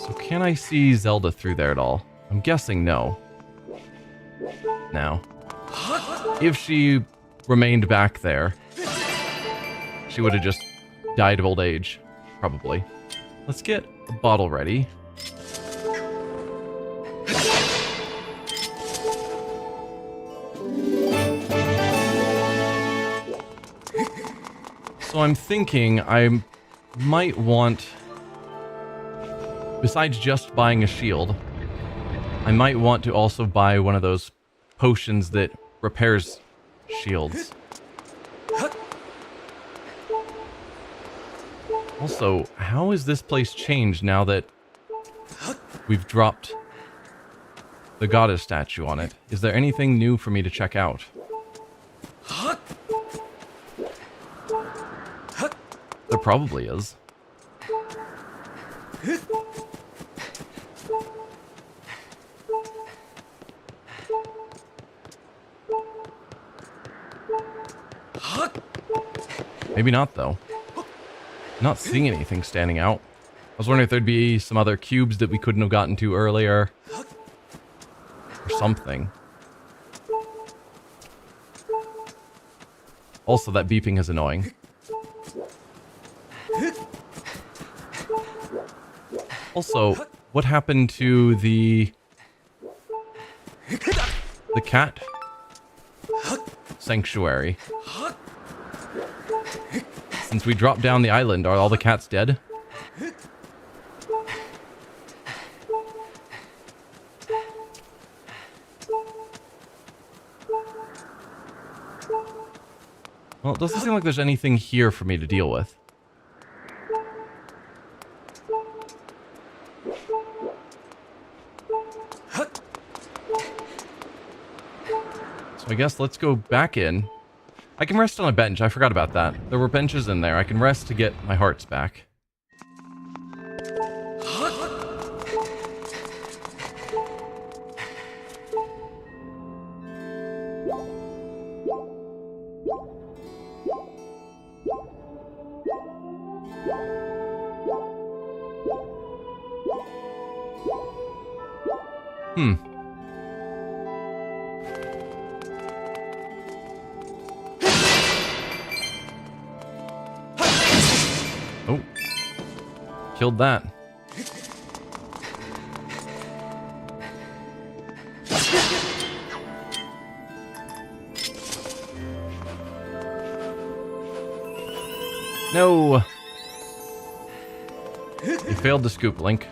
So can I see Zelda through there at all? I'm guessing no. Now, if she remained back there, she would have just died of old age, probably. Let's get a bottle ready. So I'm thinking I might want, besides just buying a shield, I might want to also buy one of those potions that repairs shields. Also, how is this place changed now that we've dropped the goddess statue on it? Is there anything new for me to check out? There probably is. Maybe not, though. Not seeing anything standing out. I was wondering if there'd be some other cubes that we couldn't have gotten to earlier. Or something. Also, that beeping is annoying. Also, what happened to the cat sanctuary? Since we dropped down the island, are all the cats dead? Well, it doesn't seem like there's anything here for me to deal with. So I guess let's go back in. I can rest on a bench. I forgot about that. There were benches in there. I can rest to get my hearts back. Oh. Killed that. No! You failed the scoop, Link.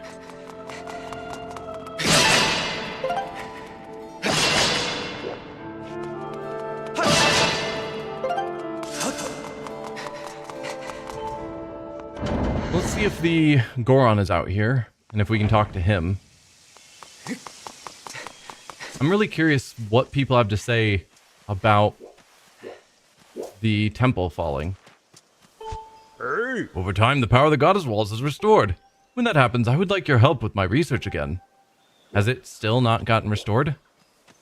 Let's see if the Goron is out here, and if we can talk to him. I'm really curious what people have to say about the temple falling. Hey. Over time, the power of the goddess walls is restored. When that happens, I would like your help with my research again. Has it still not gotten restored?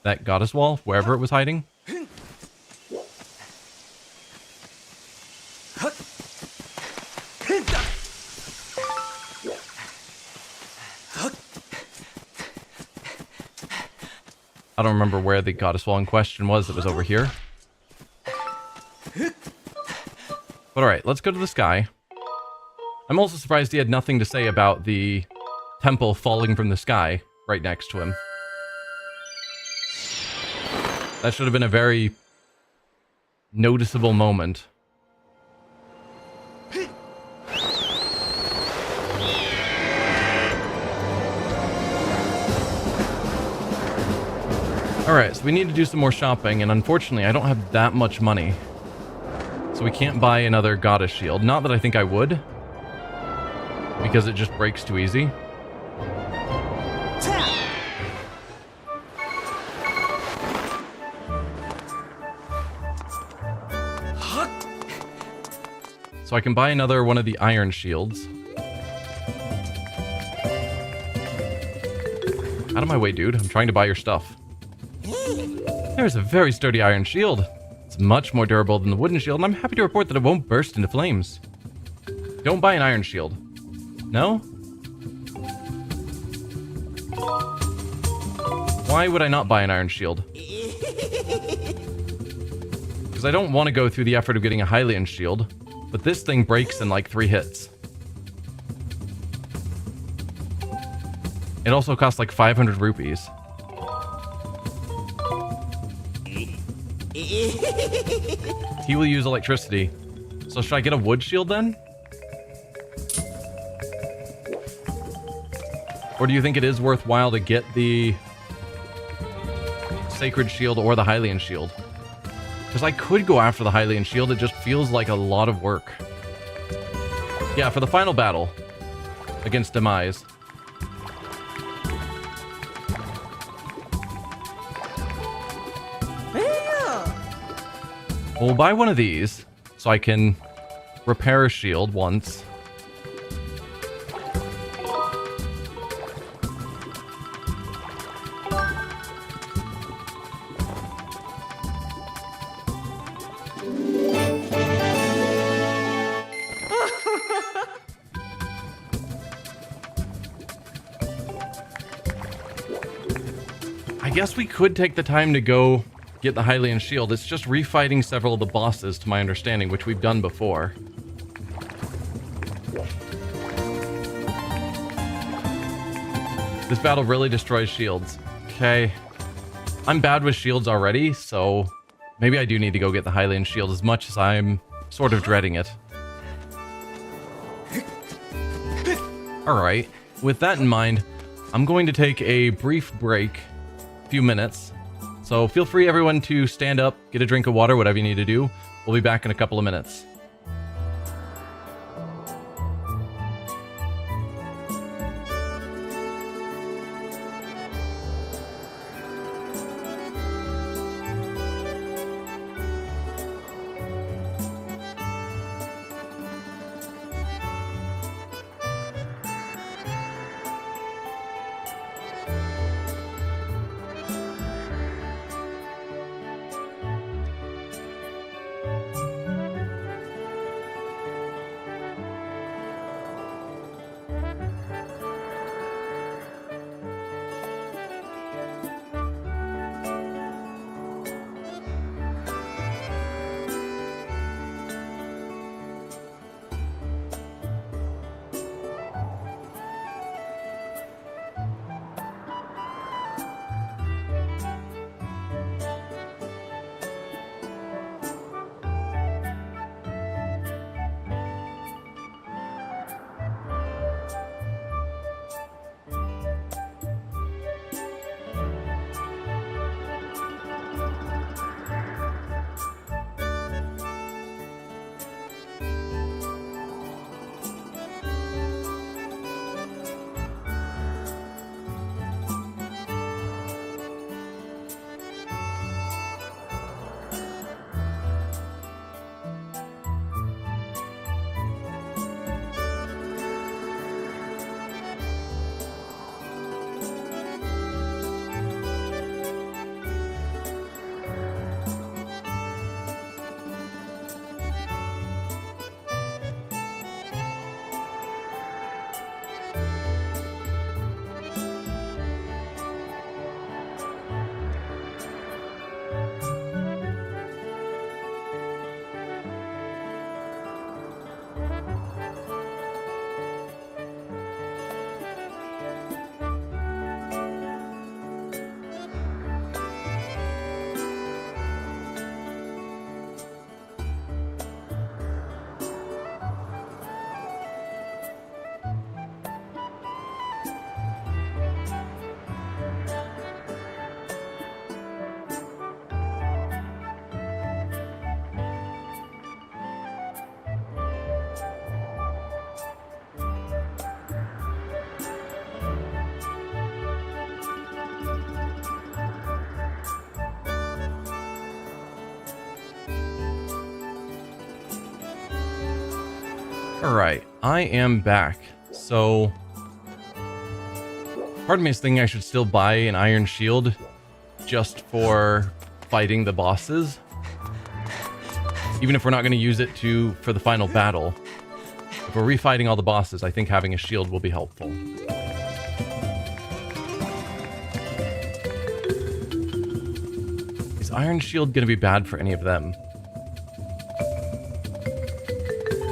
That goddess wall, wherever it was hiding? I don't remember where the goddess wall in question was. It was over here. But alright, let's go to the sky. I'm also surprised he had nothing to say about the temple falling from the sky right next to him. That should have been a very noticeable moment. Alright, so we need to do some more shopping, and unfortunately I don't have that much money. So we can't buy another goddess shield. Not that I think I would, because it just breaks too easy. So I can buy another one of the iron shields. Out of my way, dude. I'm trying to buy your stuff. There's a very sturdy iron shield. It's much more durable than the wooden shield, and I'm happy to report that it won't burst into flames. Don't buy an iron shield. No? Why would I not buy an iron shield? Because I don't want to go through the effort of getting a Hylian shield, but this thing breaks in like 3 hits. It also costs like 500 rupees. He will use electricity. So should I get a wood shield then? Or do you think it is worthwhile to get the sacred shield or the Hylian shield? Because I could go after the Hylian shield, it just feels like a lot of work. Yeah, for the final battle against Demise. We'll buy one of these so I can repair a shield once. I guess we could take the time to go get the Hylian shield. It's just refighting several of the bosses, to my understanding, which we've done before. This battle really destroys shields. Okay. I'm bad with shields already, so maybe I do need to go get the Hylian shield as much as I'm sort of dreading it. Alright, with that in mind, I'm going to take a brief break, a few minutes. So feel free, everyone, to stand up, get a drink of water, whatever you need to do. We'll be back in a couple of minutes. Alright, I am back. So, part of me is thinking I should still buy an iron shield just for fighting the bosses. Even if we're not going to use it for the final battle. If we're refighting all the bosses, I think having a shield will be helpful. Is Iron Shield going to be bad for any of them?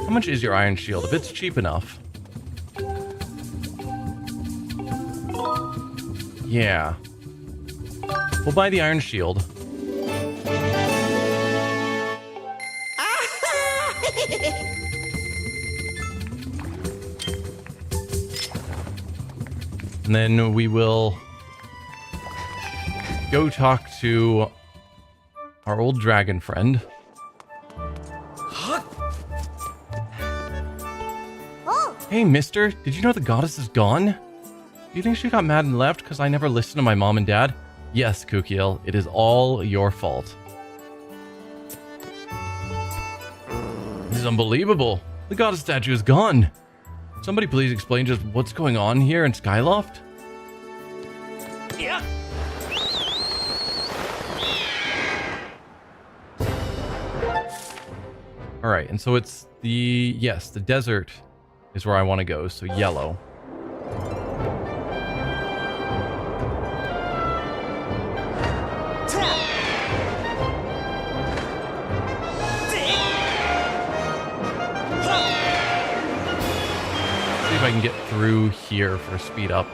How much is your Iron Shield? If it's cheap enough. Yeah. We'll buy the Iron Shield. And then we will go talk to our old dragon friend. Hey, mister, did you know the goddess is gone? Do you think she got mad and left because I never listened to my mom and dad? Yes, Kukiel, it is all your fault. This is unbelievable. The goddess statue is gone. Somebody please explain just what's going on here in Skyloft? Yeah. Alright, and so it's the desert is where I want to go, so yellow. See if I can get through here for speed up.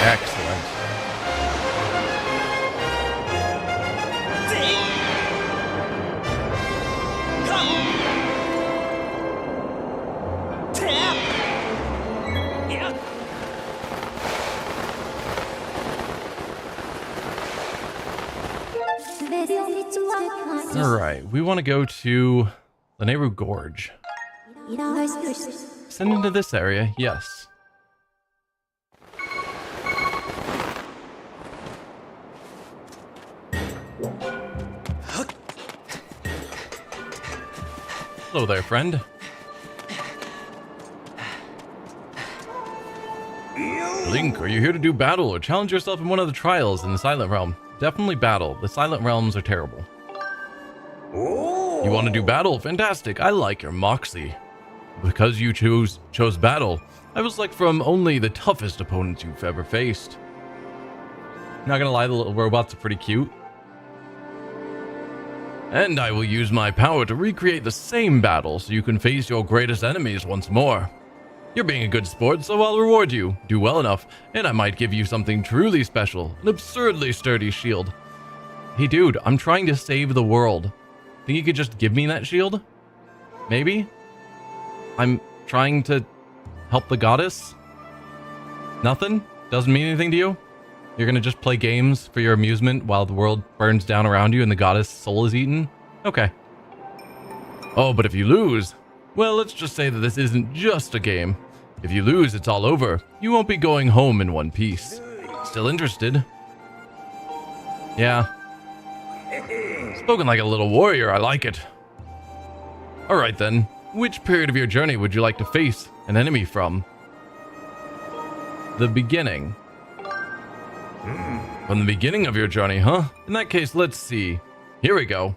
Excellent. Alright, we want to go to Laneru Gorge. Send into this area, yes. Hello there, friend. Link, are you here to do battle or challenge yourself in one of the trials in the Silent Realm? Definitely battle. The Silent Realms are terrible. You want to do battle? Fantastic. I like your moxie. Because you chose battle, I was like from only the toughest opponents you've ever faced. Not gonna lie, the little robots are pretty cute. And I will use my power to recreate the same battle so you can face your greatest enemies once more. You're being a good sport, so I'll reward you. Do well enough, and I might give you something truly special, an absurdly sturdy shield. Hey dude, I'm trying to save the world. Think you could just give me that shield? Maybe? I'm trying to help the goddess? Nothing? Doesn't mean anything to you? You're gonna just play games for your amusement while the world burns down around you and the goddess' soul is eaten? Okay. Oh, but if you lose... Well, let's just say that this isn't just a game. If you lose, it's all over. You won't be going home in one piece. Still interested? Yeah. Spoken like a little warrior, I like it. Alright then, which period of your journey would you like to face an enemy from? The beginning. From the beginning of your journey, huh? In that case, let's see. Here we go.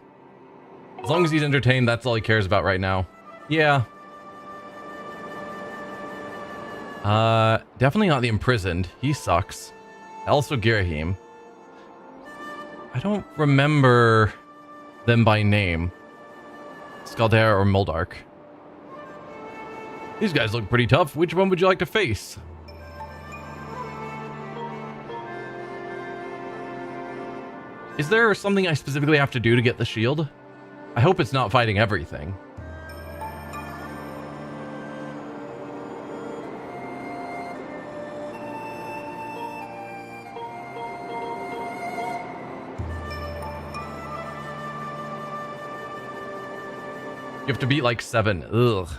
As long as he's entertained, that's all he cares about right now. Yeah. Definitely not the imprisoned. He sucks. Also Girahim. I don't remember them by name. Skaldera or Moldark. These guys look pretty tough. Which one would you like to face? Is there something I specifically have to do to get the shield? I hope it's not fighting everything. You have to beat like 7. Ugh.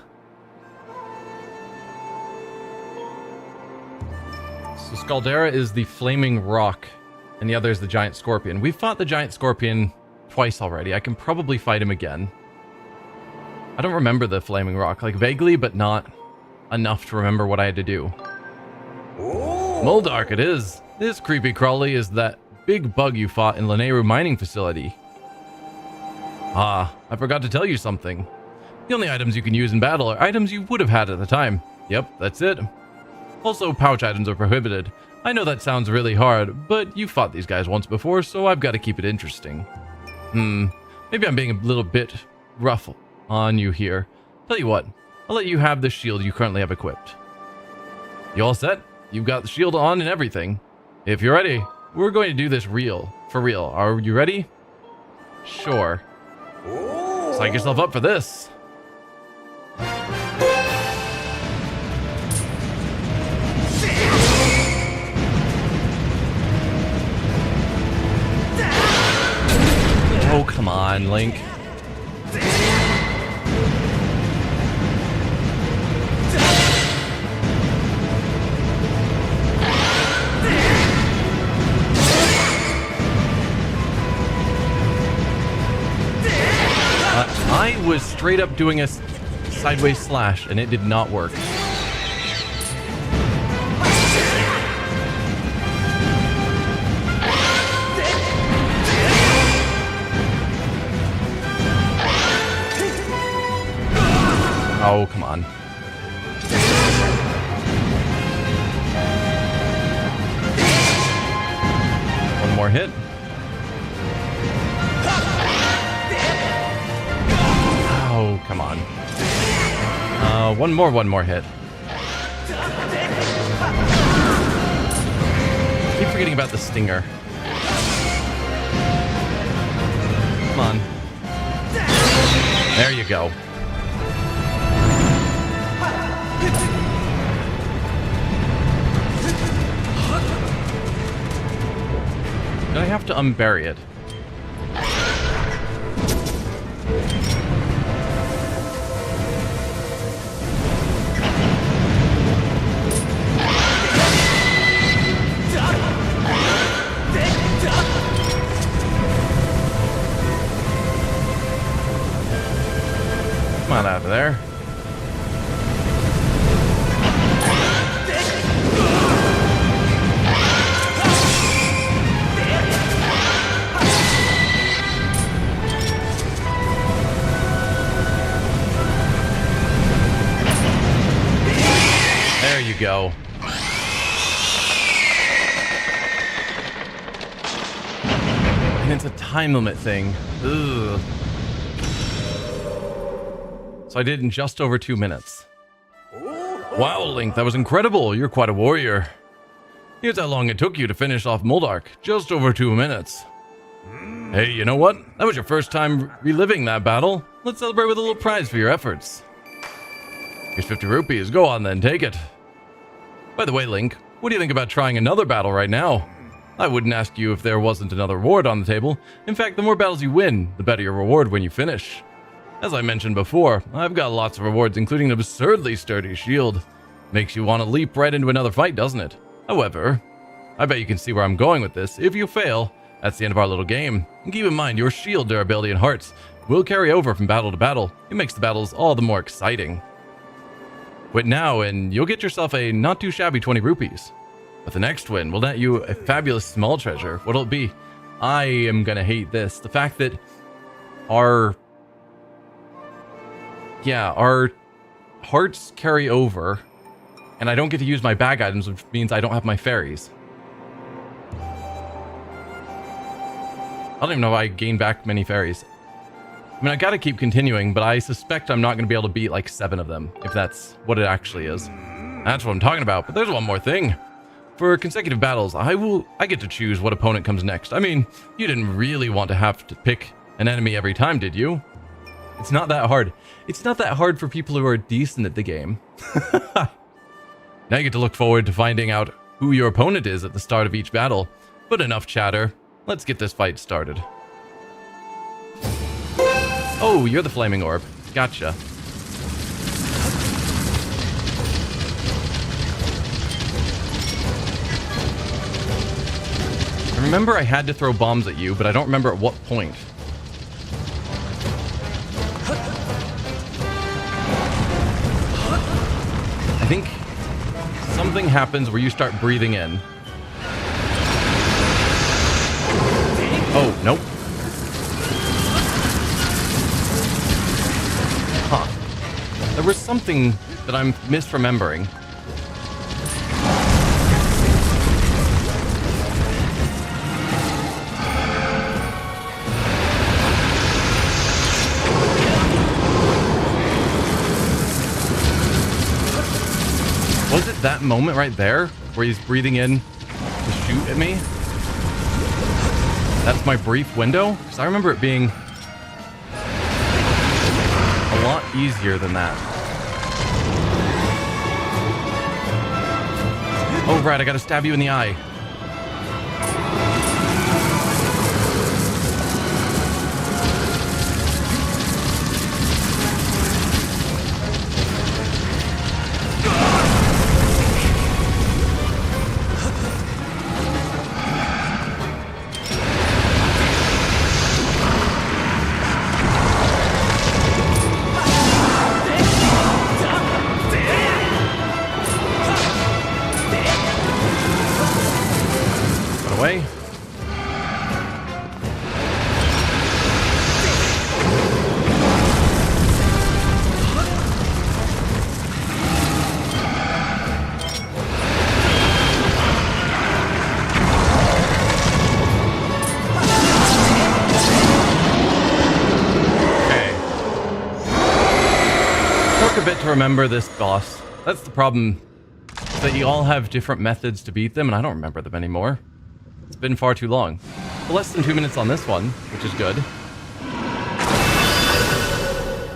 So Skaldera is the flaming rock and the other is the giant scorpion. We've fought the giant scorpion twice already. I can probably fight him again. I don't remember the flaming rock, like vaguely, but not enough to remember what I had to do. Moldark it is. This creepy crawly is that big bug you fought in Lanayru mining facility. Ah, I forgot to tell you something. The only items you can use in battle are items you would have had at the time. Yep, that's it. Also, pouch items are prohibited. I know that sounds really hard, but you fought these guys once before, so I've got to keep it interesting. Maybe I'm being a little bit rough on you here. Tell you what, I'll let you have the shield you currently have equipped. You all set? You've got the shield on and everything. If you're ready, we're going to do this for real. Are you ready? Sure. Psych yourself up for this. Oh, come on, Link. I was straight up doing a sideways slash, and it did not work. Oh, come on. One more hit. Oh, come on. One more hit. I keep forgetting about the stinger. Come on. There you go. Did I have to unbury it? Come on out of there. There you go. And it's a time limit thing. Ugh. So I did in just over 2 minutes. Wow, Link, that was incredible. You're quite a warrior. Here's how long it took you to finish off Moldark. Just over 2 minutes. Hey, you know what? That was your first time reliving that battle. Let's celebrate with a little prize for your efforts. Here's 50 rupees. Go on then, take it. By the way, Link, what do you think about trying another battle right now? I wouldn't ask you if there wasn't another reward on the table. In fact, the more battles you win, the better your reward when you finish. As I mentioned before, I've got lots of rewards, including an absurdly sturdy shield. Makes you want to leap right into another fight, doesn't it? However, I bet you can see where I'm going with this. If you fail, that's the end of our little game. And keep in mind, your shield durability and hearts will carry over from battle to battle. It makes the battles all the more exciting. Quit now, and you'll get yourself a not too shabby 20 rupees. But the next win will net you a fabulous small treasure. What'll it be? I am gonna hate this. The fact that our hearts carry over, and I don't get to use my bag items, which means I don't have my fairies. I don't even know if I gain back many fairies. I mean, I gotta keep continuing, but I suspect I'm not gonna be able to beat like 7 of them, if that's what it actually is. That's what I'm talking about, but there's one more thing. For consecutive battles, I get to choose what opponent comes next. I mean, you didn't really want to have to pick an enemy every time, did you? It's not that hard. It's not that hard for people who are decent at the game. Now you get to look forward to finding out who your opponent is at the start of each battle. But enough chatter. Let's get this fight started. Oh, you're the flaming orb. Gotcha. I remember I had to throw bombs at you, but I don't remember at what point. I think something happens where you start breathing in. Oh, nope. Huh. There was something that I'm misremembering. Was it that moment right there where he's breathing in to shoot at me? That's my brief window? Because I remember it being a lot easier than that. Oh, right, I gotta stab you in the eye. Away. Okay. Took a bit to remember this boss. That's the problem. That you all have different methods to beat them, and I don't remember them anymore. It's been far too long. Less than 2 minutes on this one, which is good.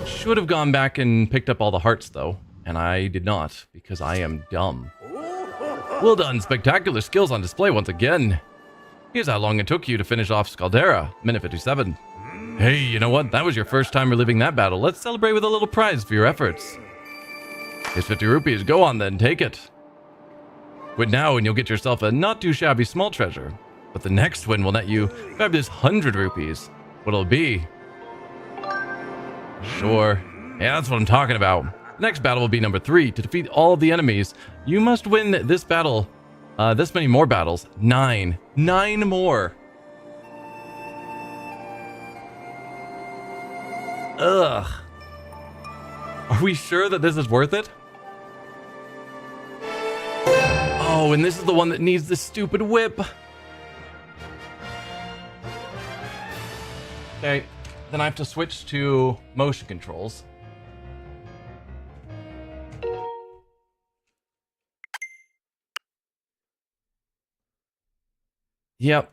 Should have gone back and picked up all the hearts, though. And I did not, because I am dumb. Well done, spectacular skills on display once again. Here's how long it took you to finish off Scaldera, minute 57. Hey, you know what? That was your first time reliving that battle. Let's celebrate with a little prize for your efforts. Here's 50 rupees. Go on then, take it. Win now and you'll get yourself a not too shabby small treasure. But the next win will net you grab this 100 rupees. What'll it be? Sure. Yeah, that's what I'm talking about. The next battle will be number 3. To defeat all of the enemies, you must win this battle. This many more battles. 9. 9 more. Ugh. Are we sure that this is worth it? Oh, and this is the one that needs this stupid whip. Okay, then I have to switch to motion controls. Yep.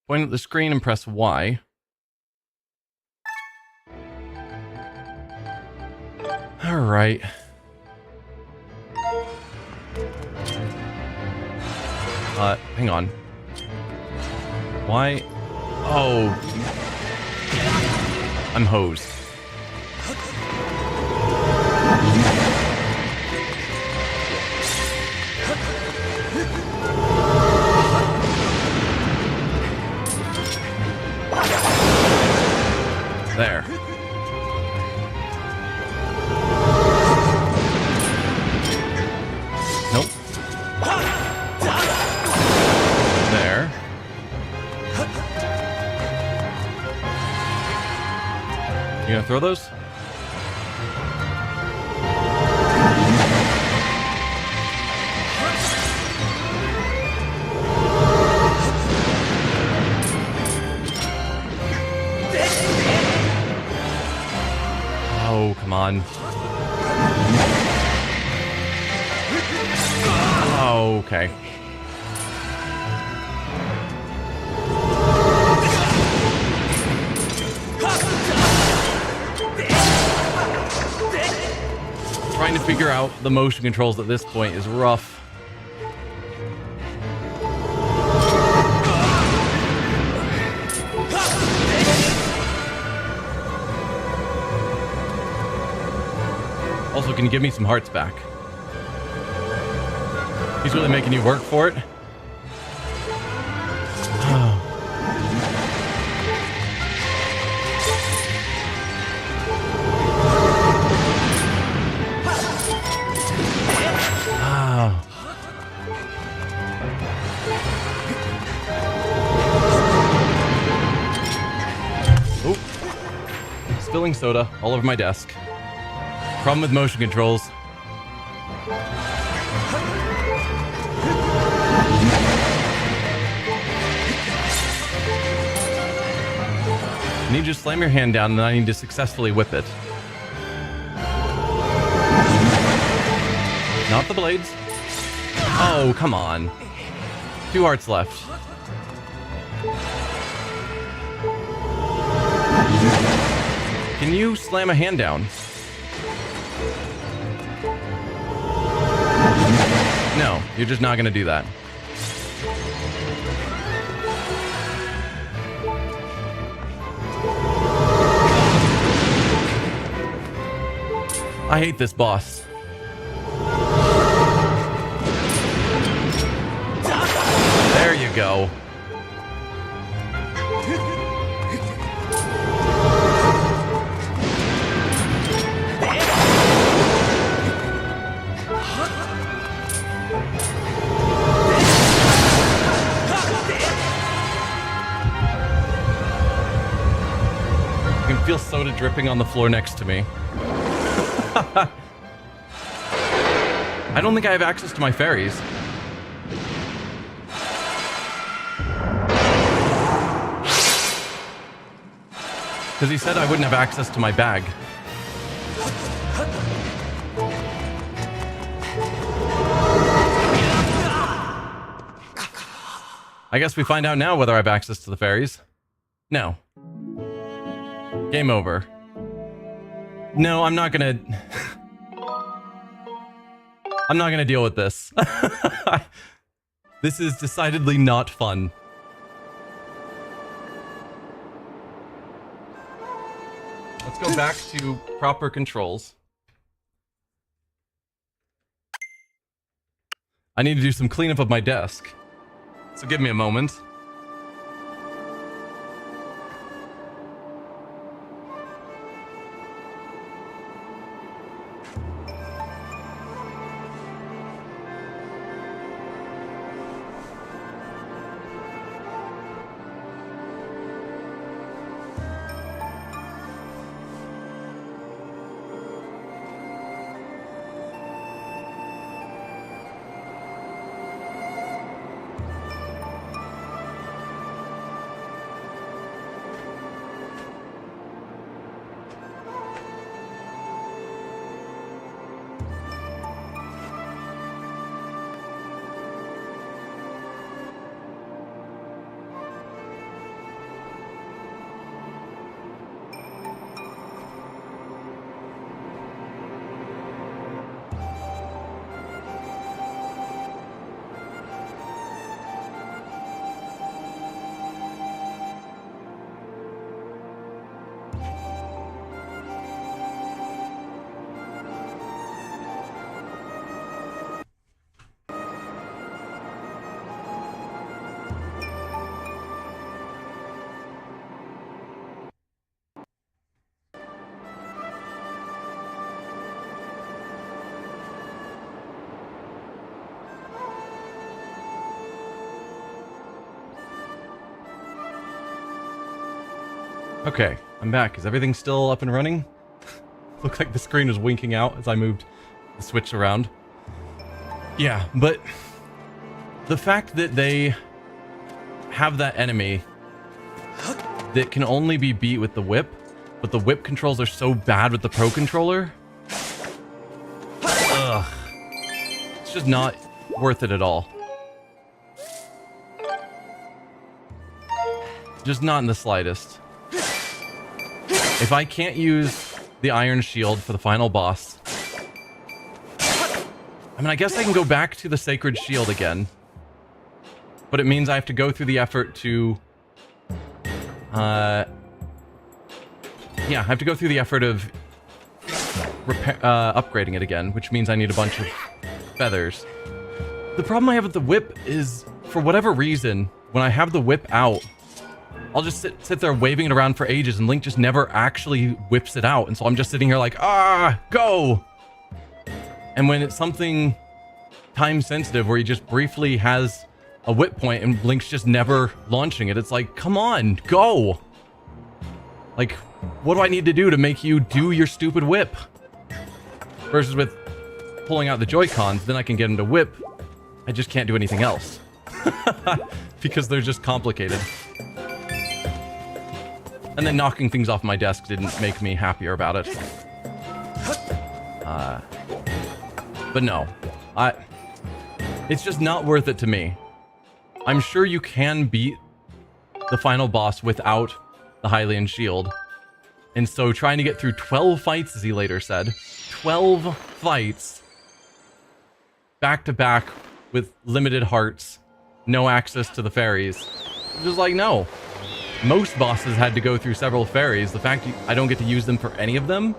Point at the screen and press Y. All right. Hang on. Why? Oh. I'm hosed. There. Nope. There. You gonna throw those? Oh, come on. Oh, okay. Trying to figure out the motion controls at this point is rough. Also, can you give me some hearts back? He's really making you work for it. Spilling soda all over my desk. Problem with motion controls. I need you to slam your hand down, and then I need to successfully whip it. Not the blades. Oh, come on. 2 hearts left. Can you slam a hand down? No, you're just not going to do that. I hate this boss. There you go. I can feel soda dripping on the floor next to me. I don't think I have access to my fairies. Because he said I wouldn't have access to my bag. I guess we find out now whether I have access to the fairies. No. Game over. No, I'm not gonna... I'm not gonna deal with this. This is decidedly not fun. Let's go back to proper controls. I need to do some cleanup of my desk. So give me a moment. Okay, I'm back. Is everything still up and running? Looked like the screen was winking out as I moved the switch around. Yeah, but the fact that they have that enemy that can only be beat with the whip, but the whip controls are so bad with the Pro Controller. Ugh. It's just not worth it at all. Just not in the slightest. If I can't use the Iron Shield for the final boss, I mean, I guess I can go back to the Sacred Shield again. But it means I have to go through the effort to... yeah, I have to go through the effort of upgrading it again, which means I need a bunch of feathers. The problem I have with the whip is, for whatever reason, when I have the whip out, I'll just sit there waving it around for ages, and Link just never actually whips it out. And so I'm just sitting here like, go! And when it's something time sensitive where he just briefly has a whip point and Link's just never launching it, it's like, come on, go! Like, what do I need to do to make you do your stupid whip? Versus with pulling out the Joy-Cons, then I can get him to whip. I just can't do anything else. Because they're just complicated. And then knocking things off my desk didn't make me happier about it. But no. It's just not worth it to me. I'm sure you can beat the final boss without the Hylian shield. And so trying to get through 12 fights, as he later said, 12 fights back to back with limited hearts, no access to the fairies. Just like, no. Most bosses had to go through several fairies. The fact I don't get to use them for any of them?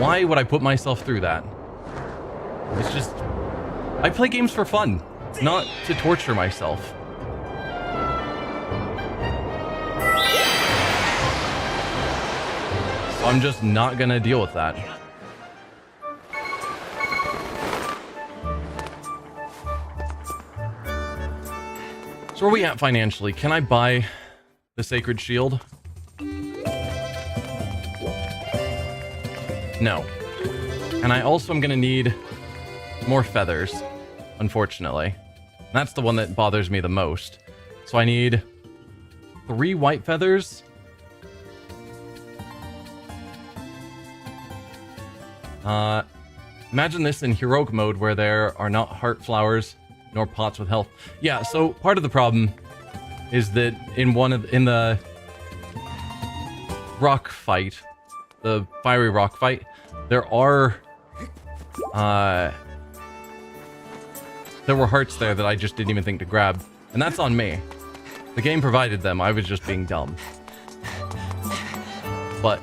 Why would I put myself through that? It's just... I play games for fun, not to torture myself. So I'm just not gonna deal with that. So where are we at financially? Can I buy the Sacred Shield? No. And I also am going to need more feathers, unfortunately. And that's the one that bothers me the most. So I need 3 white feathers. Imagine this in heroic mode where there are not heart flowers nor pots with health. Yeah, so part of the problem is that in the rock fight, the fiery rock fight, there were hearts there that I just didn't even think to grab. And that's on me. The game provided them, I was just being dumb. But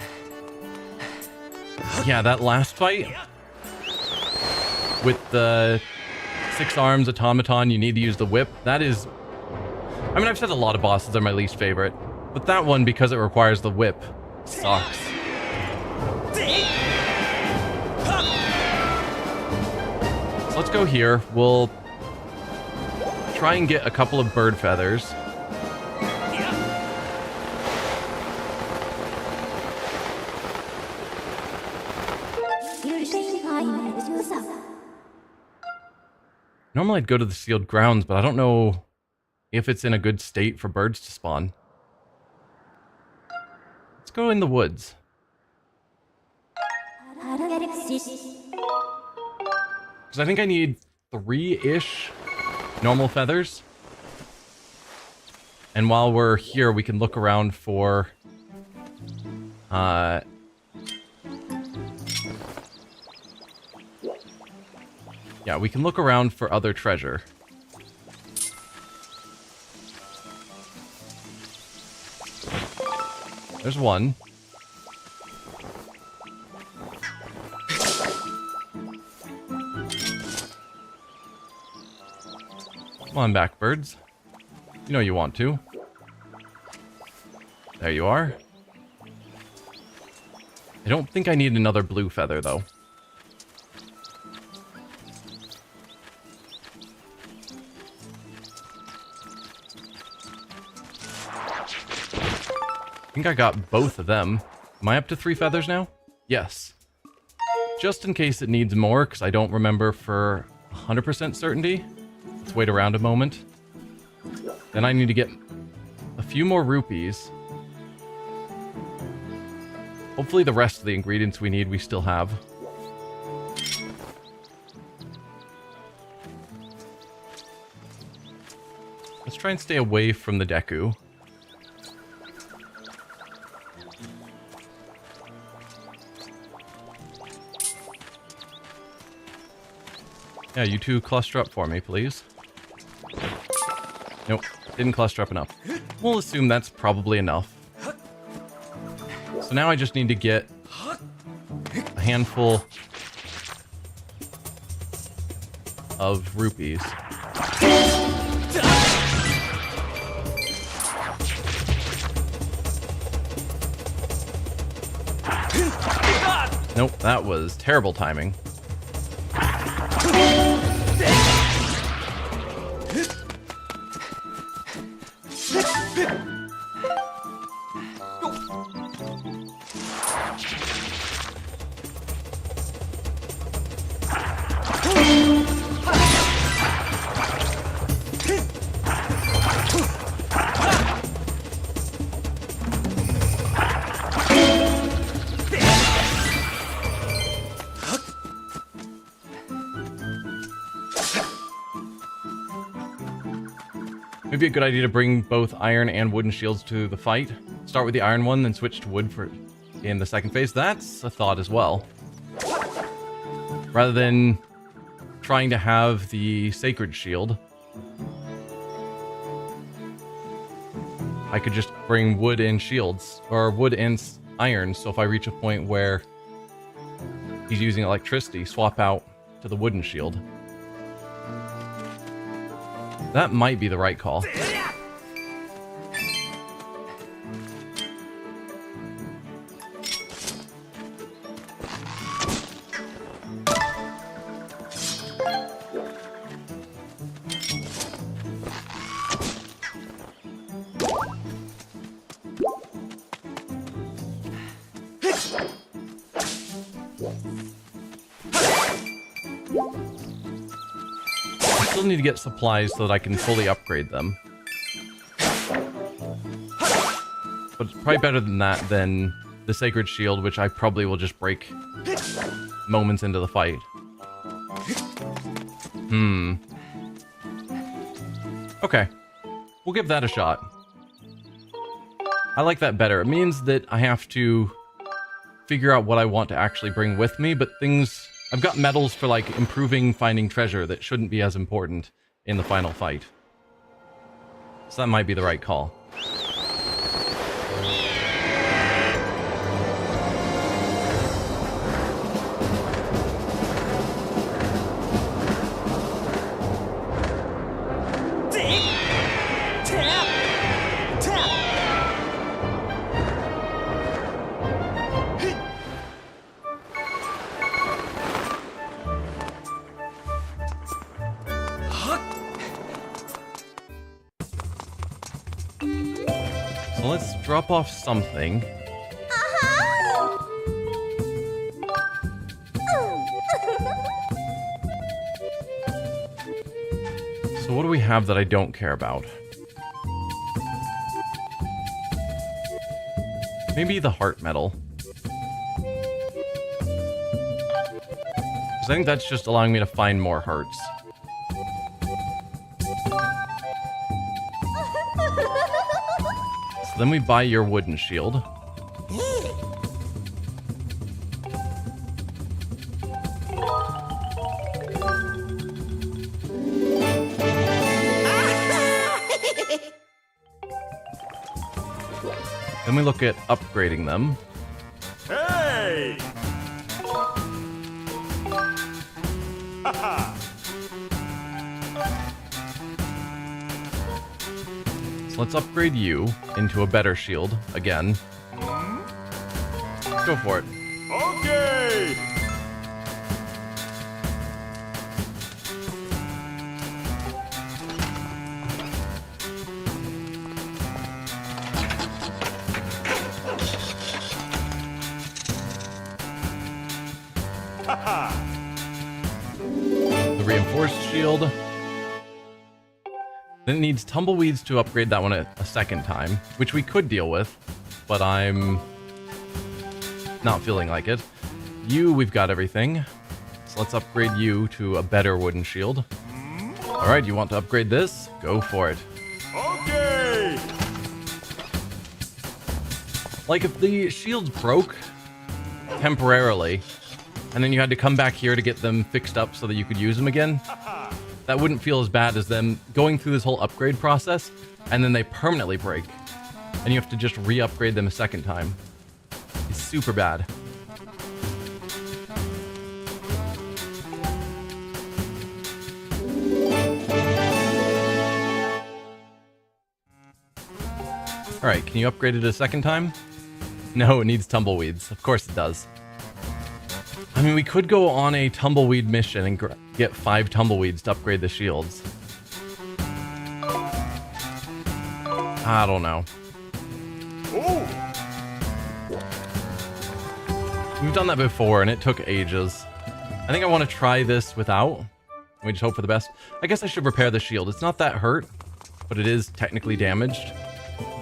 yeah, that last fight with the 6 arms automaton, you need to use the whip. That is... I mean, I've said a lot of bosses are my least favorite, but that one, because it requires the whip, sucks. So let's go here. We'll try and get a couple of bird feathers. Normally I'd go to the sealed grounds, but I don't know if it's in a good state for birds to spawn. Let's go in the woods. Because I think I need 3-ish normal feathers. And while we're here, we can look around for... yeah, we can look around for other treasure. There's one. Come on back, birds. You know you want to. There you are. I don't think I need another blue feather, though. I think I got both of them. Am I up to 3 feathers now? Yes. Just in case it needs more, because I don't remember for 100% certainty. Let's wait around a moment. Then I need to get a few more rupees. Hopefully the rest of the ingredients we need we still have. Let's try and stay away from the Deku. Yeah, you two cluster up for me, please. Nope, didn't cluster up enough. We'll assume that's probably enough. So now I just need to get a handful of rupees. Nope, that was terrible timing. Maybe a good idea to bring both iron and wooden shields to the fight. Start with the iron one, then switch to wood for in the second phase. That's a thought as well. Rather than trying to have the sacred shield, I could just bring wood and shields, or wood and iron, so if I reach a point where he's using electricity, swap out to the wooden shield. That might be the right call. Still need to get supplies so that I can fully upgrade them. But it's probably better than that than the Sacred Shield, which I probably will just break moments into the fight. Okay. We'll give that a shot. I like that better. It means that I have to figure out what I want to actually bring with me, but things... I've got medals for, like, improving finding treasure that shouldn't be as important in the final fight. So that might be the right call. So let's drop off something. So what do we have that I don't care about? Maybe the heart medal. I think that's just allowing me to find more hearts. So then we buy your wooden shield. Then we look at upgrading them. Hey! So let's upgrade you into a better shield again. Go for it. Okay! The reinforced shield. Then it needs tumbleweeds to upgrade that one a second time, which we could deal with, but I'm not feeling like it. You, we've got everything. So let's upgrade you to a better wooden shield. Alright, you want to upgrade this? Go for it. Okay! Like, if the shields broke temporarily, and then you had to come back here to get them fixed up so that you could use them again, that wouldn't feel as bad as them going through this whole upgrade process, and then they permanently break, and you have to just re-upgrade them a second time. It's super bad. Alright, can you upgrade it a second time? No, it needs tumbleweeds. Of course it does. I mean, we could go on a tumbleweed mission and get 5 tumbleweeds to upgrade the shields. I don't know. Oh! We've done that before and it took ages. I think I want to try this without. We just hope for the best. I guess I should repair the shield. It's not that hurt, but it is technically damaged.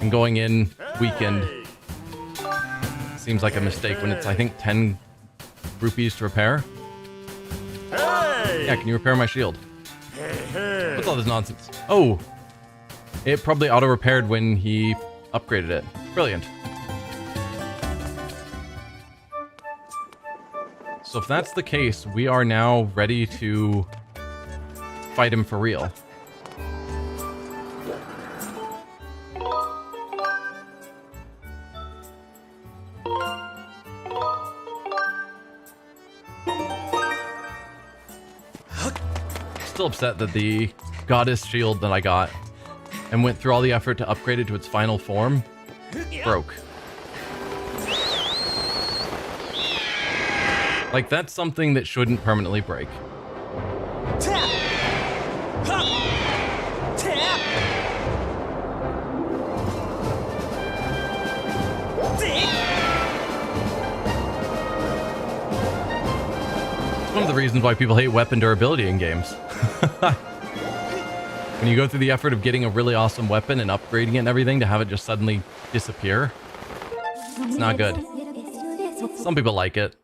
And going in weakened seems like a mistake when it's, I think, 10 rupees to repair. Hey! Yeah, can you repair my shield? What's all this nonsense? Oh! It probably auto-repaired when he upgraded it. Brilliant. So if that's the case, we are now ready to fight him for real. Still upset that the goddess shield that I got and went through all the effort to upgrade it to its final form broke. Like, that's something that shouldn't permanently break. It's one of the reasons why people hate weapon durability in games. When you go through the effort of getting a really awesome weapon and upgrading it and everything, to have it just suddenly disappear, it's not good. Some people like it,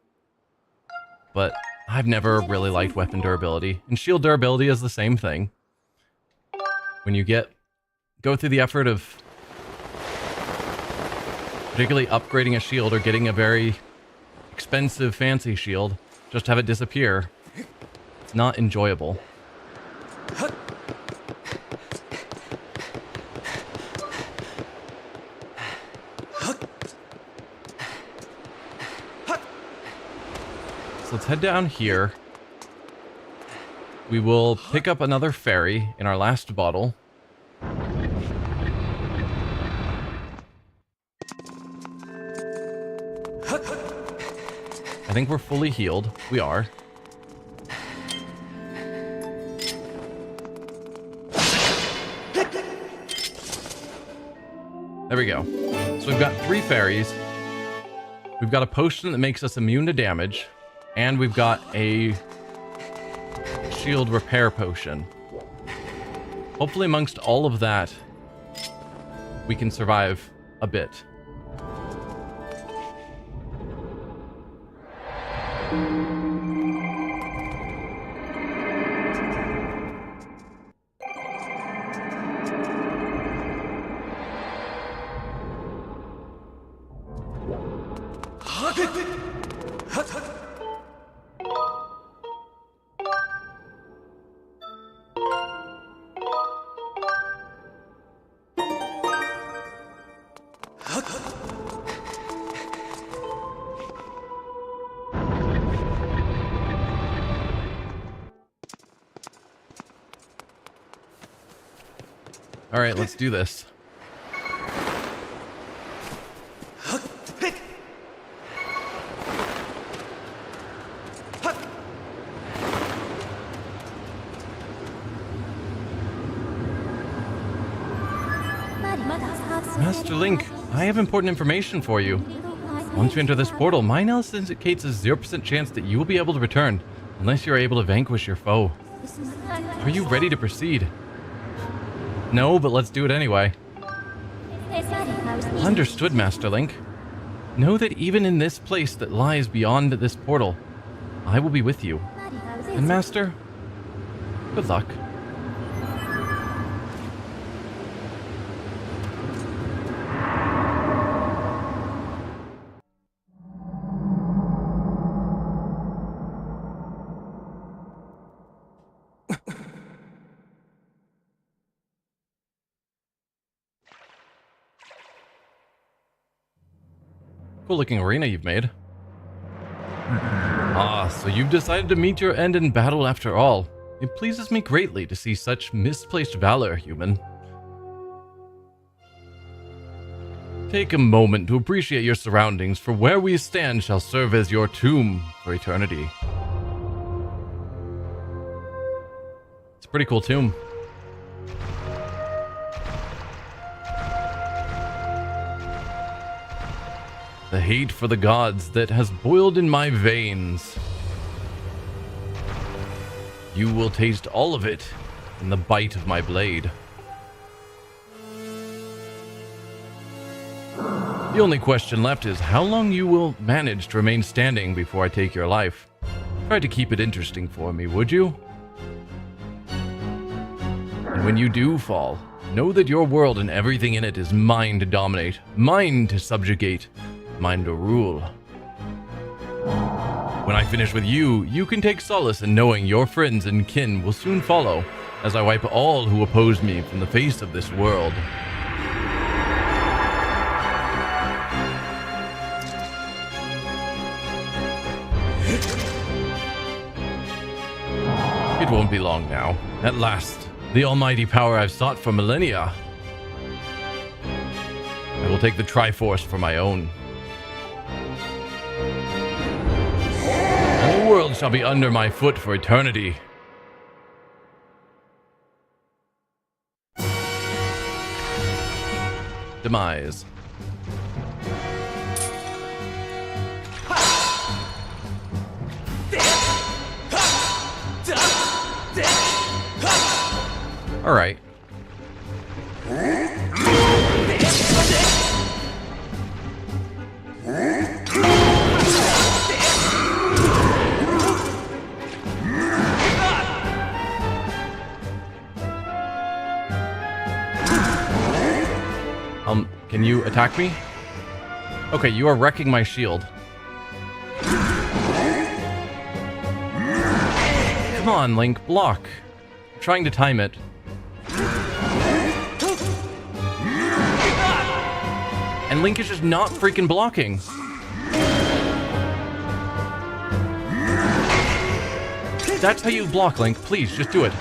but I've never really liked weapon durability. And shield durability is the same thing. When you go through the effort of particularly upgrading a shield or getting a very expensive fancy shield, just to have it disappear, it's not enjoyable. Let's head down here. We will pick up another fairy in our last bottle. I think we're fully healed. We are. There we go. So we've got 3 fairies. We've got a potion that makes us immune to damage. And we've got a shield repair potion. Hopefully amongst all of that, we can survive a bit. All right, let's do this. Master Link, I have important information for you. Once you enter this portal, my analysis indicates a 0% chance that you will be able to return, unless you are able to vanquish your foe. Are you ready to proceed? No, but let's do it anyway. Understood, Master Link. Know that even in this place that lies beyond this portal, I will be with you. And Master, good luck. Cool looking arena you've made. Ah, so you've decided to meet your end in battle after all. It pleases me greatly to see such misplaced valor, human. Take a moment to appreciate your surroundings, for where we stand shall serve as your tomb for eternity. It's a pretty cool tomb. The hate for the gods that has boiled in my veins. You will taste all of it in the bite of my blade. The only question left is how long you will manage to remain standing before I take your life. Try to keep it interesting for me, would you? And when you do fall, know that your world and everything in it is mine to dominate, mine to subjugate, mine to rule. When I finish with you, you can take solace in knowing your friends and kin will soon follow, as I wipe all who oppose me from the face of this world. It won't be long now. At last, the almighty power I've sought for millennia. I will take the Triforce for my own. And the world shall be under my foot for eternity. Demise. All right. Can you attack me? Okay, you are wrecking my shield. Come on, Link, block. I'm trying to time it. And Link is just not freaking blocking. That's how you block, Link. Please, just do it.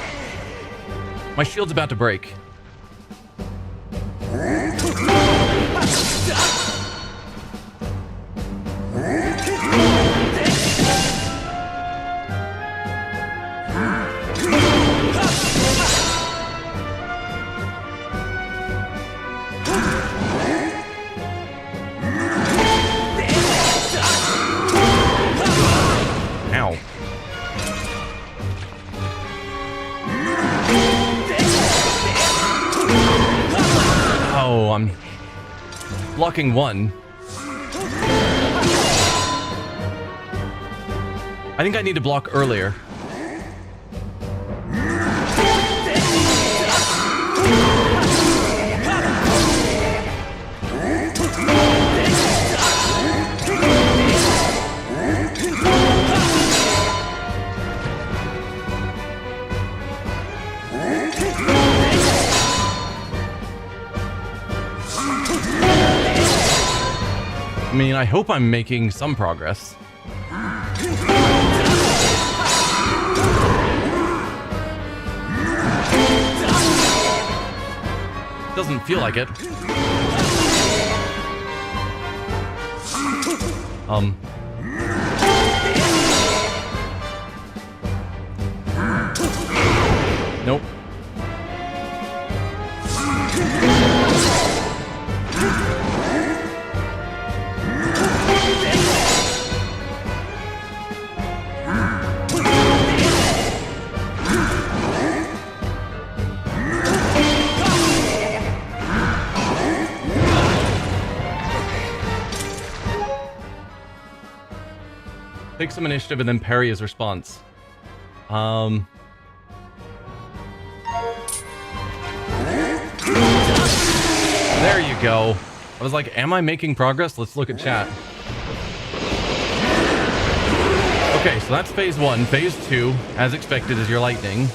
My shield's about to break. I'm blocking one. I think I need to block earlier. I mean, I hope I'm making some progress. Doesn't feel like it. Nope. Take some initiative and then parry his response. There you go. I was like, am I making progress? Let's look at chat. Okay, so that's phase one. Phase two, as expected, is your lightning.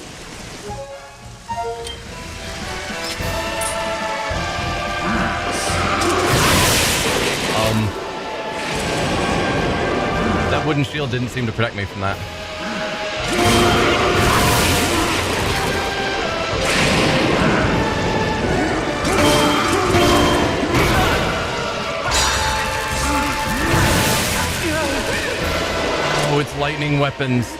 That wooden shield didn't seem to protect me from that. No, it's lightning weapons.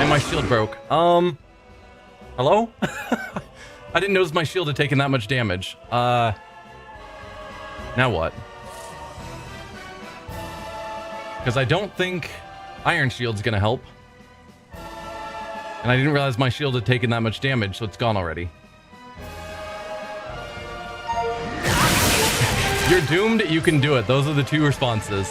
And my shield broke. Hello? I didn't notice my shield had taken that much damage. Now what? Because I don't think Iron Shield's gonna help. And I didn't realize my shield had taken that much damage, so it's gone already. You're doomed, you can do it. Those are the two responses.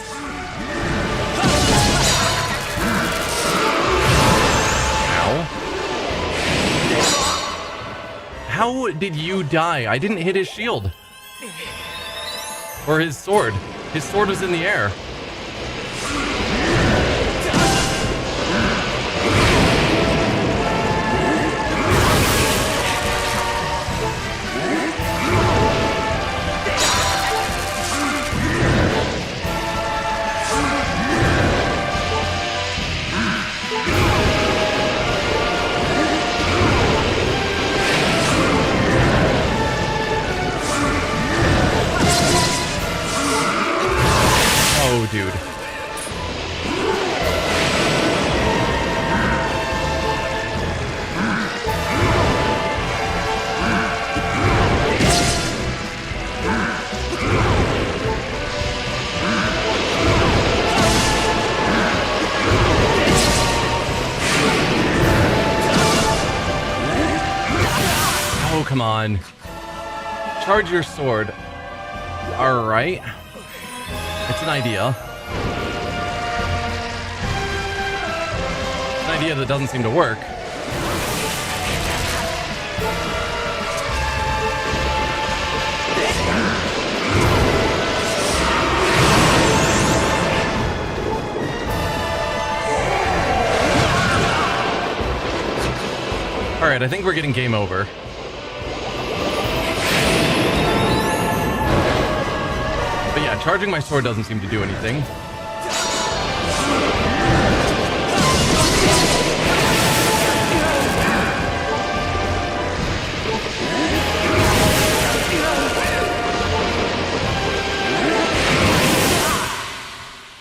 How did you die? I didn't hit his shield. Or his sword. His sword was in the air. Oh, dude. Oh, come on. Charge your sword. All right. It's an idea. It's an idea that doesn't seem to work. All right, I think we're getting game over. But yeah, charging my sword doesn't seem to do anything.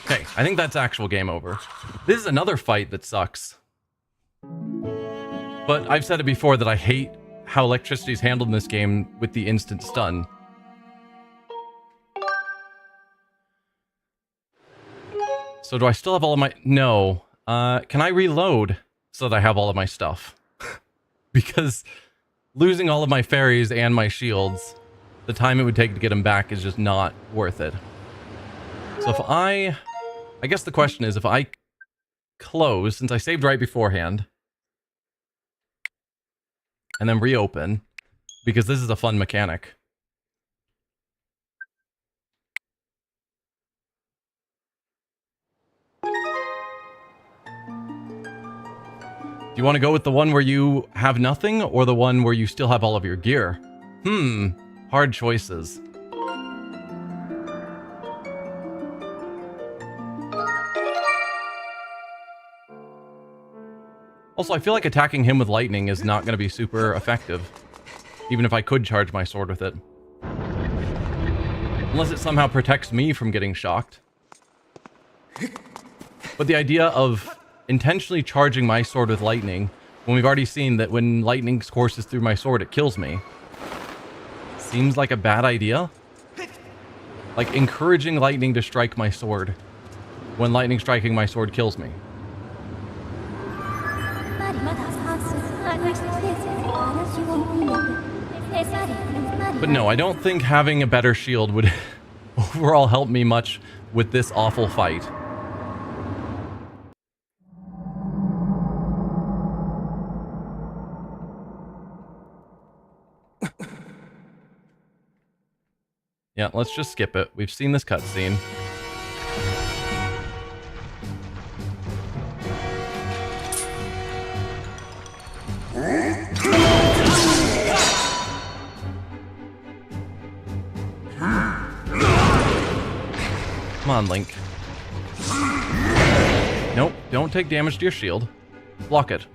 Okay, I think that's actual game over. This is another fight that sucks. But I've said it before that I hate how electricity is handled in this game with the instant stun. So do I still have all of my... No. Can I reload so that I have all of my stuff? Because losing all of my fairies and my shields, the time it would take to get them back is just not worth it. So if I guess the question is, if I close, since I saved right beforehand, and then reopen, because this is a fun mechanic. Do you want to go with the one where you have nothing, or the one where you still have all of your gear? Hard choices. Also, I feel like attacking him with lightning is not going to be super effective, even if I could charge my sword with it. Unless it somehow protects me from getting shocked. But the idea of intentionally charging my sword with lightning, when we've already seen that when lightning courses through my sword, it kills me, seems like a bad idea. Like encouraging lightning to strike my sword, when lightning striking my sword kills me. But no, I don't think having a better shield would overall help me much with this awful fight. Yeah, let's just skip it. We've seen this cutscene. Come on, Link. Nope, don't take damage to your shield. Block it.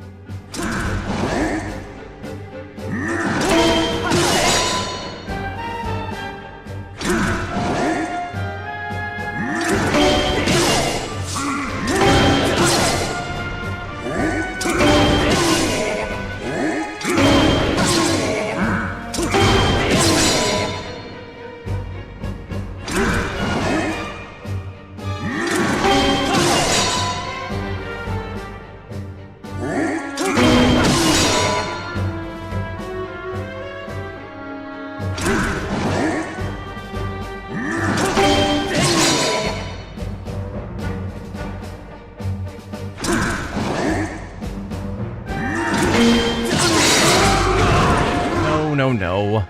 no.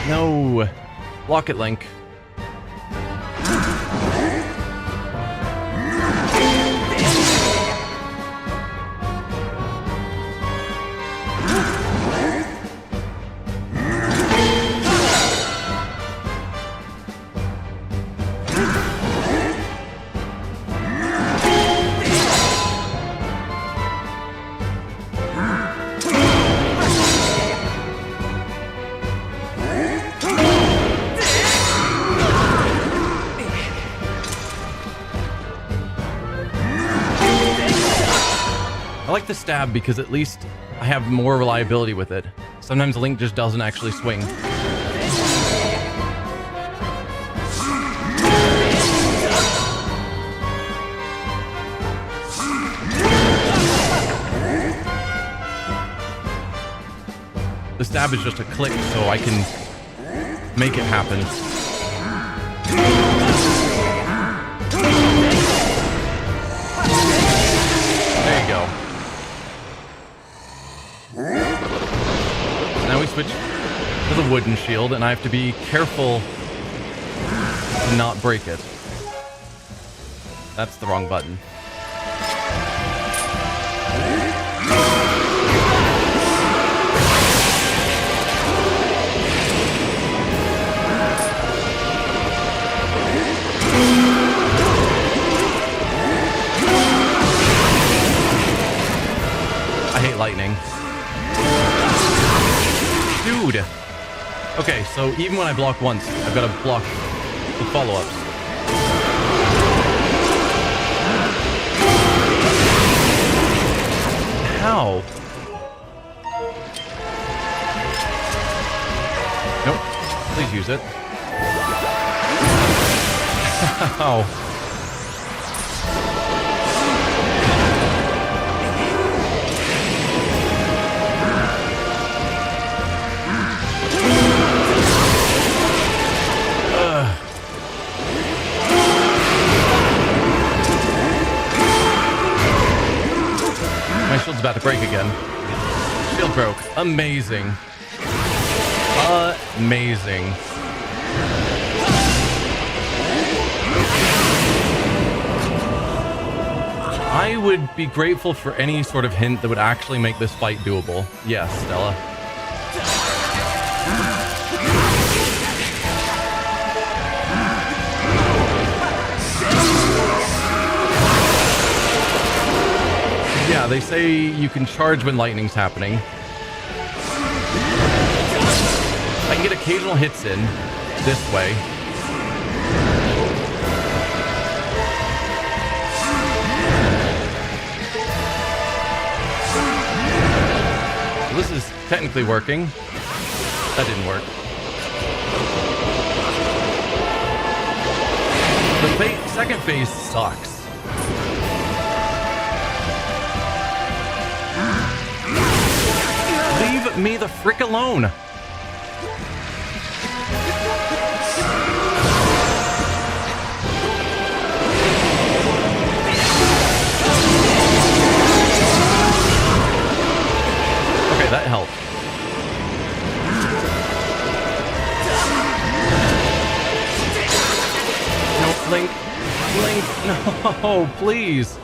No. Block it, Link. I like the stab because at least I have more reliability with it. Sometimes Link just doesn't actually swing. The stab is just a click, so I can make it happen. There you go. Now we switch to the wooden shield, and I have to be careful to not break it. That's the wrong button. I hate lightning. Dude! Okay, so even when I block once, I've got to block the follow-ups. How? Nope. Please use it. How? My shield's about to break again. Shield broke. Amazing. Amazing. I would be grateful for any sort of hint that would actually make this fight doable. Yes, Stella. Yeah, they say you can charge when lightning's happening. I can get occasional hits in this way. So this is technically working. That didn't work. The second phase sucks. Leave me the frick alone. Okay, that helped. No, Link. Link, no, please.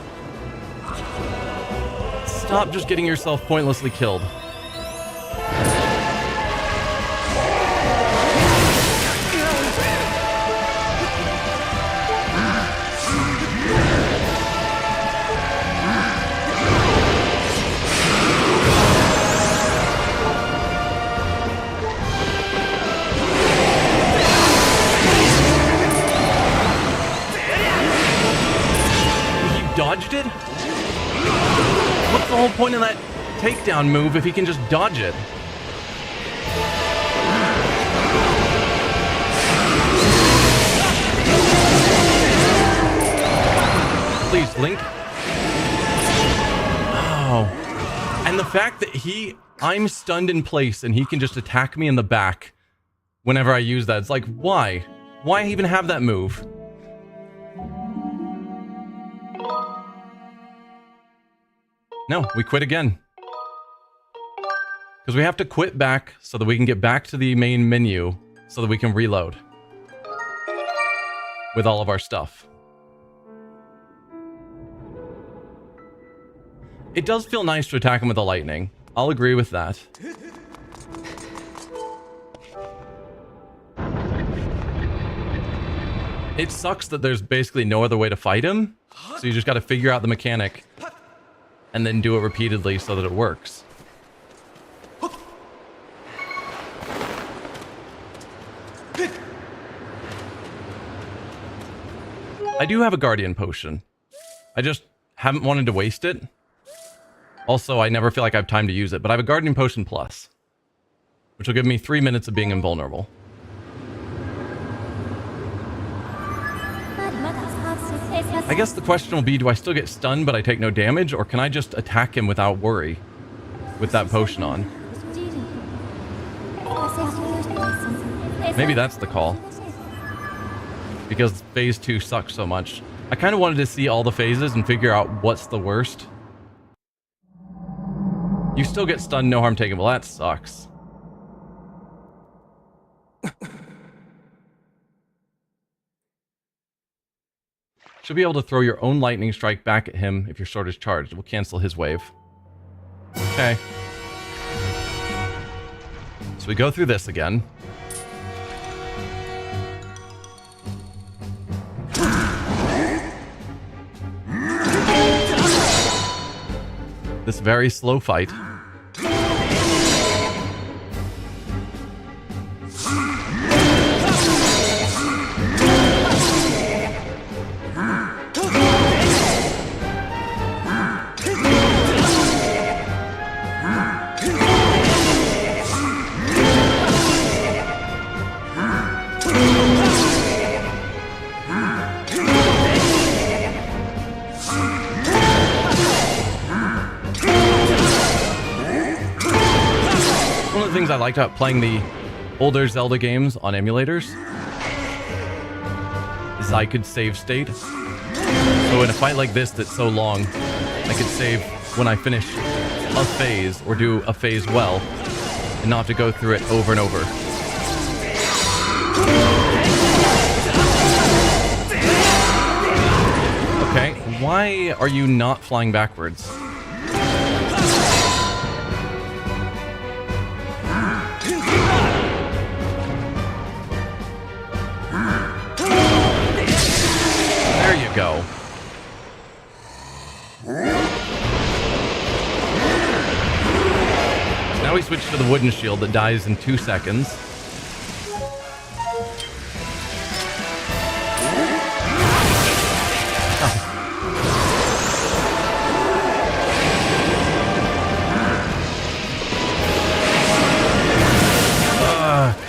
Stop just getting yourself pointlessly killed. Dodged it? What's the whole point of that takedown move if he can just dodge it? Please, Link. Oh. And the fact that I'm stunned in place and he can just attack me in the back whenever I use that. It's like, why? Why even have that move? No, we quit again. Because we have to quit back so that we can get back to the main menu so that we can reload with all of our stuff. It does feel nice to attack him with the lightning. I'll agree with that. It sucks that there's basically no other way to fight him, so you just gotta figure out the mechanic and then do it repeatedly so that it works. I do have a guardian potion. I just haven't wanted to waste it. Also, I never feel like I have time to use it, but I have a guardian potion plus, which will give me 3 minutes of being invulnerable. I guess the question will be, do I still get stunned but I take no damage, or can I just attack him without worry with that potion on? Maybe that's the call. Because phase 2 sucks so much. I kind of wanted to see all the phases and figure out what's the worst. You still get stunned, no harm taken. Well, that sucks. Should be able to throw your own lightning strike back at him if your sword is charged. It will cancel his wave. Okay. So we go through this again. This very slow fight. I liked about playing the older Zelda games on emulators is I could save state. So in a fight like this that's so long, I could save when I finish a phase or do a phase well and not have to go through it over and over. Okay, why are you not flying backwards? Go. Now we switch to the wooden shield that dies in 2 seconds.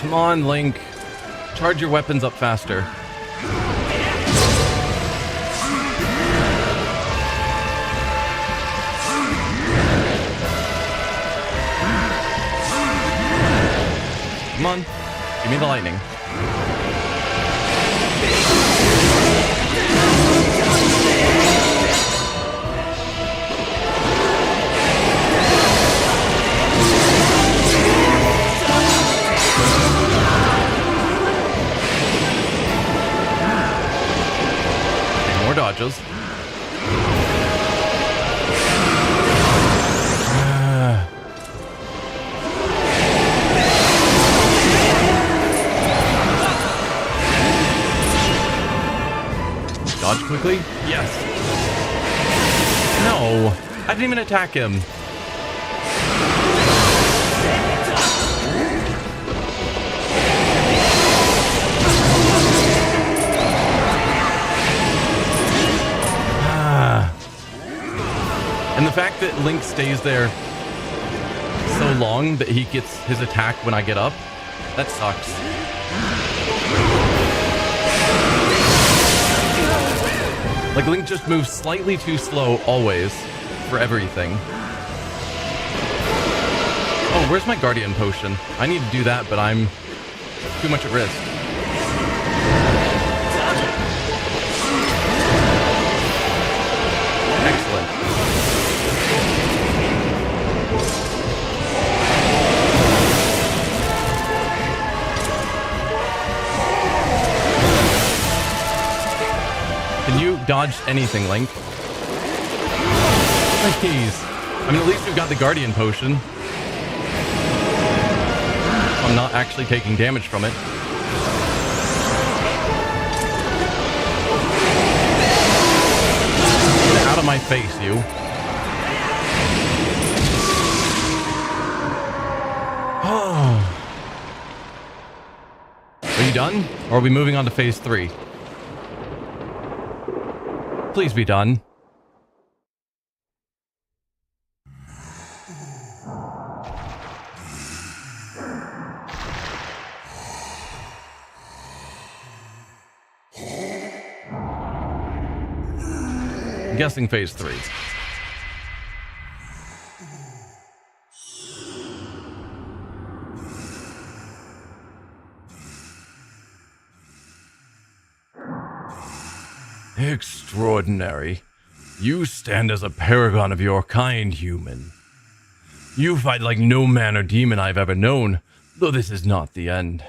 Come on, Link. Charge your weapons up faster. Come on, give me the lightning. More dodges. Dodge quickly? Yes. No, I didn't even attack him. And the fact that Link stays there so long that he gets his attack when I get up, that sucks. Like, Link just moves slightly too slow always for everything. Oh, where's my Guardian Potion? I need to do that, but I'm too much at risk. Excellent. Can you dodge anything, Link? Please. I mean, at least we've got the Guardian Potion. I'm not actually taking damage from it. Get out of my face, you. Oh. Are you done? Or are we moving on to phase 3? Please be done. I'm guessing phase 3. Extraordinary. You stand as a paragon of your kind, human. You fight like no man or demon I've ever known, though this is not the end.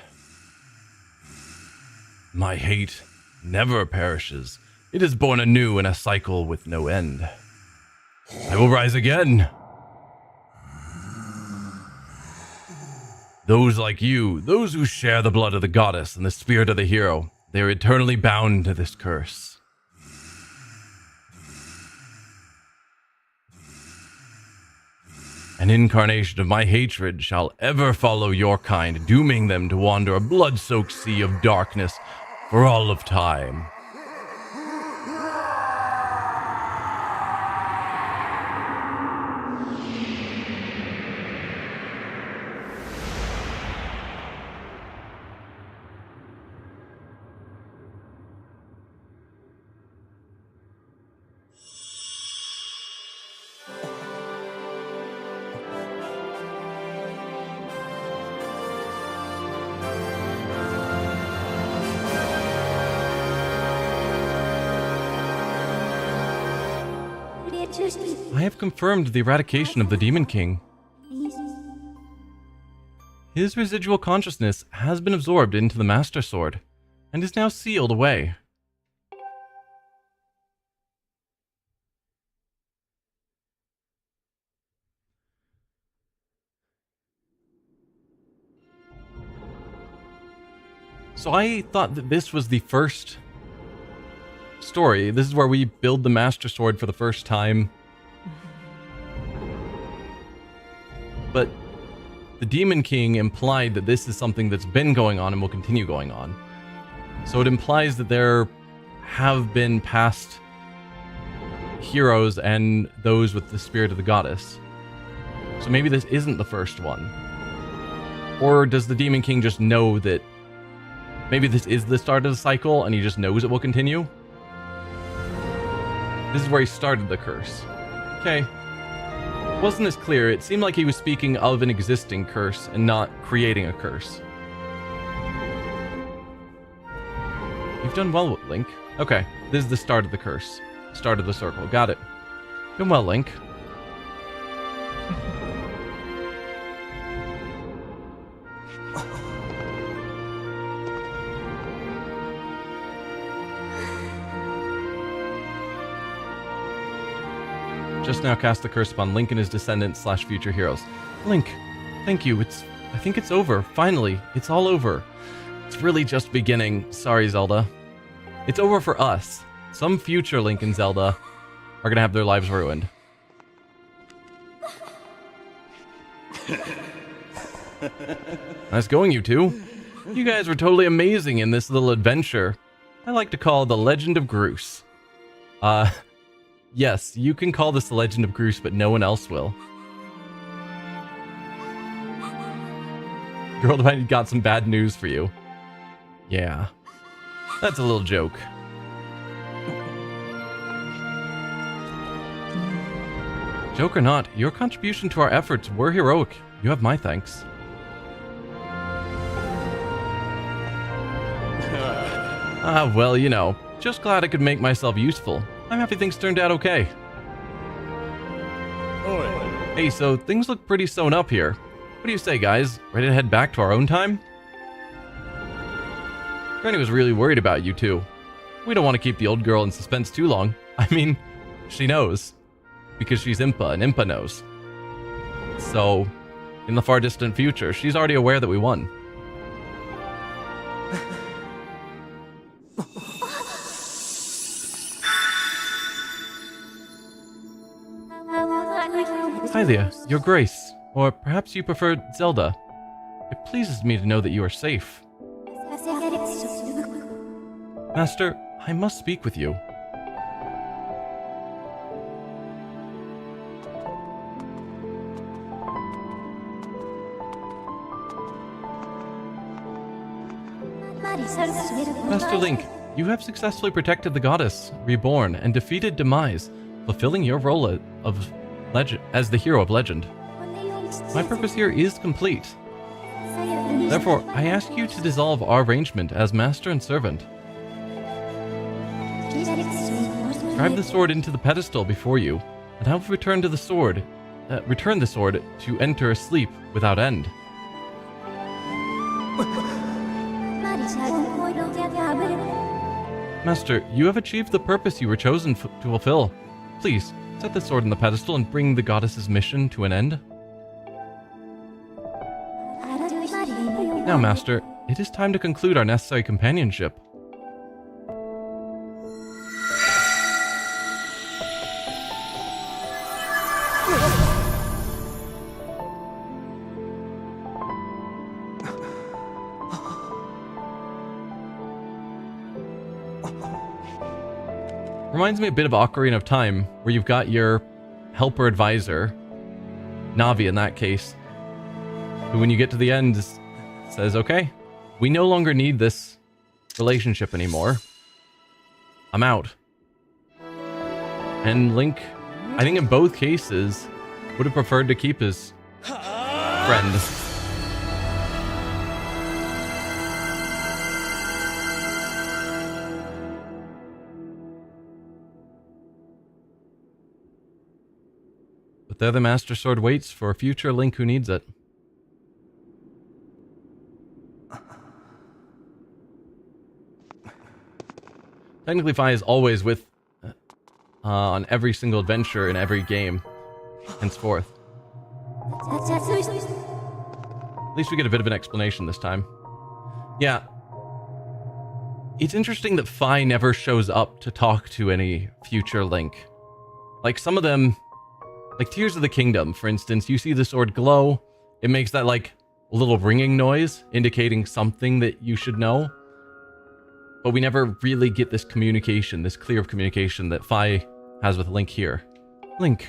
My hate never perishes. It is born anew in a cycle with no end. I will rise again. Those like you, those who share the blood of the goddess and the spirit of the hero, they are eternally bound to this curse. An incarnation of my hatred shall ever follow your kind, dooming them to wander a blood-soaked sea of darkness for all of time. I have confirmed the eradication of the Demon King. His residual consciousness has been absorbed into the Master Sword, and is now sealed away. So I thought that this was the first story. This is where we build the Master Sword for the first time. But the Demon King implied that this is something that's been going on and will continue going on. So it implies that there have been past heroes and those with the spirit of the goddess. So maybe this isn't the first one. Or does the Demon King just know that maybe this is the start of the cycle and he just knows it will continue? This is where he started the curse. Okay. Wasn't as clear. It seemed like he was speaking of an existing curse and not creating a curse. You've done well, Link. Okay, this is the start of the curse. Start of the circle. Got it. Done well, Link. Just now cast the curse upon Link and his descendants / future heroes. Link, thank you. I think it's over. Finally, it's all over. It's really just beginning. Sorry, Zelda. It's over for us. Some future Link and Zelda are gonna have their lives ruined. Nice going, you two. You guys were totally amazing in this little adventure I like to call the Legend of Groose. Yes, you can call this the Legend of Groose, but no one else will. Girl, I got some bad news for you. Yeah, that's a little joke. Joke or not, your contribution to our efforts were heroic, You have my thanks. Well, you know, just glad I could make myself useful. I'm happy things turned out okay. Oi. Hey, so things look pretty sewn up here. What do you say, guys? Ready to head back to our own time? Granny was really worried about you, too. We don't want to keep the old girl in suspense too long. I mean, she knows. Because she's Impa, and Impa knows. So, in the far distant future, she's already aware that we won. Hylia, your grace, or perhaps you prefer Zelda. It pleases me to know that you are safe. Master, I must speak with you. Master Link, you have successfully protected the goddess, reborn, and defeated Demise, fulfilling your role of legend as the hero of legend. My purpose here is complete. Therefore, I ask you to dissolve our arrangement as master and servant. Drive the sword into the pedestal before you, and I will return the sword to enter sleep without end. Master, you have achieved the purpose you were chosen to fulfill. Please, set the sword in the pedestal and bring the goddess's mission to an end. Now, Master, it is time to conclude our necessary companionship. Reminds me a bit of Ocarina of Time, where you've got your helper advisor, Navi in that case, who when you get to the end says, okay, we no longer need this relationship anymore. I'm out. And Link, I think in both cases, would have preferred to keep his friend. But there the Master Sword waits for a future Link who needs it. Technically, Fi is always with on every single adventure in every game, henceforth. At least we get a bit of an explanation this time. Yeah. It's interesting that Fi never shows up to talk to any future Link. Like, some of them, like Tears of the Kingdom, for instance, you see the sword glow, it makes that, like, little ringing noise, indicating something that you should know. But we never really get this communication, this clear communication that Fi has with Link here. Link.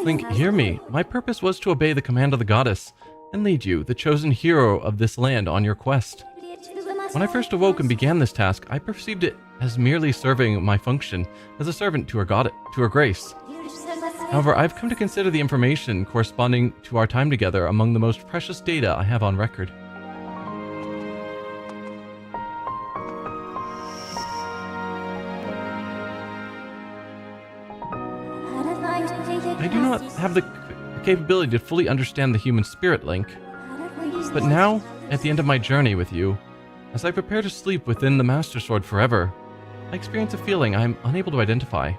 Link, hear me. My purpose was to obey the command of the goddess and lead you, the chosen hero of this land, on your quest. When I first awoke and began this task, I perceived it as merely serving my function as a servant to her grace. However, I've come to consider the information corresponding to our time together among the most precious data I have on record. I do not have the capability to fully understand the human spirit, Link. But now, at the end of my journey with you, as I prepare to sleep within the Master Sword forever, I experience a feeling I am unable to identify.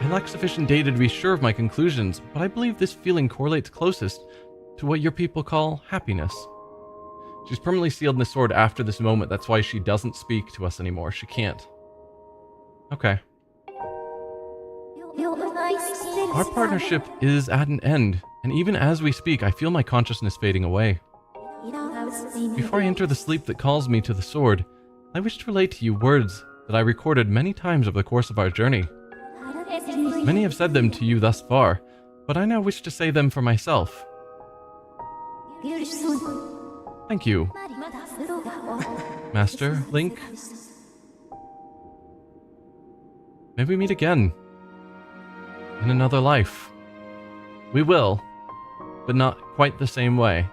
I lack sufficient data to be sure of my conclusions, but I believe this feeling correlates closest to what your people call happiness. She's permanently sealed in the sword after this moment. That's why she doesn't speak to us anymore. She can't. Okay. Our partnership is at an end, and even as we speak, I feel my consciousness fading away. Before I enter the sleep that calls me to the sword, I wish to relate to you words that I recorded many times over the course of our journey. Many have said them to you thus far, but I now wish to say them for myself. Thank you, Master Link. May we meet again in another life. We will, but not quite the same way.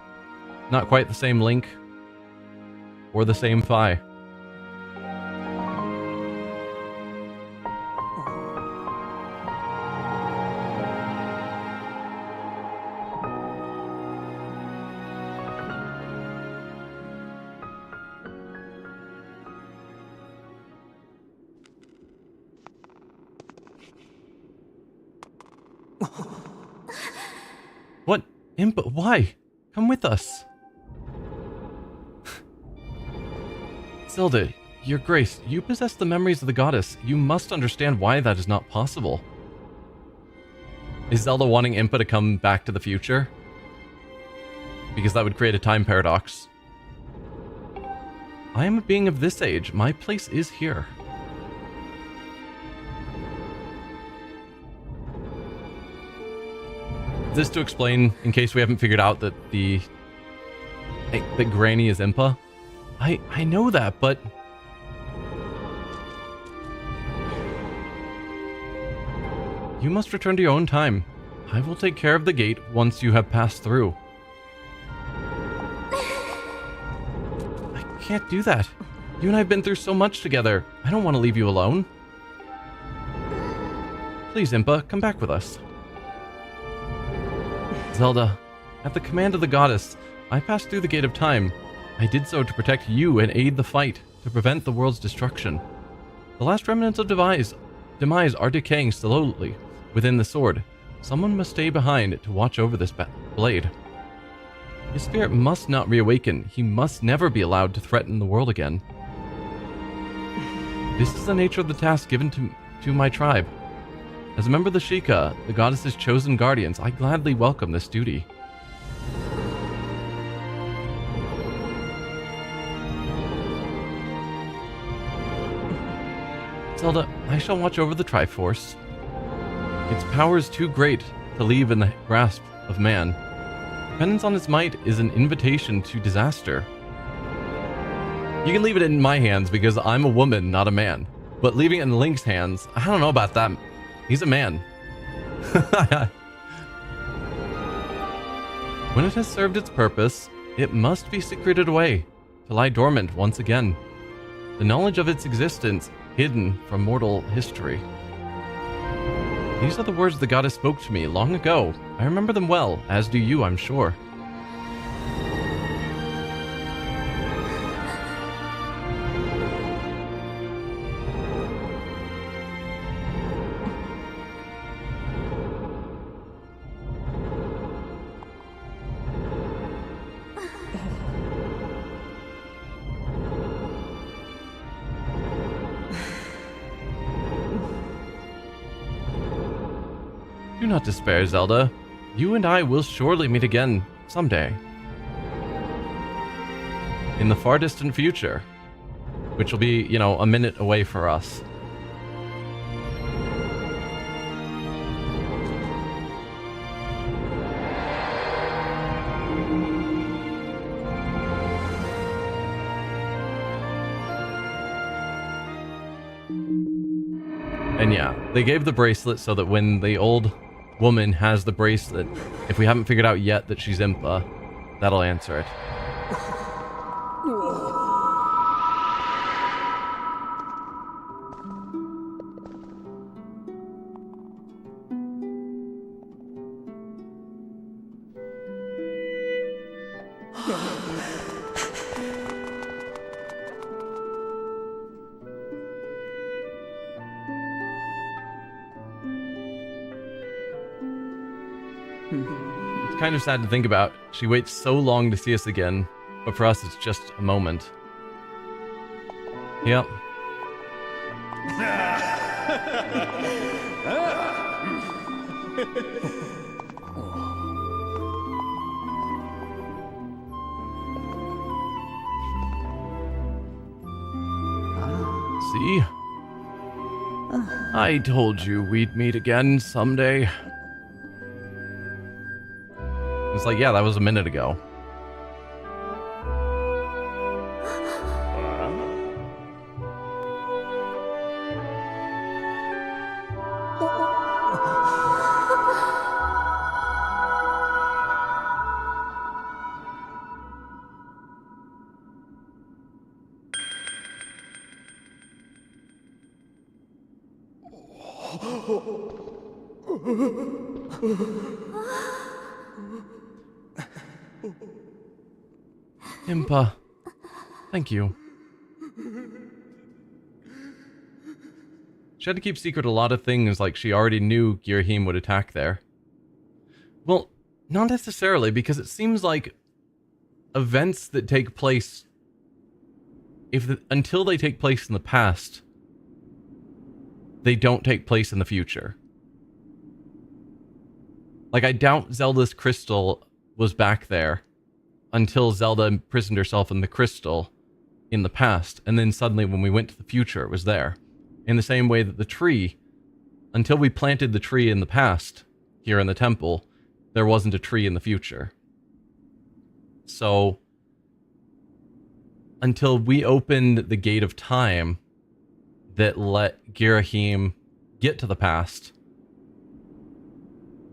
Not quite the same Link, or the same Fi. What? Impa, why? Come with us. Zelda, your grace, you possess the memories of the goddess. You must understand why that is not possible. Is Zelda wanting Impa to come back to the future? Because that would create a time paradox. I am a being of this age. My place is here. This to explain, in case we haven't figured out that that Granny is Impa. I know that, but you must return to your own time. I will take care of the gate once you have passed through. I can't do that. You and I have been through so much together. I don't want to leave you alone. Please, Impa, come back with us. Zelda, at the command of the goddess, I passed through the Gate of Time. I did so to protect you and aid the fight, to prevent the world's destruction. The last remnants of demise are decaying slowly within the sword. Someone must stay behind to watch over this blade. His spirit must not reawaken. He must never be allowed to threaten the world again. This is the nature of the task given to my tribe. As a member of the Sheikah, the goddess's chosen guardians, I gladly welcome this duty. Zelda, I shall watch over the Triforce. Its power is too great to leave in the grasp of man. Dependence on its might is an invitation to disaster. You can leave it in my hands because I'm a woman, not a man. But leaving it in Link's hands, I don't know about that. He's a man. When it has served its purpose, it must be secreted away, to lie dormant once again. The knowledge of its existence hidden from mortal history. These are the words the goddess spoke to me long ago. I remember them well, as do you, I'm sure. Do not despair, Zelda. You and I will surely meet again someday. In the far distant future. Which will be, you know, a minute away for us. And yeah, they gave the bracelet so that when the old woman has the bracelet, if we haven't figured out yet that she's Impa, that'll answer it. It's kind of sad to think about. She waits so long to see us again, but for us it's just a moment. Yep. See? I told you we'd meet again someday. It's like, yeah, that was a minute ago. Impa, thank you. She had to keep secret a lot of things, like she already knew Girahim would attack there. Well, not necessarily, because it seems like events that take place, until they take place in the past, they don't take place in the future. Like, I doubt Zelda's crystal was back there until Zelda imprisoned herself in the crystal in the past, and then suddenly when we went to the future, it was there. In the same way that the tree, until we planted the tree in the past, here in the temple, there wasn't a tree in the future. So, until we opened the gate of time that let Girahim get to the past,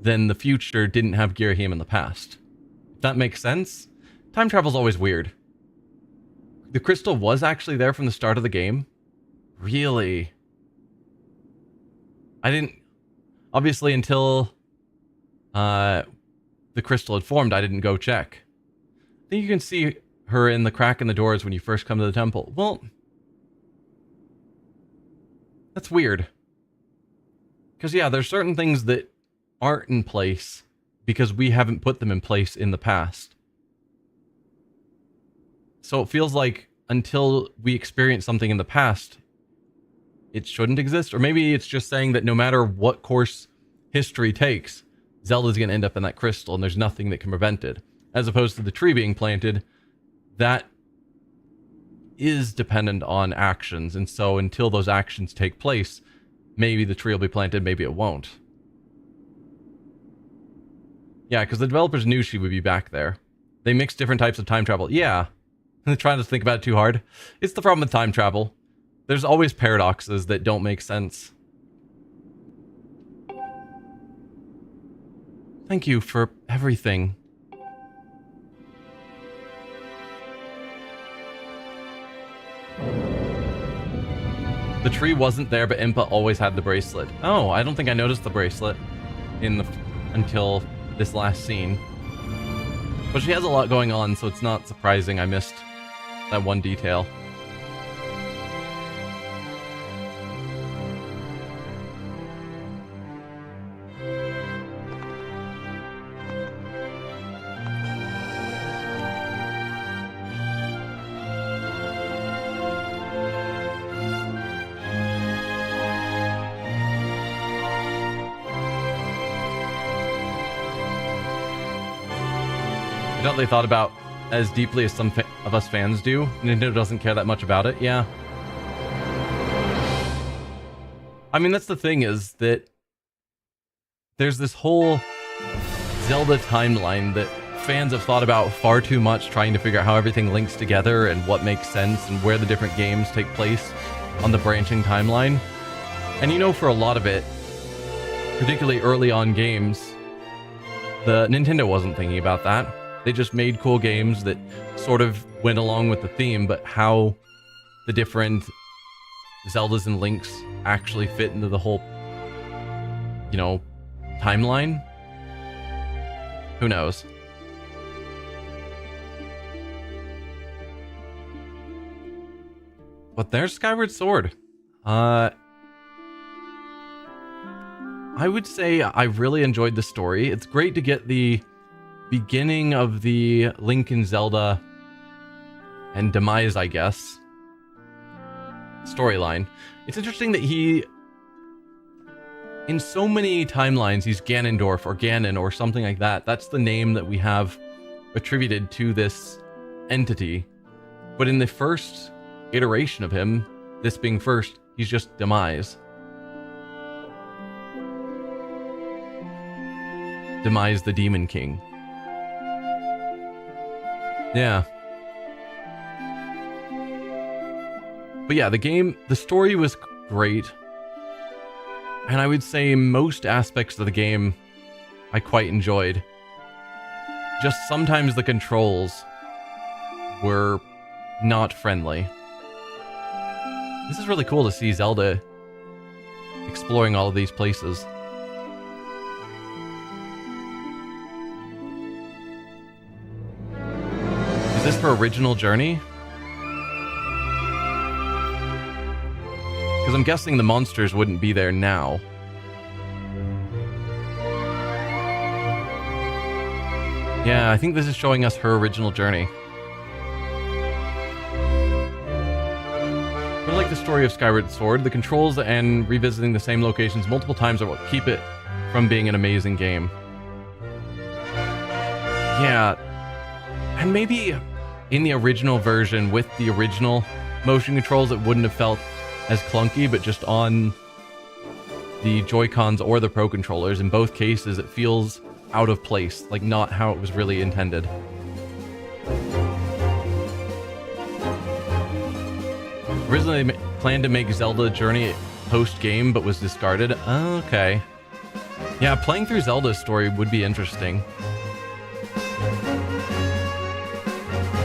then the future didn't have Girahim in the past. If that makes sense? Time travel's always weird. The crystal was actually there from the start of the game? Really? I didn't... Obviously, until the crystal had formed, I didn't go check. I think you can see her in the crack in the doors when you first come to the temple. Well, that's weird. Because, yeah, there's certain things that aren't in place because we haven't put them in place in the past. So it feels like until we experience something in the past, it shouldn't exist. Or maybe it's just saying that no matter what course history takes, Zelda's going to end up in that crystal and there's nothing that can prevent it. As opposed to the tree being planted, that is dependent on actions. And so until those actions take place, maybe the tree will be planted, maybe it won't. Yeah, because the developers knew she would be back there. They mixed different types of time travel. Yeah. Trying to think about it too hard. It's the problem with time travel. There's always paradoxes that don't make sense. Thank you for everything. The tree wasn't there, but Impa always had the bracelet. Oh, I don't think I noticed the bracelet until this last scene. But she has a lot going on, so it's not surprising I missed that one detail. I doubt they thought about as deeply as some of us fans do. Nintendo doesn't care that much about it, yeah. I mean, that's the thing, is that there's this whole Zelda timeline that fans have thought about far too much, trying to figure out how everything links together and what makes sense and where the different games take place on the branching timeline. And you know, for a lot of it, particularly early on games, the Nintendo wasn't thinking about that. They just made cool games that sort of went along with the theme, but how the different Zeldas and Links actually fit into the whole, you know, timeline? Who knows? But there's Skyward Sword. I would say I really enjoyed the story. It's great to get the beginning of the Link and Zelda and demise, I guess, storyline. It's interesting that in so many timelines, he's Ganondorf or Ganon or something like that. That's the name that we have attributed to this entity. But in the first iteration of him, this being first, he's just Demise. Demise the Demon King. Yeah. But yeah, the story was great. And I would say most aspects of the game I quite enjoyed. Just sometimes the controls were not friendly. This is really cool to see Zelda exploring all of these places. Is this her original journey? Because I'm guessing the monsters wouldn't be there now. Yeah, I think this is showing us her original journey. But like the story of Skyward Sword, the controls and revisiting the same locations multiple times are what keep it from being an amazing game. Yeah, and maybe in the original version with the original motion controls, it wouldn't have felt as clunky, but just on the Joy-Cons or the Pro controllers, in both cases, it feels out of place, like not how it was really intended. Originally planned to make Zelda Journey post-game, but was discarded. Okay. Yeah, playing through Zelda's story would be interesting.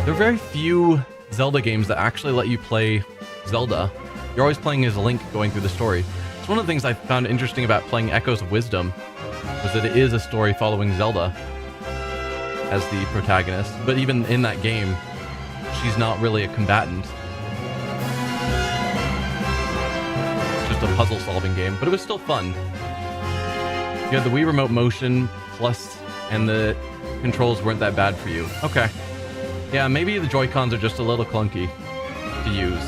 There are very few Zelda games that actually let you play Zelda. You're always playing as Link going through the story. It's one of the things I found interesting about playing Echoes of Wisdom, was that it is a story following Zelda as the protagonist. But even in that game, she's not really a combatant. It's just a puzzle-solving game, but it was still fun. You had the Wii Remote Motion Plus, and the controls weren't that bad for you. Okay. Yeah, maybe the Joy-Cons are just a little clunky to use.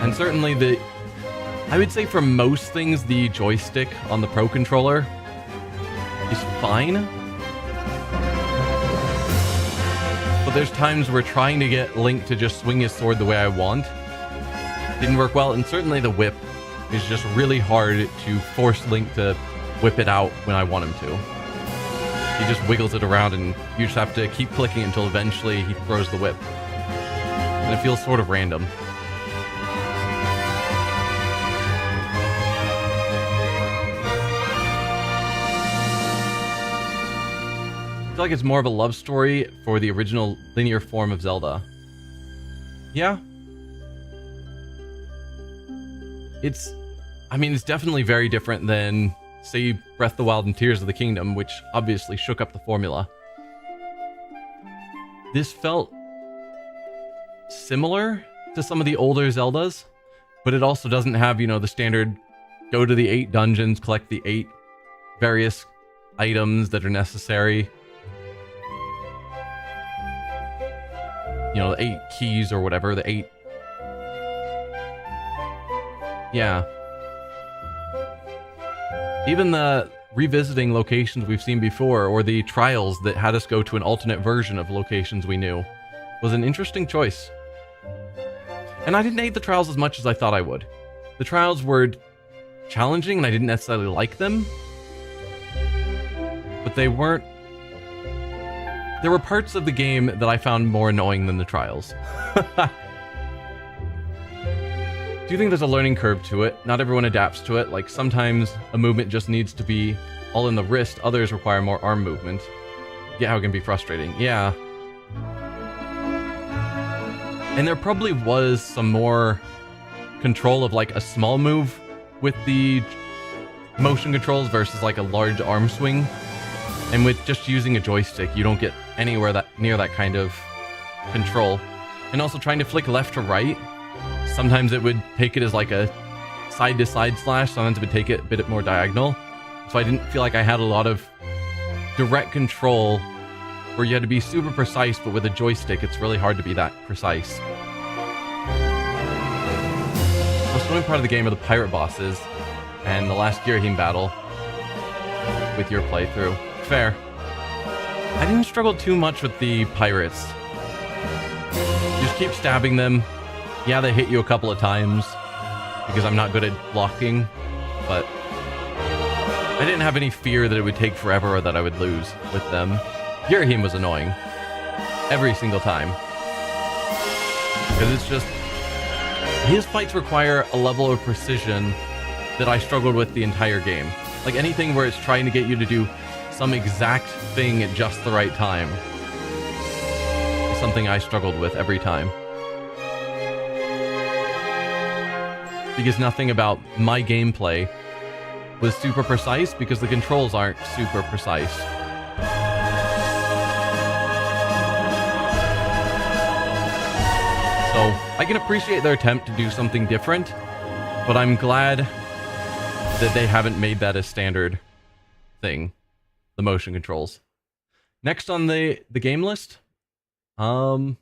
And certainly I would say for most things, the joystick on the Pro controller is fine. But there's times where trying to get Link to just swing his sword the way I want didn't work well, and certainly the whip is just really hard to force Link to whip it out when I want him to. He just wiggles it around, and you just have to keep clicking until eventually he throws the whip. And it feels sort of random. I feel like it's more of a love story for the original linear form of Zelda. Yeah. It's definitely very different than, say, Breath of the Wild and Tears of the Kingdom, which obviously shook up the formula. This felt similar to some of the older Zeldas, but it also doesn't have, the standard go to the 8 dungeons, collect the 8 various items that are necessary. The 8 keys or whatever, the 8... Yeah. Even the revisiting locations we've seen before, or the trials that had us go to an alternate version of locations we knew, was an interesting choice. And I didn't hate the trials as much as I thought I would. The trials were challenging, and I didn't necessarily like them. But they weren't... There were parts of the game that I found more annoying than the trials. Do you think there's a learning curve to it? Not everyone adapts to it. Like, sometimes a movement just needs to be all in the wrist. Others require more arm movement. Get how it can be frustrating. Yeah. And there probably was some more control of, like, a small move with the motion controls versus, like, a large arm swing. And with just using a joystick, you don't get anywhere near that kind of control. And also trying to flick left to right, sometimes it would take it as like a side-to-side slash, sometimes it would take it a bit more diagonal. So I didn't feel like I had a lot of direct control where you had to be super precise, but with a joystick, it's really hard to be that precise. The most annoying part of the game are the pirate bosses and the last Girahim battle with your playthrough. Fair. I didn't struggle too much with the pirates. You just keep stabbing them. Yeah, they hit you a couple of times because I'm not good at blocking, but I didn't have any fear that it would take forever or that I would lose with them. Girahim was annoying every single time because it's just, his fights require a level of precision that I struggled with the entire game. Like anything where it's trying to get you to do some exact thing at just the right time is something I struggled with every time. because nothing about my gameplay was super precise because the controls aren't super precise. So I can appreciate their attempt to do something different, but I'm glad that they haven't made that a standard thing, the motion controls. Next on the game list, oh,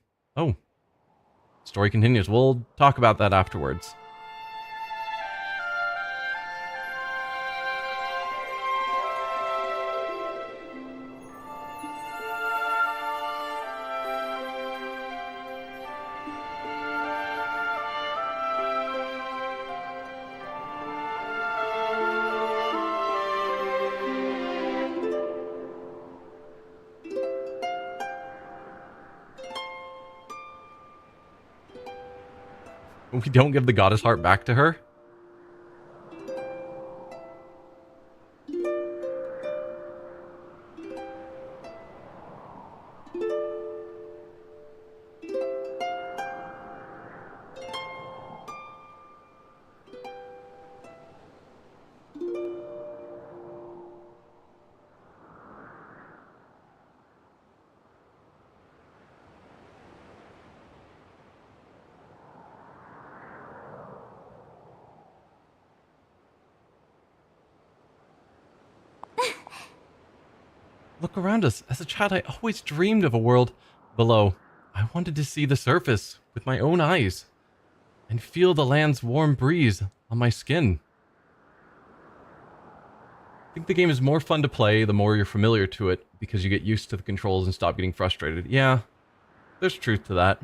story continues. We'll talk about that afterwards. We don't give the goddess heart back to her? Look around us. As a child, I always dreamed of a world below. I wanted to see the surface with my own eyes and feel the land's warm breeze on my skin. I think the game is more fun to play the more you're familiar to it because you get used to the controls and stop getting frustrated. Yeah, there's truth to that.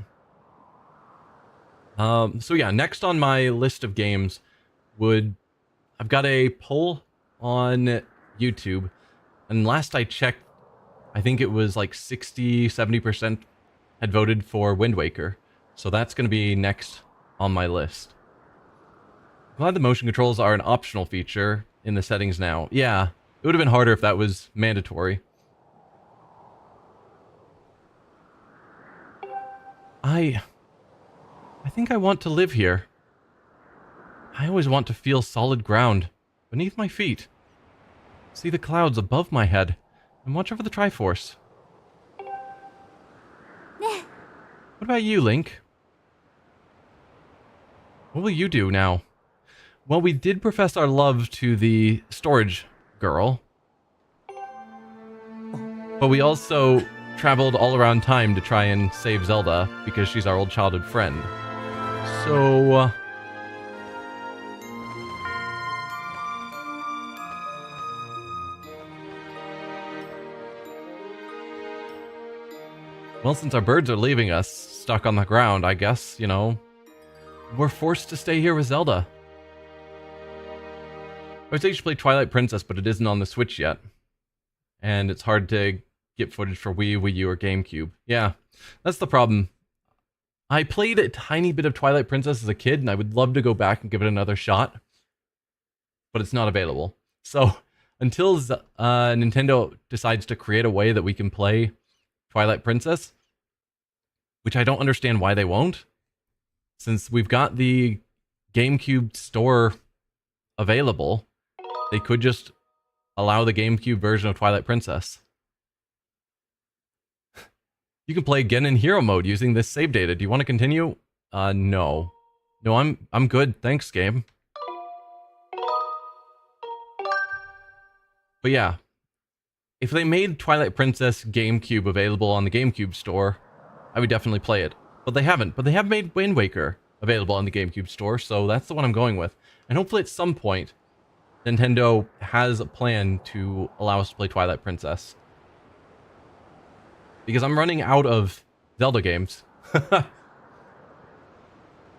So yeah, next on my list of games I've got a poll on YouTube, and last I checked, I think it was like 60-70% had voted for Wind Waker. So that's going to be next on my list. I'm glad the motion controls are an optional feature in the settings now. Yeah, it would have been harder if that was mandatory. I think I want to live here. I always want to feel solid ground beneath my feet. See the clouds above my head and watch over the Triforce. What about you, Link? What will you do now? Well, we did profess our love to the storage girl, but we also traveled all around time to try and save Zelda because she's our old childhood friend. So, well, since our birds are leaving us stuck on the ground, I guess, you know, we're forced to stay here with Zelda. I would say you should play Twilight Princess, but it isn't on the Switch yet. And it's hard to get footage for Wii, Wii U, or GameCube. Yeah, that's the problem. I played a tiny bit of Twilight Princess as a kid, and I would love to go back and give it another shot. But it's not available. So, until Nintendo decides to create a way that we can play Twilight Princess, which I don't understand why they won't, since we've got the GameCube store available, they could just allow the GameCube version of Twilight Princess. You can play again in hero mode using this save data. Do you want to continue? No. No, I'm good. Thanks, game. But yeah, if they made Twilight Princess GameCube available on the GameCube store, I would definitely play it. But they haven't. But they have made Wind Waker available on the GameCube store, so that's the one I'm going with. And hopefully at some point, Nintendo has a plan to allow us to play Twilight Princess. Because I'm running out of Zelda games.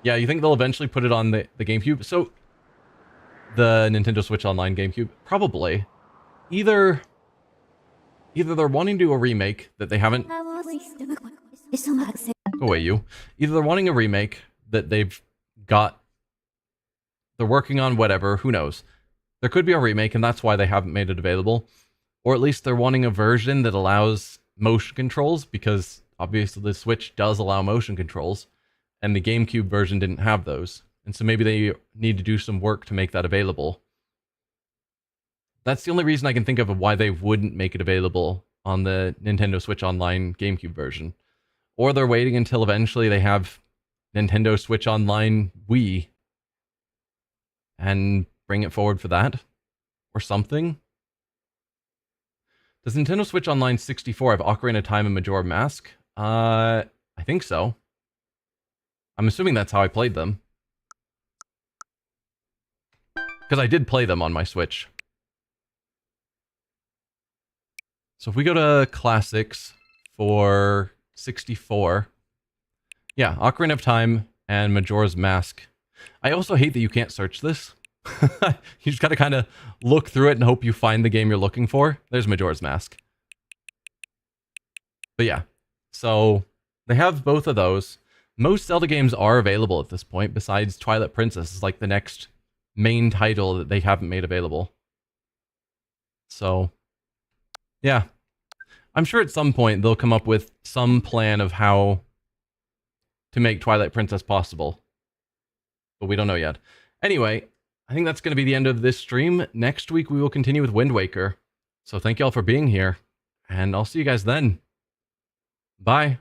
Yeah, you think they'll eventually put it on the GameCube? So, the Nintendo Switch Online GameCube? Probably. Either they're wanting to do a remake that they haven't... Go away, you. Either they're wanting a remake that they've got... They're working on whatever, who knows. There could be a remake, and that's why they haven't made it available. Or at least they're wanting a version that allows motion controls, because obviously the Switch does allow motion controls, and the GameCube version didn't have those. And so maybe they need to do some work to make that available. That's the only reason I can think of why they wouldn't make it available on the Nintendo Switch Online GameCube version. Or they're waiting until eventually they have Nintendo Switch Online Wii and bring it forward for that. Or something. Does Nintendo Switch Online 64 have Ocarina of Time and Majora Mask? I think so. I'm assuming that's how I played them. Because I did play them on my Switch. So if we go to Classics for 64... Yeah, Ocarina of Time and Majora's Mask. I also hate that you can't search this. You just gotta kind of look through it and hope you find the game you're looking for. There's Majora's Mask. But yeah, so they have both of those. Most Zelda games are available at this point, besides Twilight Princess is like the next main title that they haven't made available. So, yeah. I'm sure at some point they'll come up with some plan of how to make Twilight Princess possible. But we don't know yet. Anyway, I think that's going to be the end of this stream. Next week we will continue with Wind Waker. So thank you all for being here, and I'll see you guys then. Bye.